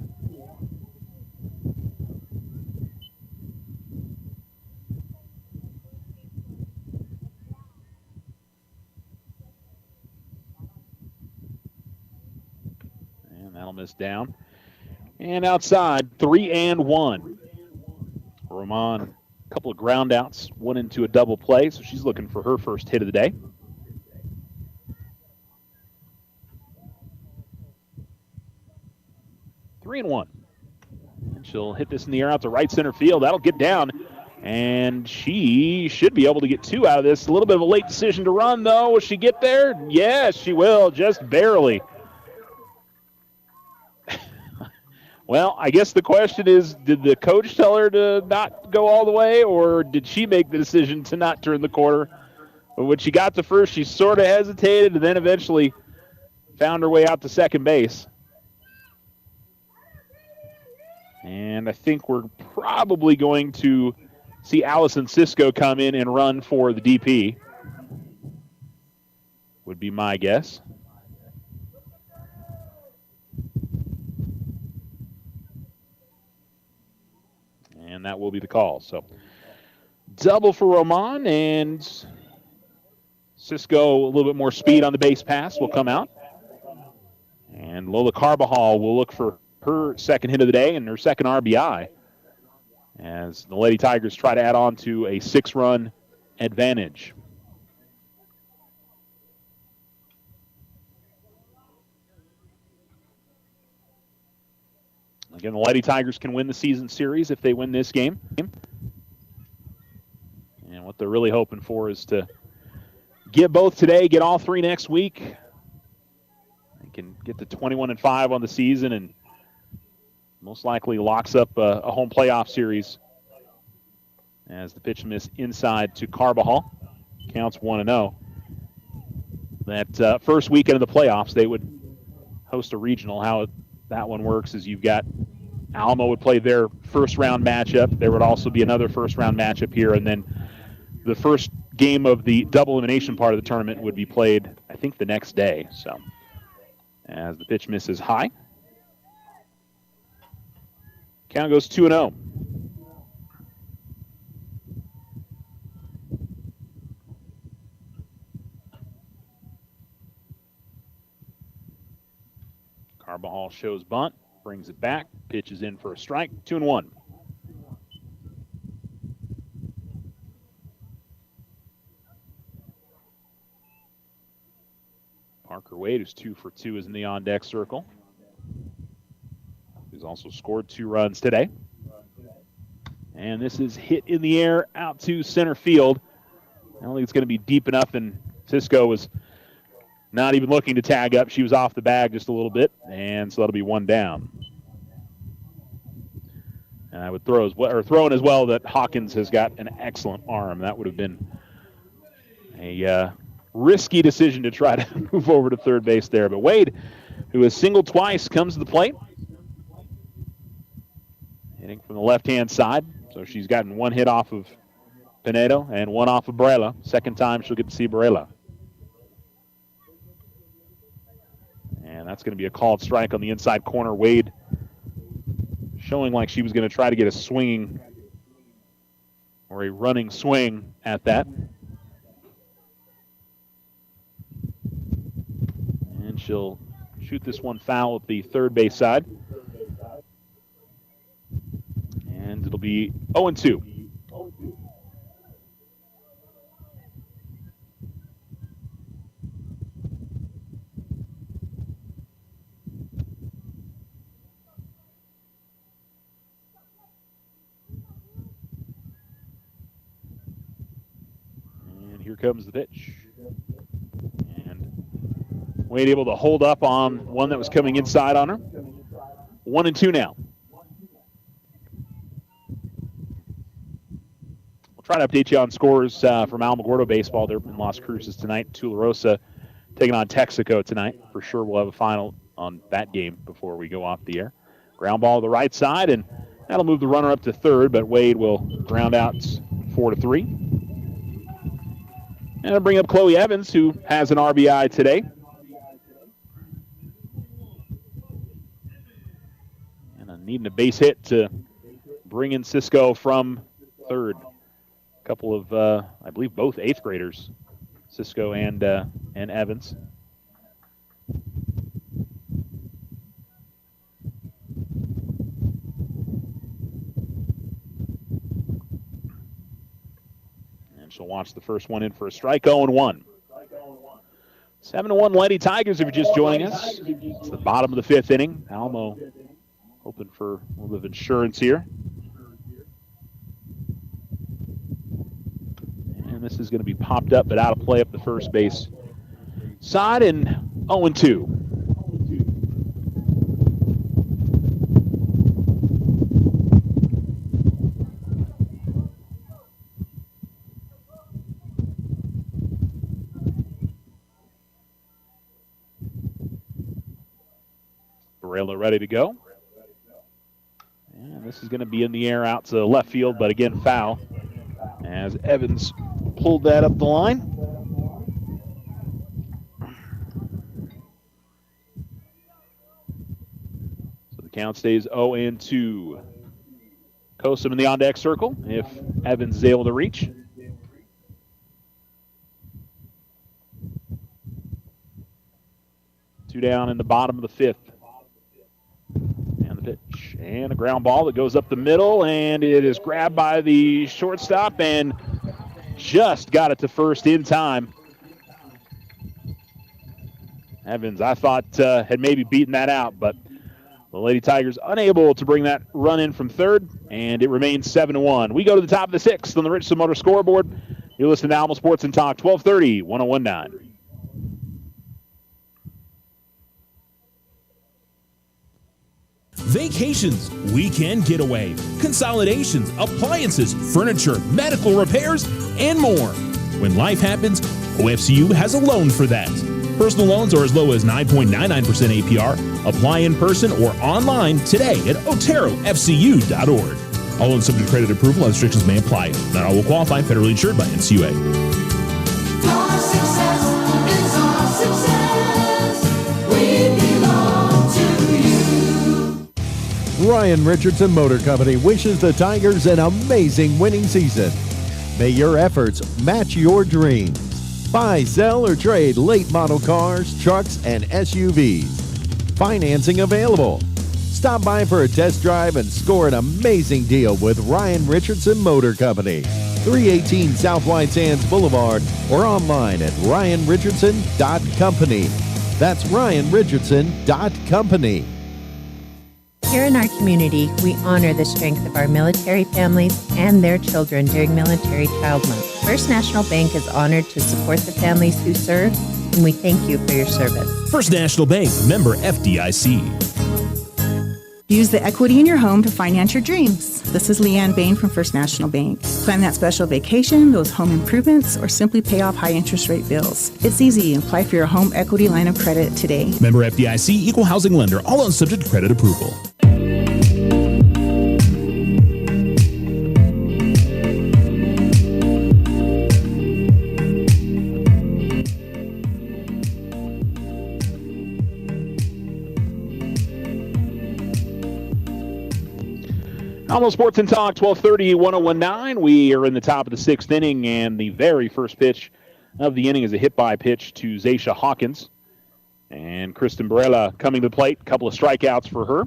That'll miss down. And outside, 3-1. Roman, a couple of ground outs, one into a double play, so she's looking for her first hit of the day. Three and one. And she'll hit this in the air out to right center field. That'll get down. And she should be able to get two out of this. A little bit of a late decision to run, though. Will she get there? Yes, she will, just barely. Well, I guess the question is, did the coach tell her to not go all the way, or did she make the decision to not turn the corner? But when she got to first, she sort of hesitated and then eventually found her way out to second base. And I think we're probably going to see Allison Cisco come in and run for the DP. Would be my guess. And that will be the call. So double for Roman, and Cisco, a little bit more speed on the base pass, will come out. And Lola Carbajal will look for her second hit of the day and her second RBI as the Lady Tigers try to add on to a 6-run advantage. Again, the Lady Tigers can win the season series if they win this game. And what they're really hoping for is to get both today, get all three next week. They can get to 21-5 on the season and most likely locks up a home playoff series as the pitch miss inside to Carbajal. Counts 1-0. That first weekend of the playoffs, they would host a regional. How that one works is you've got Alamo would play their first-round matchup. There would also be another first-round matchup here, and then the first game of the double elimination part of the tournament would be played, I think, the next day. So, as the pitch misses high, count goes 2-0. Carbajal shows bunt, brings it back, pitches in for a strike, 2-1. Parker Wade, who's 2 for 2, is in the on-deck circle. He's also scored 2 runs today. And this is hit in the air out to center field. I don't think it's going to be deep enough, and Cisco was not even looking to tag up. She was off the bag just a little bit, and so that'll be 1 down. And I would throw in as well that Hawkins has got an excellent arm. That would have been a risky decision to try to move over to third base there. But Wade, who has singled twice, comes to the plate. Hitting from the left-hand side. So she's gotten 1 hit off of Pinedo and 1 off of Barela. Second time she'll get to see Barela. And that's going to be a called strike on the inside corner. Wade showing like she was going to try to get a swinging or a running swing at that. And she'll shoot this one foul at the third base side. And it'll be 0-2. And here comes the pitch. And Wade able to hold up on one that was coming inside on her. 1-2 now. We'll try to update you on scores from Alamogordo baseball. They're in Las Cruces tonight. Tularosa taking on Texaco tonight. For sure we'll have a final on that game before we go off the air. Ground ball to the right side, and that'll move the runner up to third, but Wade will ground out 4-3. And I'll bring up Chloe Evans, who has an RBI today. And needing a base hit to bring in Cisco from third. A couple of, I believe, both eighth graders, Cisco and Evans. And she'll watch the first one in for a strike. 0-1. 7-1 Lady Tigers, if you're just joining us. It's the bottom of the fifth inning. Alamo hoping for a little bit of insurance here. And this is going to be popped up, but out of play up the first base side, and 0-2. Barela ready to go. And this is going to be in the air out to left field, but again, foul, as Evans pulled that up the line. So the count stays 0-2. Kosum in the on-deck circle if Evans is able to reach. Two down in the bottom of the fifth. And the pitch. And a ground ball that goes up the middle, and it is grabbed by the shortstop and just got it to first in time. Evans, I thought, had maybe beaten that out, but the Lady Tigers unable to bring that run in from third, and it remains 7-1. We go to the top of the sixth on the Richardson Motor scoreboard. You're listening to Alamo Sports and Talk, 1230, 1019. Vacations, weekend getaway, consolidations, appliances, furniture, medical repairs, and more. When life happens, OFCU has a loan for that. Personal loans are as low as 9.99% APR. Apply in person or online today at oterofcu.org. All loans subject to credit approval. Restrictions may apply. Not all will qualify. Federally insured by NCUA. Our success is our success. We belong to you. Ryan Richardson Motor Company wishes the Tigers an amazing winning season. May your efforts match your dreams. Buy, sell, or trade late model cars, trucks, and SUVs. Financing available. Stop by for a test drive and score an amazing deal with Ryan Richardson Motor Company. 318 South White Sands Boulevard or online at ryanrichardson.company. That's ryanrichardson.company. Here in our community, we honor the strength of our military families and their children during Military Child Month. First National Bank is honored to support the families who serve, and we thank you for your service. First National Bank, member FDIC. Use the equity in your home to finance your dreams. This is Leanne Bain from First National Bank. Plan that special vacation, those home improvements, or simply pay off high interest rate bills. It's easy. Apply for your home equity line of credit today. Member FDIC, equal housing lender. All loans subject to credit approval. Alamo Sports and Talk, 1230, 1019. We are in the top of the sixth inning, and the very first pitch of the inning is a hit-by pitch to Zaisha Hawkins. And Kristen Barella coming to the plate, a couple of strikeouts for her.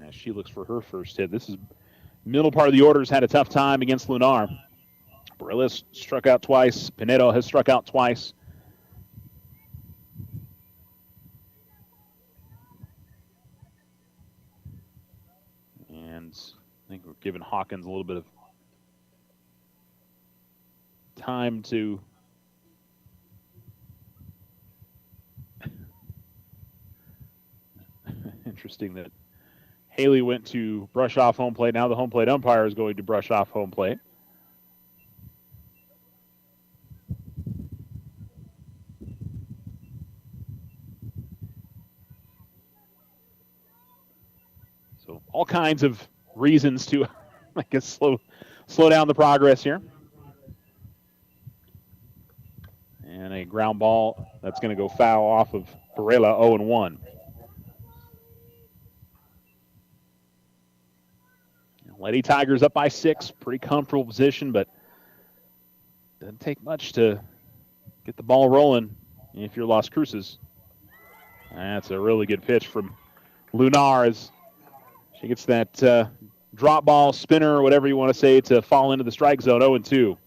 As she looks for her first hit. This is middle part of the order, has had a tough time against Lunar. Barella struck out twice. Pinedo has struck out twice. And I think we're giving Hawkins a little bit of time to interesting that Haley went to brush off home plate. Now the home plate umpire is going to brush off home plate. So all kinds of reasons to, I guess, slow down the progress here. And a ground ball that's going to go foul off of Barella, 0-1. Lady Tigers up by 6. Pretty comfortable position, but doesn't take much to get the ball rolling if you're Las Cruces. That's a really good pitch from Lunar as she gets that drop ball, spinner, or whatever you want to say, to fall into the strike zone, 0-2.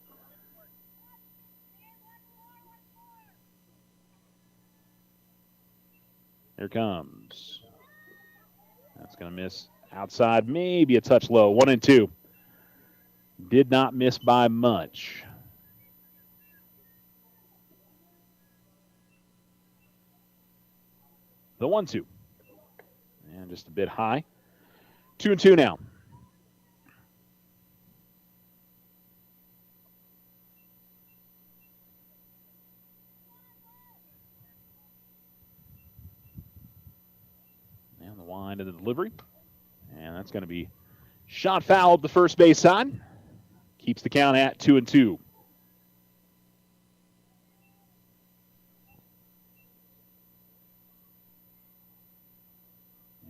Here comes. That's going to miss outside, maybe a touch low. 1-2. Did not miss by much. The 1-2. And just a bit high. 2-2 now. And the wind of the delivery. And that's going to be shot foul at the first base side. Keeps the count at 2-2.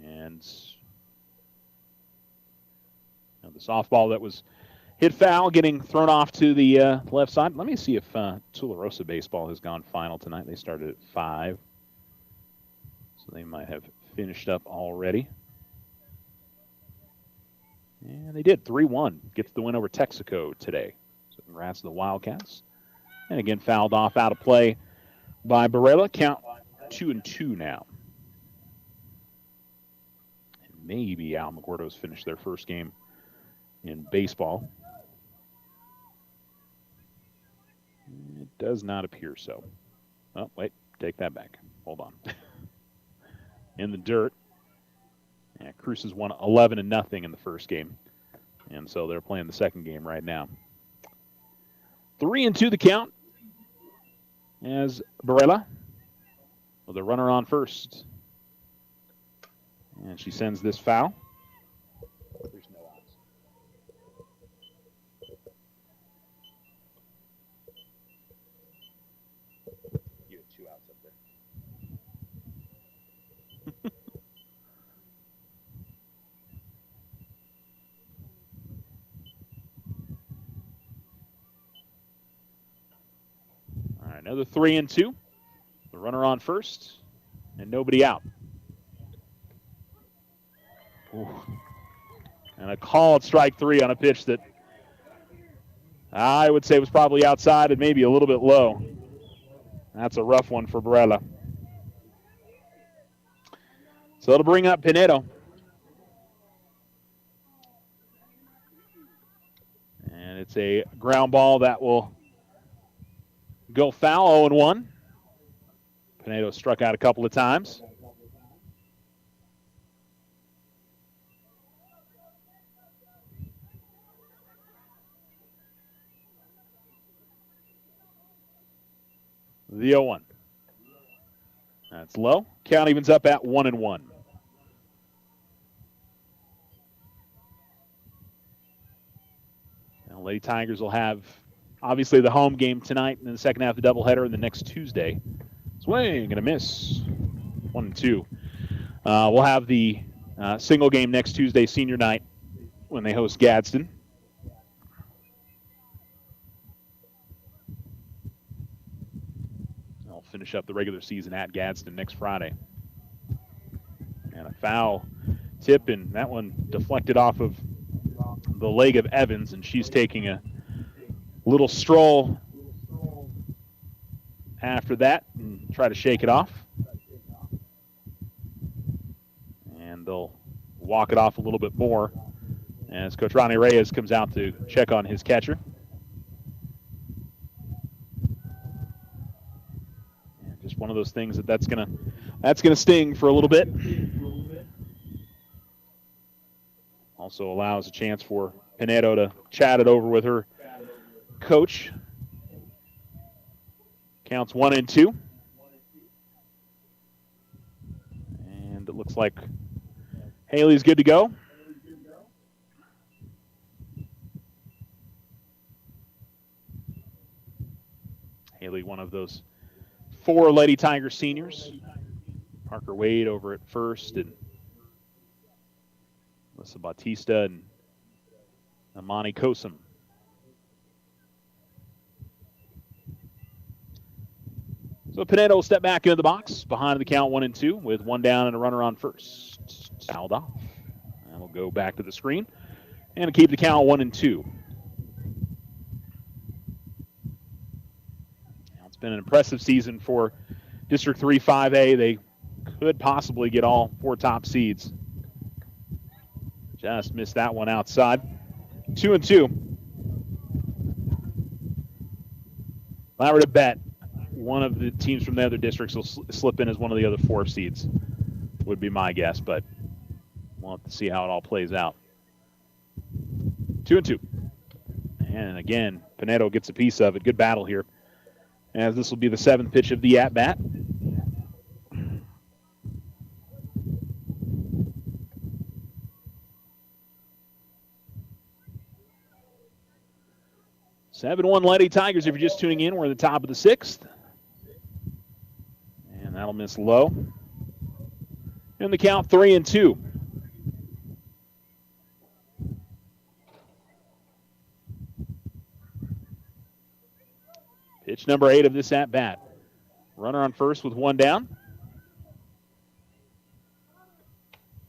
And the softball that was hit foul getting thrown off to the left side. Let me see if Tularosa baseball has gone final tonight. They started at 5. So they might have finished up already. And they did. 3-1. Gets the win over Texaco today. So congrats to the Wildcats. And again, fouled off out of play by Barella. Count 2-2 now. And maybe Alamogordo's finished their first game in baseball. It does not appear so. Oh, wait. Take that back. Hold on. In the dirt. Yeah, Cruces won 11-0 in the first game. And so they're playing the second game right now. 3-2 the count as Barella with a runner on first. And she sends this foul. There's no outs. You have 2 outs up there. All right, another 3-2. The runner on first, and nobody out. Ooh. And a called strike 3 on a pitch that I would say was probably outside and maybe a little bit low. That's a rough one for Barella. So it'll bring up Pinedo. And it's a ground ball that will go foul, 0-1. Pinedo struck out a couple of times. The 0-1. That's low. Count evens up at 1-1. Now, Lady Tigers will have obviously the home game tonight and then the second half of the doubleheader and the next Tuesday. Swing and a miss. 1-2. We'll have the single game next Tuesday, senior night, when they host Gadsden. They'll finish up the regular season at Gadsden next Friday. And a foul tip, and that one deflected off of the leg of Evans, and she's taking a little stroll after that and try to shake it off. And they'll walk it off a little bit more as Coach Ronnie Reyes comes out to check on his catcher. And just one of those things that's gonna sting for a little bit. Also allows a chance for Pinedo to chat it over with her coach. Counts 1-2. And it looks like Haley's good to go. Haley, one of those 4 Lady Tiger seniors. Parker Wade over at first, and Alyssa Bautista and Amani Kosum. So Pinedo will step back into the box behind the count 1-2 with 1 down and a runner on first. Fouled off. And we'll go back to the screen and keep the count 1-2. Now, it's been an impressive season for District 3 5A. They could possibly get all 4 top seeds. Just missed that one outside. 2-2. If I were to bet, one of the teams from the other districts will slip in as one of the other 4 seeds, would be my guess, but we'll have to see how it all plays out. 2-2. And again, Pinedo gets a piece of it. Good battle here, as this will be the 7th pitch of the at-bat. Seven-1 Lady Tigers. If you're just tuning in, we're at the top of the 6th. And that'll miss low. And the count 3-2. Pitch number 8 of this at-bat. Runner on first with 1 down.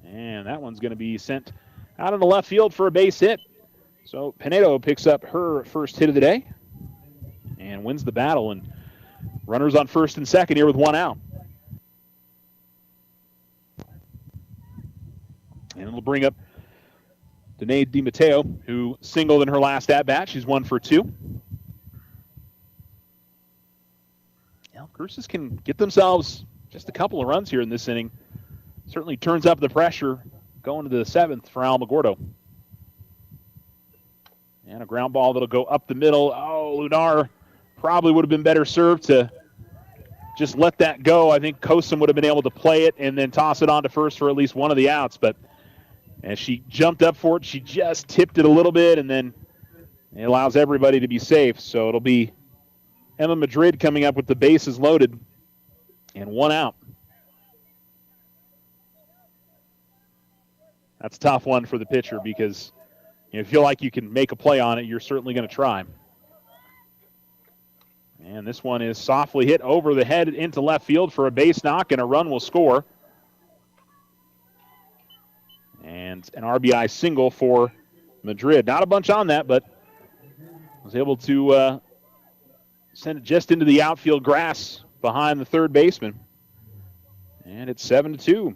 And that one's going to be sent out in the left field for a base hit. So Pinedo picks up her first hit of the day and wins the battle. And runners on first and second here with 1 out. And it'll bring up Danae DiMatteo, who singled in her last at-bat. She's 1 for 2. Now, Cruces can get themselves just a couple of runs here in this inning. Certainly turns up the pressure going to the 7th for Alamogordo. And a ground ball that'll go up the middle. Oh, Lunar probably would have been better served to just let that go. I think Kosum would have been able to play it and then toss it on to first for at least one of the outs. But as she jumped up for it, she just tipped it a little bit, and then it allows everybody to be safe. So it'll be Emma Madrid coming up with the bases loaded and 1 out. That's a tough one for the pitcher because you feel like you can make a play on it, you're certainly going to try. And this one is softly hit over the head into left field for a base knock, and a run will score. And an RBI single for Madrid. Not a bunch on that, but was able to send it just into the outfield grass behind the third baseman. And it's 7-2.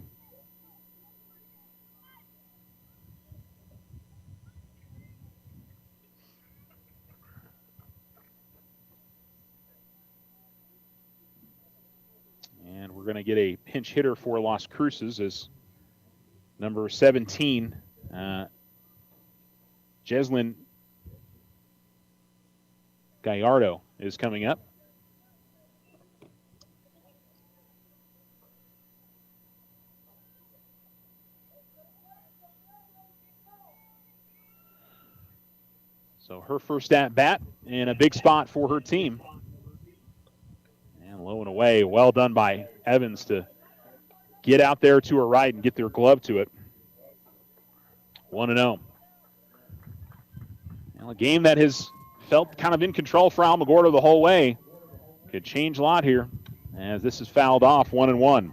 And we're going to get a pinch hitter for Las Cruces as number 17, Jeslyn Gallardo is coming up. So her first at bat in a big spot for her team. And low and away, well done by Evans to get out there to her right and get their glove to it. 1-0. Well, a game that has felt kind of in control for Alamogordo the whole way. Could change a lot here as this is fouled off, 1-1.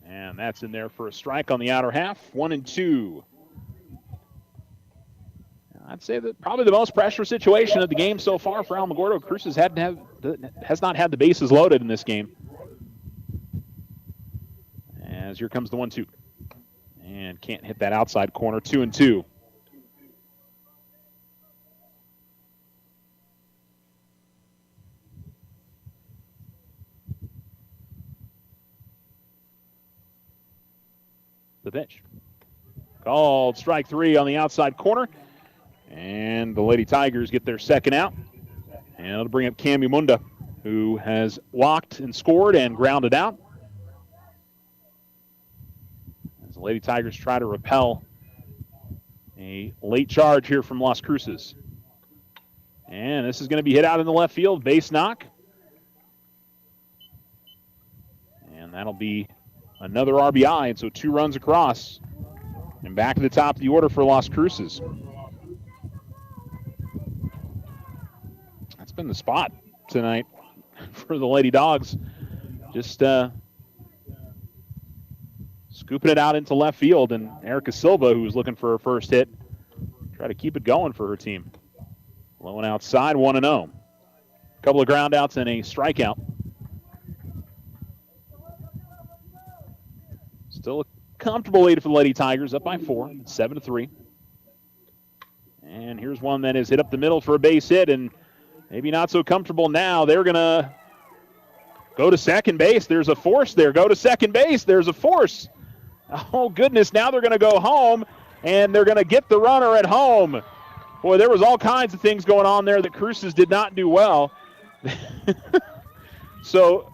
And that's in there for a strike on the outer half, 1-2. I'd say that probably the most pressure situation of the game so far for Alamogordo. Cruces has not had the bases loaded in this game. As here comes the 1-2. And can't hit that outside corner, 2-2. The pitch. Called strike 3 on the outside corner. And the Lady Tigers get their second out. And it'll bring up Cami Munda, who has walked and scored and grounded out. As the Lady Tigers try to repel a late charge here from Las Cruces. And this is going to be hit out in the left field, base knock. And that'll be another RBI, and so 2 runs across. And back to the top of the order for Las Cruces. That's been the spot tonight for the Lady Dogs. Just scooping it out into left field, and Erica Silva, who was looking for her first hit, try to keep it going for her team. Low and outside, 1-0. A couple of ground outs and a strikeout. Still a comfortable lead for the Lady Tigers, up by 4, 7-3. And here's one that is hit up the middle for a base hit, and maybe not so comfortable now. They're going to go to second base. There's a force there. Go to second base. There's a force. Oh, goodness. Now they're going to go home, and they're going to get the runner at home. Boy, there was all kinds of things going on there that Cruces did not do well. So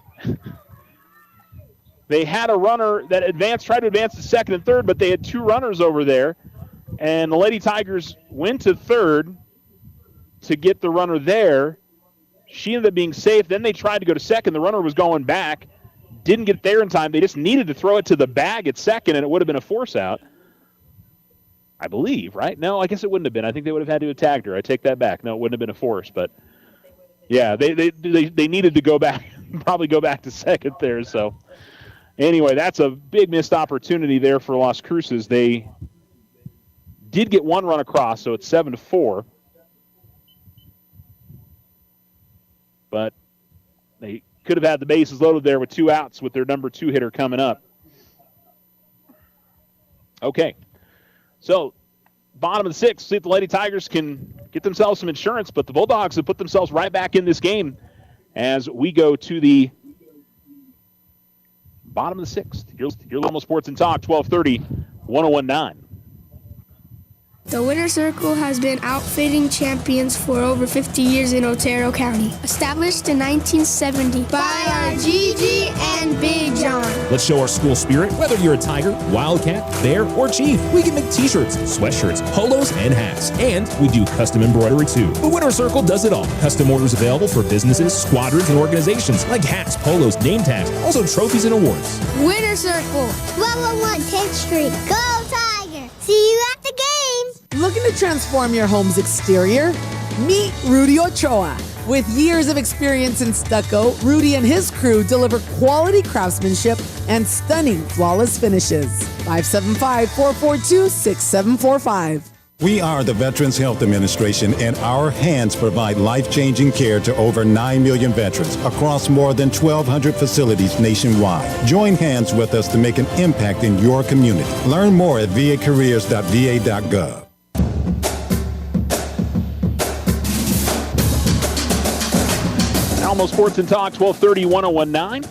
they had a runner that tried to advance to second and third, but they had 2 runners over there. And the Lady Tigers went to third to get the runner there. She ended up being safe. Then they tried to go to second. The runner was going back. Didn't get there in time. They just needed to throw it to the bag at second, and it would have been a force out, I believe, right? No, I guess it wouldn't have been. I think they would have had to have tagged her. I take that back. No, it wouldn't have been a force. But, yeah, they needed to go back, probably go back to second there. So, anyway, that's a big missed opportunity there for Las Cruces. They did get 1 run across, so it's 7-4. But they could have had the bases loaded there with 2 outs with their number 2 hitter coming up. Okay. So, bottom of the 6th, see if the Lady Tigers can get themselves some insurance, but the Bulldogs have put themselves right back in this game as we go to the bottom of the 6th. Your Lomo Sports and Talk, 1230, 1019. The Winner's Circle has been outfitting champions for over 50 years in Otero County. Established in 1970 by our Gigi and Big John. Let's show our school spirit. Whether you're a Tiger, Wildcat, Bear, or Chief, we can make t-shirts, sweatshirts, polos, and hats. And we do custom embroidery too. The Winner's Circle does it all. Custom orders available for businesses, squadrons, and organizations like hats, polos, name tags, also trophies and awards. Winner's Circle, 1201 10th Street. Go Tiger! See you at the game! Looking to transform your home's exterior? Meet Rudy Ochoa. With years of experience in stucco, Rudy and his crew deliver quality craftsmanship and stunning, flawless finishes. 575-442-6745. We are the Veterans Health Administration, and our hands provide life-changing care to over 9 million veterans across more than 1,200 facilities nationwide. Join hands with us to make an impact in your community. Learn more at vacareers.va.gov. Alamo Sports and Talk, 1230, 1019.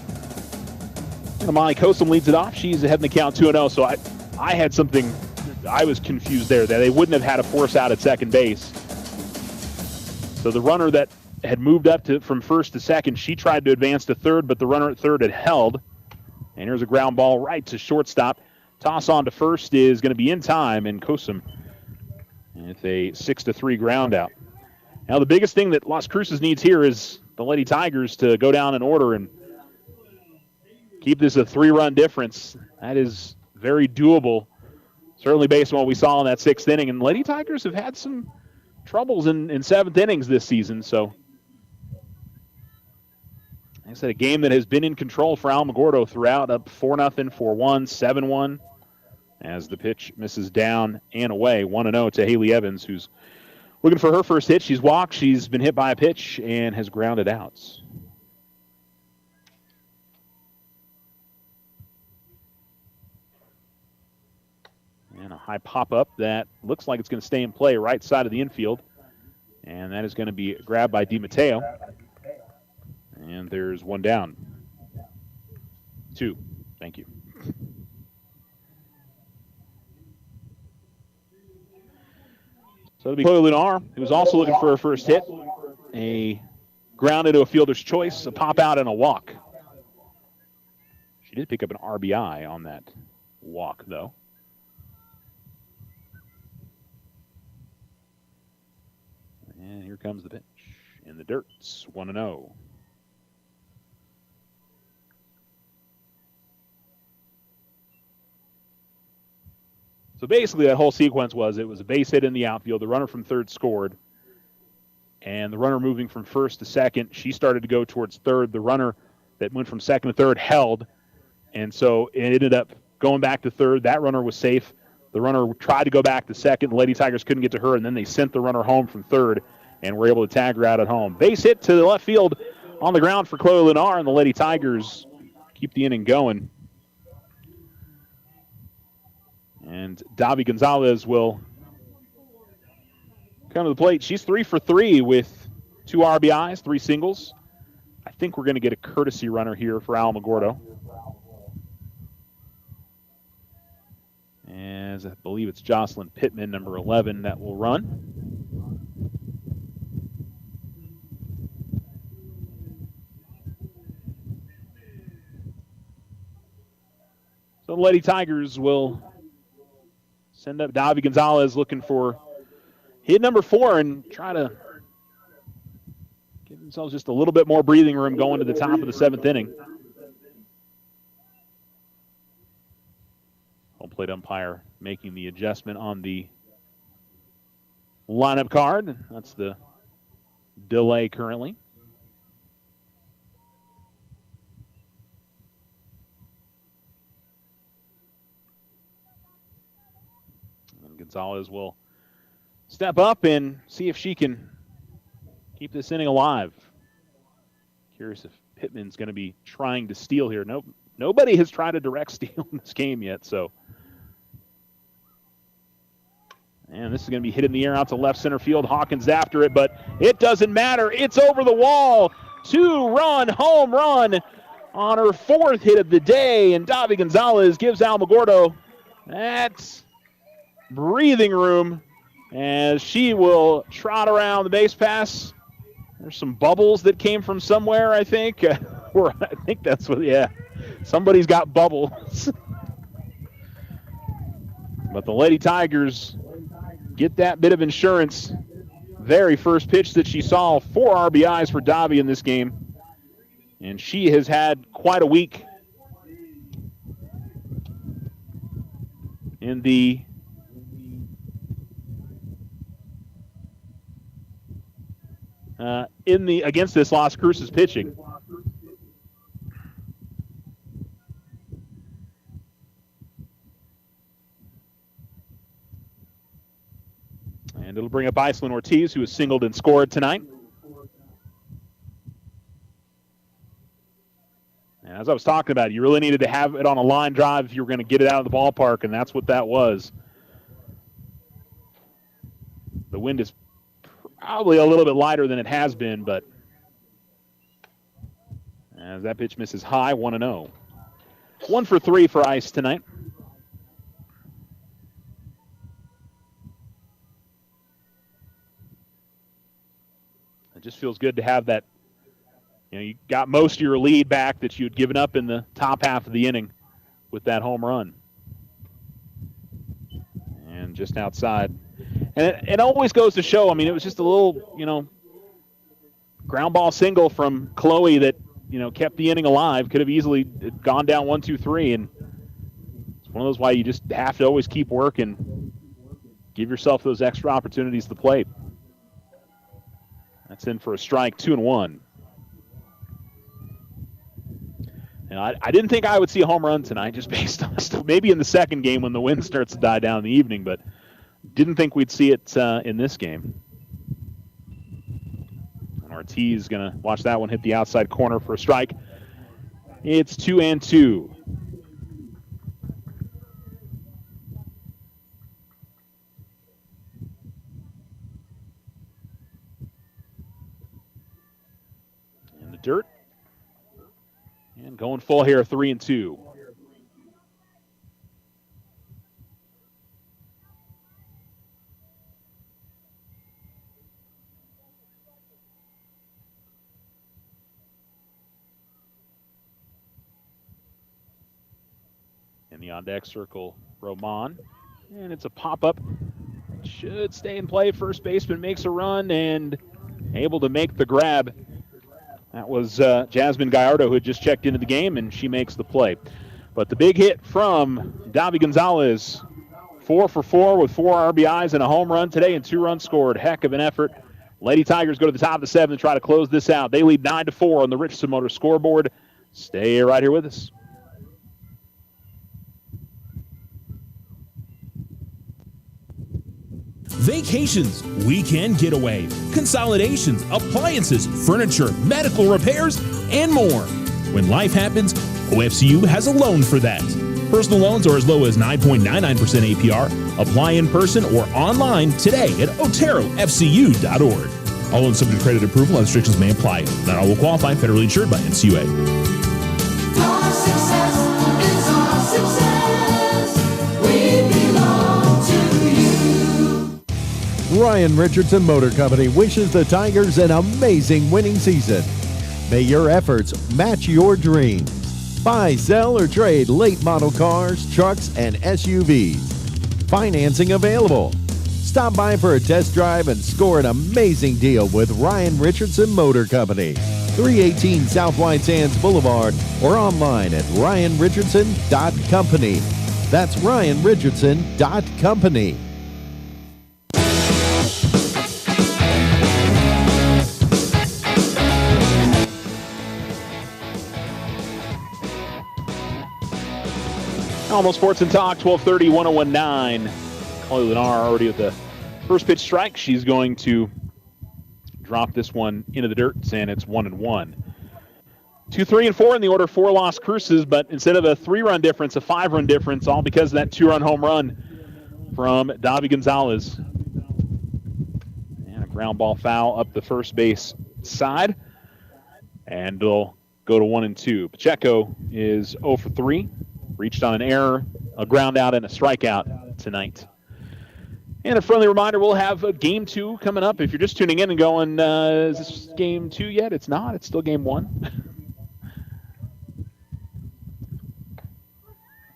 Amali Kosum leads it off. She's ahead in the count 2-0. So I had something, I was confused there that they wouldn't have had a force out at second base. So the runner that had moved up from first to second. She tried to advance to third, but the runner at third had held. And here's a ground ball right to shortstop. Toss on to first is going to be in time, and Kosum with a 6-3 ground out. Now the biggest thing that Las Cruces needs here is the Lady Tigers to go down in order and keep this a 3-run difference. That is very doable, certainly based on what we saw in that 6th inning. And Lady Tigers have had some troubles in 7th innings this season. So, like I said, a game that has been in control for Alamogordo throughout, up 4-0, 4-1, 7-1, as the pitch misses down and away. 1-0 to Haley Evans, who's looking for her first hit. She's walked. She's been hit by a pitch and has grounded out. And a high pop-up that looks like it's going to stay in play right side of the infield. And that is going to be grabbed by DiMatteo. And there's one down. 2. Thank you. So it'll be Chloe Lunar, who's also looking for her first hit. A ground into a fielder's choice, a pop out, and a walk. She did pick up an RBI on that walk, though. And here comes the pitch. In the dirt, 1-0. So basically that whole sequence was it was a base hit in the outfield. The runner from third scored. And the runner moving from first to second, she started to go towards third. The runner that went from second to third held. And so it ended up going back to third. That runner was safe. The runner tried to go back to second. The Lady Tigers couldn't get to her, and then they sent the runner home from third and were able to tag her out at home. Base hit to the left field on the ground for Chloe Lenar, and the Lady Tigers keep the inning going. And Davi Gonzalez will come to the plate. She's 3 for 3 with 2 RBIs, 3 singles. I think we're going to get a courtesy runner here for Alamogordo. As I believe it's Jocelyn Pittman, number 11, that will run. So the Lady Tigers will send up Davi Gonzalez looking for hit number 4 and try to give themselves just a little bit more breathing room going to the top of the 7th inning. Home plate umpire making the adjustment on the lineup card. That's the delay currently. And Gonzalez will step up and see if she can keep this inning alive. Curious if Pittman's going to be trying to steal here. Nope. Nobody has tried a direct steal in this game yet, so. And this is going to be hit in the air out to left center field. Hawkins after it, but it doesn't matter. It's over the wall. 2-run home run on her 4th hit of the day, and Davi Gonzalez gives Alamogordo that breathing room as she will trot around the base pass. There's some bubbles that came from somewhere, I think. Or I think that's what, yeah. Somebody's got bubbles. But the Lady Tigers get that bit of insurance. Very first pitch that she saw, 4 RBIs for Davi in this game. And she has had quite a week in the against this Las Cruces pitching. And it'll bring up Iceland Ortiz, who has singled and scored tonight. And as I was talking about, you really needed to have it on a line drive if you were going to get it out of the ballpark, and that's what that was. The wind is probably a little bit lighter than it has been, but as that pitch misses high, 1-0. 1 for 3 for Ice tonight. It just feels good to have that. You got most of your lead back that you had given up in the top half of the inning with that home run. And just outside. And it always goes to show, it was just a little, ground ball single from Chloe that, kept the inning alive. Could have easily gone down 1-2-3. And it's one of those why you just have to always keep working. Give yourself those extra opportunities to the plate. That's in for a strike, 2-1. And I didn't think I would see a home run tonight, just based on maybe in the second game when the wind starts to die down in the evening, but didn't think we'd see it in this game. And Ortiz is going to watch that one hit the outside corner for a strike. It's 2-2. In the dirt. And going full here, 3-2. In the on-deck circle, Roman. And it's a pop-up. Should stay in play. First baseman makes a run and able to make the grab. That was Jasmine Gallardo, who had just checked into the game, and she makes the play. But the big hit from Davi Gonzalez, 4 for 4 with 4 RBIs and a home run today and 2 runs scored. Heck of an effort. Lady Tigers go to the top of the 7th and try to close this out. They lead 9-4 on the Richardson Motors scoreboard. Stay right here with us. Vacations, weekend getaway, consolidations, appliances, furniture, medical repairs, and more. When life happens, OFCU has a loan for that. Personal loans are as low as 9.99% APR. Apply in person or online today at oterofcu.org. All loans subject to credit approval and restrictions may apply. Not all will qualify. Federally insured by NCUA. Our success is our success. We belong to you. Ryan Richardson Motor Company wishes the Tigers an amazing winning season. May your efforts match your dreams. Buy, sell, or trade late model cars, trucks, and SUVs. Financing available. Stop by for a test drive and score an amazing deal with Ryan Richardson Motor Company. 318 South White Sands Boulevard or online at ryanrichardson.company. That's ryanrichardson.company. Almost Sports and Talk, 1230, 1019. Chloe Lennar already with the first pitch strike. She's going to drop this one into the dirt, and it's 1-1. 2, 3, and 4 in the order for Las Cruces, but instead of a 3-run difference, a 5-run difference, all because of that 2-run home run from Davi Gonzalez. And a ground ball foul up the first base side. And it'll go to 1-2. Pacheco is 0 for 3. Reached on an error, a ground out, and a strikeout tonight. And a friendly reminder, we'll have a Game 2 coming up. If you're just tuning in and going, is this Game 2 yet? It's not. It's still Game 1.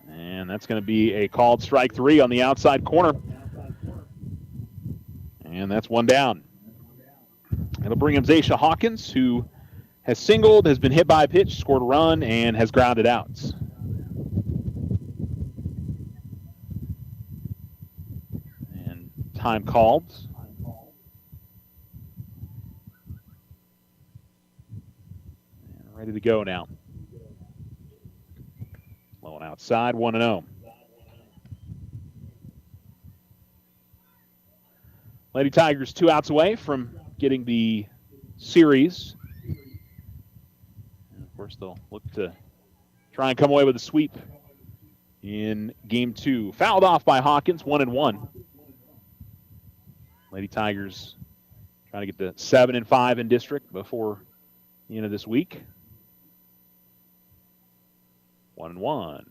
And that's going to be a called strike 3 on the outside corner. And that's 1 down. It'll bring him Zaysha Hawkins, who has singled, has been hit by a pitch, scored a run, and has grounded out. Time called. And ready to go now. Low and outside, 1-0. Lady Tigers 2 outs away from getting the series. And of course, they'll look to try and come away with a sweep in Game 2. Fouled off by Hawkins, 1-1. Lady Tigers trying to get to 7-5 in district before the end of this week. 1-1.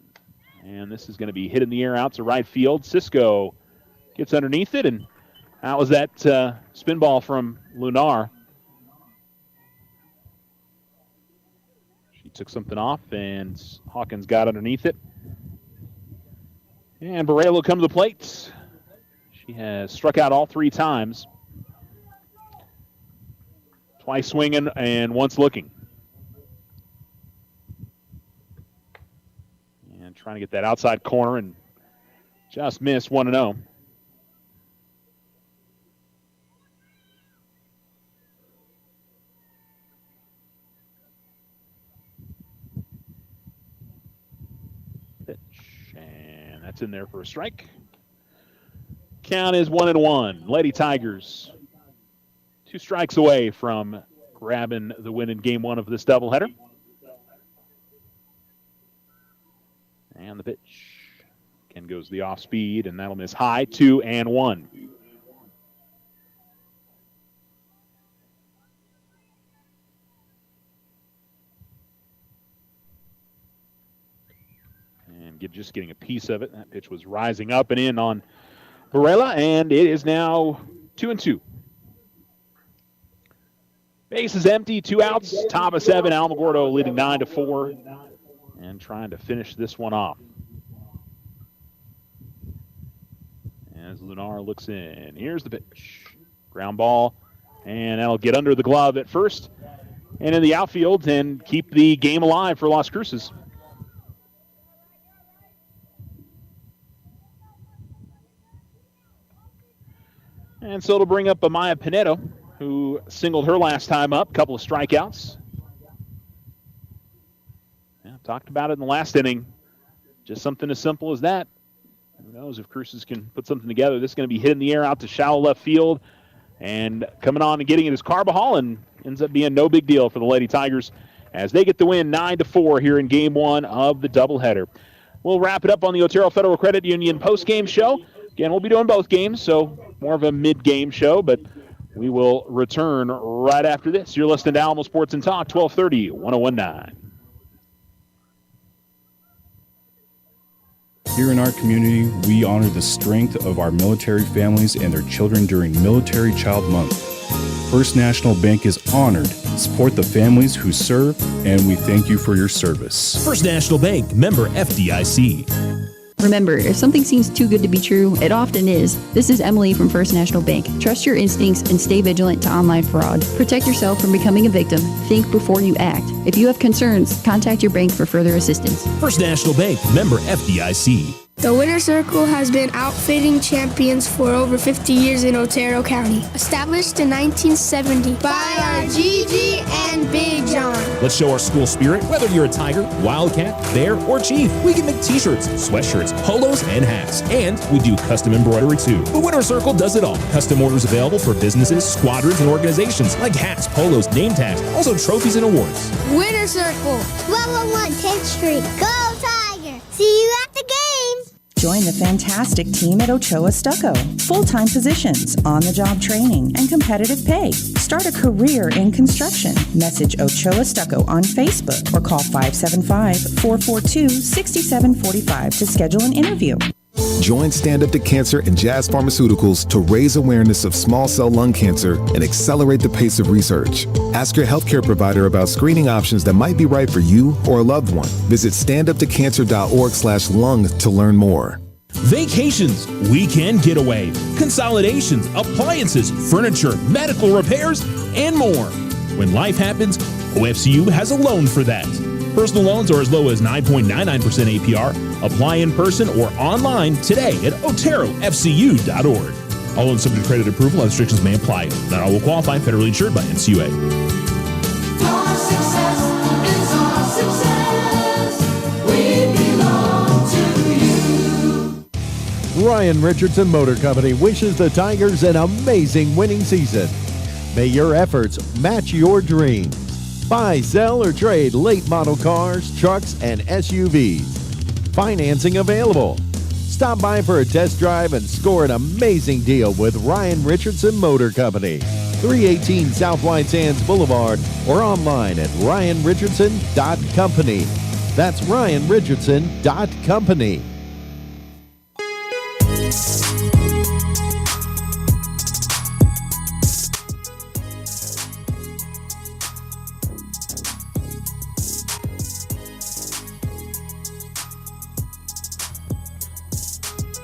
And this is going to be hit in the air out to right field. Cisco gets underneath it, and that was that spin ball from Lunar. took something off, and Hawkins got underneath it. And Barela will come to the plate. She has struck out all 3 times. Twice swinging and once looking. And trying to get that outside corner and just missed 1-0. Pitch, and that's in there for a strike. Count is 1-1. Lady Tigers 2 strikes away from grabbing the win in game 1 of this doubleheader. And the pitch. Again goes the off speed, and that'll miss high. 2-1. And just getting a piece of it. That pitch was rising up and in on Barela, and it is now 2-2. Base is empty, 2 outs, top of 7. Alamogordo leading 9-4, and trying to finish this one off. As Lunar looks in, here's the pitch. Ground ball, and that'll get under the glove at first, and in the outfield, and keep the game alive for Las Cruces. And so it'll bring up Amaya Pinedo, who singled her last time up, couple of strikeouts. Yeah, talked about it in the last inning. Just something as simple as that. Who knows if Cruces can put something together. This is going to be hit in the air out to shallow left field. And coming on and getting it is Carbajal, and ends up being no big deal for the Lady Tigers as they get the win 9-4 here in game 1 of the doubleheader. We'll wrap it up on the Otero Federal Credit Union post-game show. Again, we'll be doing both games, so more of a mid-game show, but we will return right after this. You're listening to Alamo Sports and Talk, 1230, 1019. Here in our community, we honor the strength of our military families and their children during Military Child Month. First National Bank is honored to support the families who serve, and we thank you for your service. First National Bank, member FDIC. Remember, if something seems too good to be true, it often is. This is Emily from First National Bank. Trust your instincts and stay vigilant to online fraud. Protect yourself from becoming a victim. Think before you act. If you have concerns, contact your bank for further assistance. First National Bank, member FDIC. The Winter Circle has been outfitting champions for over 50 years in Otero County. Established in 1970 by our Gigi and Big John. Let's show our school spirit. Whether you're a Tiger, Wildcat, Bear, or Chief, we can make t-shirts, sweatshirts, polos, and hats. And we do custom embroidery too. The Winter Circle does it all. Custom orders available for businesses, squadrons, and organizations like hats, polos, name tags, also trophies and awards. Winter Circle, 1201 10th Street. Go Tiger! See you at the game! Join the fantastic team at Ochoa Stucco. Full-time positions, on-the-job training, and competitive pay. Start a career in construction. Message Ochoa Stucco on Facebook or call 575-442-6745 to schedule an interview. Join Stand Up to Cancer and Jazz Pharmaceuticals to raise awareness of small cell lung cancer and accelerate the pace of research. Ask your healthcare provider about screening options that might be right for you or a loved one. Visit standuptocancer.org/lung to learn more. Vacations, weekend getaway, consolidations, appliances, furniture, medical repairs, and more. When life happens, OFCU has a loan for that. Personal loans are as low as 9.99% APR. Apply in person or online today at oterofcu.org. All loans subject to credit approval. Other restrictions may apply. Not all will qualify. Federally insured by NCUA. Your success is our success. We belong to you. Ryan Richardson Motor Company wishes the Tigers an amazing winning season. May your efforts match your dreams. Buy, sell, or trade late model cars, trucks, and SUVs. Financing available. Stop by for a test drive and score an amazing deal with Ryan Richardson Motor Company. 318 South White Sands Boulevard or online at ryanrichardson.company. That's ryanrichardson.company.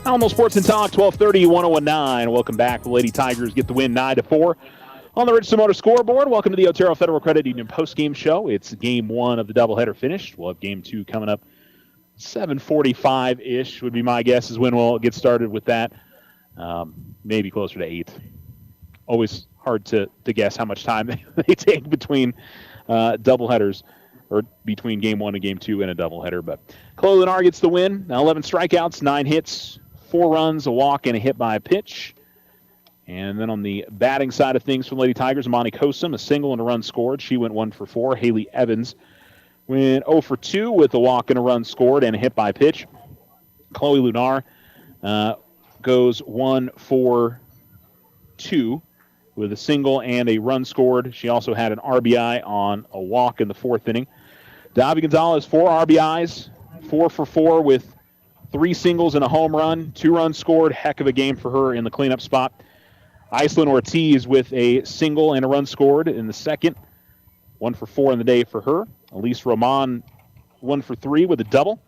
Alamo Sports and Talk, 1230, 1019. Welcome back. The Lady Tigers get the win 9-4 on the Richardson Motor scoreboard. Welcome to the Otero Federal Credit Union postgame show. It's game one of the doubleheader finished. We'll have game two coming up 7:45-ish would be my guess is when we'll get started with that. Maybe closer to 8. Always hard to guess how much time they take between doubleheaders, or between game one and game two in a doubleheader. But Chloe Lennar gets the win. Now 11 strikeouts, 9 hits, 4 runs, a walk, and a hit by a pitch. And then on the batting side of things for the Lady Tigers, Amani Kosum, a single and a run scored. She went 1 for 4. Haley Evans went 0 for 2 with a walk and a run scored and a hit by pitch. Chloe Lennar goes 1 for 2 with a single and a run scored. She also had an RBI on a walk in the 4th inning. Davi Gonzalez, 4 RBIs, 4 for 4 with 3 singles and a home run, 2 runs scored. Heck of a game for her in the cleanup spot. Iceland Ortiz with a single and a run scored in the 2nd. 1 for 4 in the day for her. Elise Roman, 1 for 3 with a double.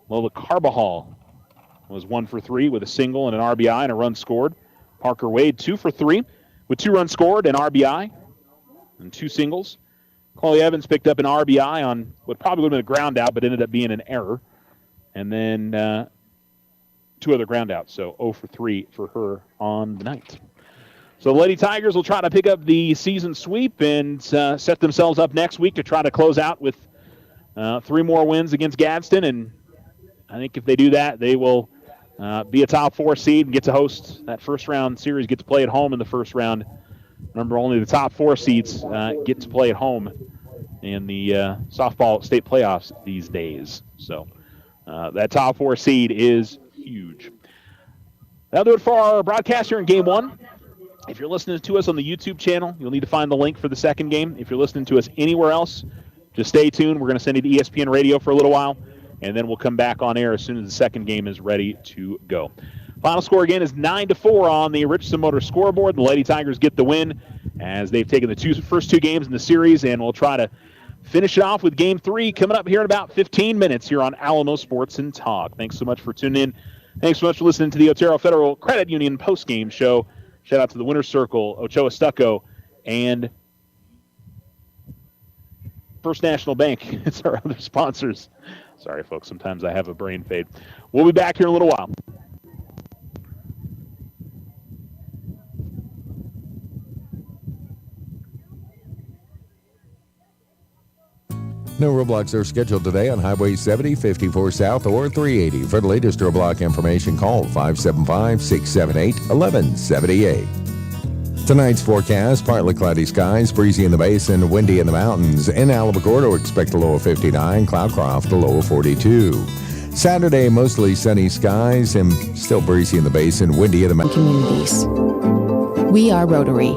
Lola Carbajal was 1 for 3 with a single and an RBI and a run scored. Parker Wade, 2 for 3 with 2 runs scored, an RBI, and 2 singles. Chloe Evans picked up an RBI on what probably would have been a ground out, but ended up being an error. And then 2 other ground outs, so 0 for 3 for her on the night. So the Lady Tigers will try to pick up the season sweep and set themselves up next week to try to close out with 3 more wins against Gadsden. And I think if they do that, they will be a top 4 seed and get to host that first-round series, get to play at home in the first round. Remember, only the top 4 seeds get to play at home in the softball state playoffs these days. So that top 4 seed is huge. That'll do it for our broadcast here in Game 1. If you're listening to us on the YouTube channel, you'll need to find the link for the second game. If you're listening to us anywhere else, just stay tuned. We're going to send you to ESPN Radio for a little while, and then we'll come back on air as soon as the second game is ready to go. Final score again is 9-4 on the Richardson Motor scoreboard. The Lady Tigers get the win as they've taken the first two games in the series, and we'll try to finish it off with Game 3 coming up here in about 15 minutes here on Alamo Sports and Talk. Thanks so much for tuning in. Thanks so much for listening to the Otero Federal Credit Union postgame show. Shout out to the Winner's Circle, Ochoa Stucco, and First National Bank. It's our other sponsors. Sorry, folks. Sometimes I have a brain fade. We'll be back here in a little while. No roadblocks are scheduled today on Highway 70, 54 South, or 380. For the latest roadblock information, call 575-678-1178. Tonight's forecast, partly cloudy skies, breezy in the basin, windy in the mountains. In Alamogordo, expect a low of 59, Cloudcroft a low of 42. Saturday, mostly sunny skies and still breezy in the basin, windy in the mountains. Communities. We are Rotary.